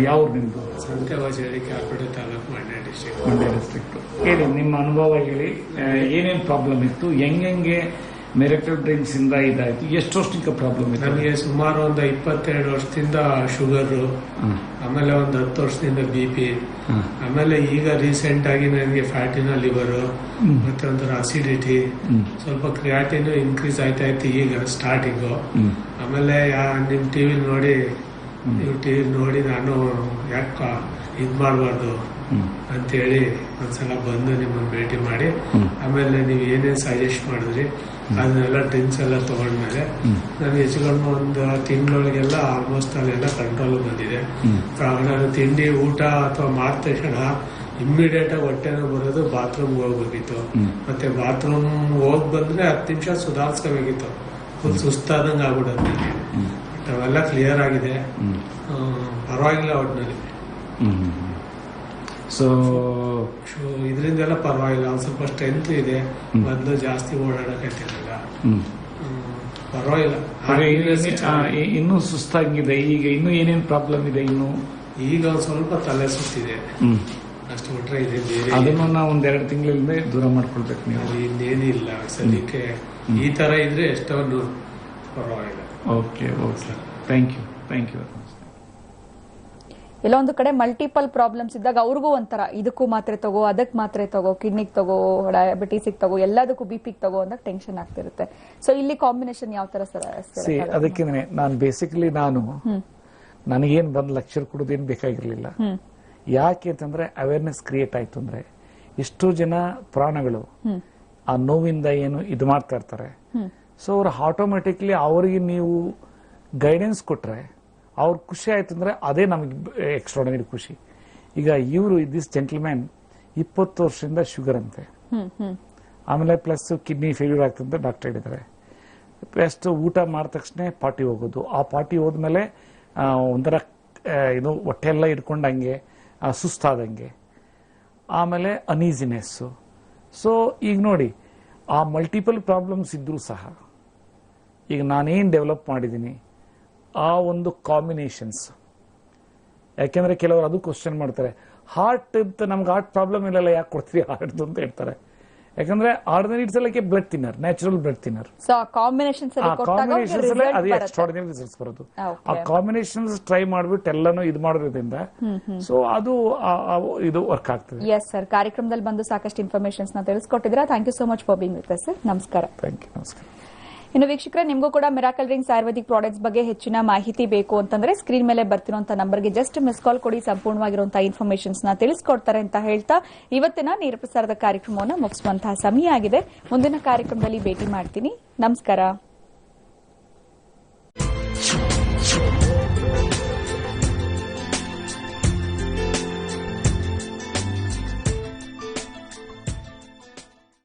ಯಾವ ನಿಮ್ದು? ಸಂತೆವಾಚೇರಿ ಕ್ಯಾಪಿಟಲ್ ತಾಲೂಕು, ಮಂಡ್ಯ ಡಿಸ್ಟ್ರಿಕ್ಟ್. ಹೇಳಿ ನಿಮ್ಮ ಅನುಭವ ಹೇಳಿ, ಏನೇನು ಪ್ರಾಬ್ಲಮ್ ಇತ್ತು, ಹೆಂಗೆ ಮಿರಾಕಲ್ ಡ್ರಿಂಕ್ಸ್ ಇಂದ ಇದಾಯ್ತು, ಎಷ್ಟು ವರ್ಷಕ್ಕೆ ಪ್ರಾಬ್ಲಮ್ ಇತ್ತು? ನನಗೆ ಸುಮಾರು ಒಂದು 22 ವರ್ಷದಿಂದ ಶುಗರ್, ಆಮೇಲೆ ಒಂದು 10 ವರ್ಷದಿಂದ BP, ಆಮೇಲೆ ಈಗ ರೀಸೆಂಟ್ ಆಗಿ ನನಗೆ ಫ್ಯಾಟಿನ ಲಿವರ್, ಮತ್ತೆ ಒಂಥರ ಅಸಿಡಿಟಿ, ಸ್ವಲ್ಪ ಕ್ರಿಯಾಟಿನ್ ಇನ್ಕ್ರೀಸ್ ಆಯ್ತಾ ಇತ್ತು ಈಗ ಸ್ಟಾರ್ಟಿಂಗು. ಆಮೇಲೆ ನಿಮ್ ಟಿವಿ ನೋಡಿ ನಾನು ಯಾಕ ಇದ್ ಮಾಡಬಾರ್ದು ಅಂತೇಳಿ ಒಂದ್ಸಲ ಬಂದು ನಿಮ್ಮನ್ನು ಭೇಟಿ ಮಾಡಿ, ಆಮೇಲೆ ನೀವು ಏನೇನು ಸಜೆಸ್ಟ್ ಮಾಡಿದ್ರಿ ಅದನ್ನೆಲ್ಲ ಡ್ರಿಂಕ್ಸ್ ಎಲ್ಲ ತಗೊಂಡ್ಮೇಲೆ ನನಗೆ ಹೆಚ್ಚು ಕಡಿಮೆ ಒಂದು ತಿಂಗಳೊಳಗೆಲ್ಲ ಆಲ್ಮೋಸ್ಟ್ ಅಲ್ಲೆಲ್ಲ ಕಂಟ್ರೋಲ್ ಬಂದಿದೆ. ನಾನು ತಿಂಡಿ ಊಟ ಅಥವಾ ಮಾಡಿದ ತಕ್ಷಣ ಇಮ್ಮಿಡಿಯೇಟ್ ಆಗಿ ಹೊಟ್ಟೆನೂ ಬರೋದು, ಬಾತ್ರೂಮ್ಗೆ ಹೋಗ್ಬೇಕಿತ್ತು. ಮತ್ತೆ ಬಾತ್ರೂಮ್ ಹೋಗ್ ಬಂದ್ರೆ 10 ನಿಮಿಷ ಸುಧಾರಿಸ್ಕೋಬೇಕಿತ್ತು, ಫುಲ್ ಸುಸ್ತಾದಂಗೆ ಆಗ್ಬಿಡೋದು ನನಗೆ. ಬಟ್ ಅವೆಲ್ಲ ಕ್ಲಿಯರ್ ಆಗಿದೆ, ಪರವಾಗಿಲ್ಲ ಒಟ್ಟಿನಲ್ಲಿ. ಸೊ ಇದರಿಂದೆಲ್ಲ ಪರವಾಗಿಲ್ಲ, ಒಂದ್ ಸ್ವಲ್ಪ ಸ್ಟ್ರೆಂತ್ ಇದೆ, ಮೊದಲು ಜಾಸ್ತಿ ಓಡಾಡಕ್ಕಾಗ್ತಿರಲಿಲ್ಲ, ಪರವಾಗಿಲ್ಲ. ಇನ್ನೂ ಸುಸ್ತಾಗಿದೆ, ಈಗ ಇನ್ನೂ ಏನೇನು ಪ್ರಾಬ್ಲಮ್ ಇದೆ? ಈಗ ಒಂದ್ ಸ್ವಲ್ಪ ತಲೆ ಸುತ್ತಿದೆ, ಅಷ್ಟು ಬಿಟ್ರೆ ಇದೆ ಬೇರೆ. ಅದನ್ನು ನಾವು 1-2 ತಿಂಗಳಿಂದ ದೂರ ಮಾಡ್ಕೊಳ್ಬೇಕು. ನೀವು ಇನ್ನೇನಿಲ್ಲ ಸದ್ಯಕ್ಕೆ. ಈ ತರ ಇದ್ರೆ ಎಷ್ಟೊಂದು ಪರವಾಗಿಲ್ಲ. Okay okay, thank you. ಎಲ್ಲ ಒಂದು ಕಡೆ ಮಲ್ಟಿಪಲ್ ಪ್ರಾಬ್ಲಮ್ಸ್ ಇದ್ದಾಗ ಅವ್ರಿಗೂ ಒಂಥರ ಇದಕ್ಕೂ ಮಾತ್ರೆ ತಗೋ, ಅದಕ್ಕೆ ಮಾತ್ರೆ ತಗೋ, ಕಿಡ್ನಿಗೆ ತಗೋ, ಡಯಾಬಿಟೀಸಿಗೆ ತಗೋ, ಎಲ್ಲದಕ್ಕೂ BP ತಗೋ ಅಂದಾಗ ಟೆನ್ಷನ್ ಆಗ್ತಿರುತ್ತೆ. ಸೊ ಇಲ್ಲಿ ಕಾಂಬಿನೇಷನ್ ಯಾವ ತರ ಸರ್? ಅದಕ್ಕೆ ನಾನು ಬೇಸಿಕಲಿ ನನಗೇನು ಬಂದು ಲೆಕ್ಚರ್ ಕೊಡೋದೇನು ಬೇಕಾಗಿರ್ಲಿಲ್ಲ. ಯಾಕೆ ಅಂತಂದ್ರೆ ಅವೇರ್ನೆಸ್ ಕ್ರಿಯೇಟ್ ಆಯ್ತು ಅಂದ್ರೆ ಎಷ್ಟೋ ಜನ ಪ್ರಾಣಗಳು ಆ ನೋವಿಂದ ಏನು ಇದು ಮಾಡ್ತಾ ಇರ್ತಾರೆ. ಸೊ ಅವ್ರು ಆಟೋಮೆಟಿಕ್ಲಿ ಅವರಿಗೆ ನೀವು ಗೈಡೆನ್ಸ್ ಕೊಟ್ರೆ ಅವ್ರ ಖುಷಿ ಆಯ್ತು ಅಂದ್ರೆ ಅದೇ ನಮಗೆ ಎಕ್ಸ್ಟ್ರಾರ್ಡಿನರಿ ಖುಷಿ. ಈಗ ಇವರು ದಿಸ್ ಜೆಂಟಲ್ಮ್ಯಾನ್ 20 ವರ್ಷದಿಂದ ಶುಗರ್ ಅಂತೆ, ಆಮೇಲೆ ಪ್ಲಸ್ ಕಿಡ್ನಿ ಫೇಲ್ಯೂರ್ ಆಗ್ತಂತ ಡಾಕ್ಟರ್ ಹೇಳಿದ್ದಾರೆ. ಪ್ಲಸ್ ಊಟ ಮಾಡಿದ ತಕ್ಷಣ ಪಾರ್ಟಿ ಹೋಗೋದು, ಆ ಪಾರ್ಟಿ ಹೋದ್ಮೇಲೆ ಒಂಥರ ಇದು ಹೊಟ್ಟೆ ಎಲ್ಲ ಇಟ್ಕೊಂಡಂಗೆ, ಸುಸ್ತಾದಂಗೆ, ಆಮೇಲೆ ಅನೀಸಿನೆಸ್ಸು. ಸೊ ಈಗ ನೋಡಿ, ಆ ಮಲ್ಟಿಪಲ್ ಪ್ರಾಬ್ಲಮ್ಸ್ ಇದ್ರೂ ಸಹ ಈಗ ನಾನೇನು ಡೆವಲಪ್ ಮಾಡಿದ್ದೀನಿ ಆ ಒಂದು ಕಾಂಬಿನೇಷನ್ಸ್. ಯಾಕೆಂದ್ರೆ ಕೆಲವರು ಅದು ಕ್ವಶನ್ ಮಾಡ್ತಾರೆ, ಹಾರ್ಟ್ ಅಂತ ನಮ್ಗೆ ಹಾರ್ಟ್ ಪ್ರಾಬ್ಲಮ್ ಇಲ್ಲಲ್ಲ, ಯಾಕೆ ಕೊಡ್ತೀವಿ ಹಾರ್ಟ್ ಅಂತ ಹೇಳ್ತಾರೆ. ಯಾಕಂದ್ರೆ ordinary it's like A blood thinner, natural blood thinner. Combinations ಅದೇ ಎಕ್ಸ್ಟ್ರಾರ್ಡಿನರಿ ರಿಸಲ್ಟ್ಸ್ ಬರೋದು. ಆ ಕಾಂಬಿನೇಷನ್ಸ್ ಟ್ರೈ ಮಾಡ್ಬಿಟ್ಟು ಎಲ್ಲಾನು ಇದು ಮಾಡೋದ್ರಿಂದ ಸೊ ಅದು ಇದು ವರ್ಕ್ ಆಗ್ತದೆ. ಎಸ್ ಸರ್, ಕಾರ್ಯಕ್ರಮದಲ್ಲಿ ಬಂದು ಸಾಕಷ್ಟು ಇನ್ಫಾರ್ಮೇಶನ್ಸ್ ನ ತಿಳಿಸ್ಕೊಟ್ಟಿದ್ರೆ thank you so much for being with us sir. ನಮಸ್ಕಾರ. Thank you. ನಮಸ್ಕಾರ. ಇನ್ನು ವೀಕ್ಷಕರೇ, ನಿಮಗೂ ಕೂಡ ಮಿರಾಕಲ್ ಡ್ರಿಂಕ್ಸ್ ಆಯುರ್ವೇದಿಕ್ ಪ್ರಾಡಕ್ಟ್ಸ್ ಬಗ್ಗೆ ಹೆಚ್ಚಿನ ಮಾಹಿತಿ ಬೇಕು ಅಂತಂದ್ರೆ ಸ್ಕ್ರೀನ್ ಮೇಲೆ ಬರ್ತಿರುವಂತಹ ನಂಬರ್ಗೆ ಜಸ್ಟ್ ಮಿಸ್ ಕಾಲ್ ಕೊಡಿ, ಸಂಪೂರ್ಣವಾಗಿರುವಂತಹ ಇನ್ಫಾರ್ಮೇಶನ್ಸ್ ನ ತಿಳಿಸ್ಕೊಡ್ತಾರೆ ಅಂತ ಹೇಳ್ತಾ ಇವತ್ತಿನ ನೇರ ಪ್ರಸಾರದ ಕಾರ್ಯಕ್ರಮವನ್ನು ಮುಗಿಸುವಂತಹ ಸಮಯ ಆಗಿದೆ. ಮುಂದಿನ ಕಾರ್ಯಕ್ರಮದಲ್ಲಿ ಭೇಟಿ ಮಾಡ್ತೀನಿ. ನಮಸ್ಕಾರ.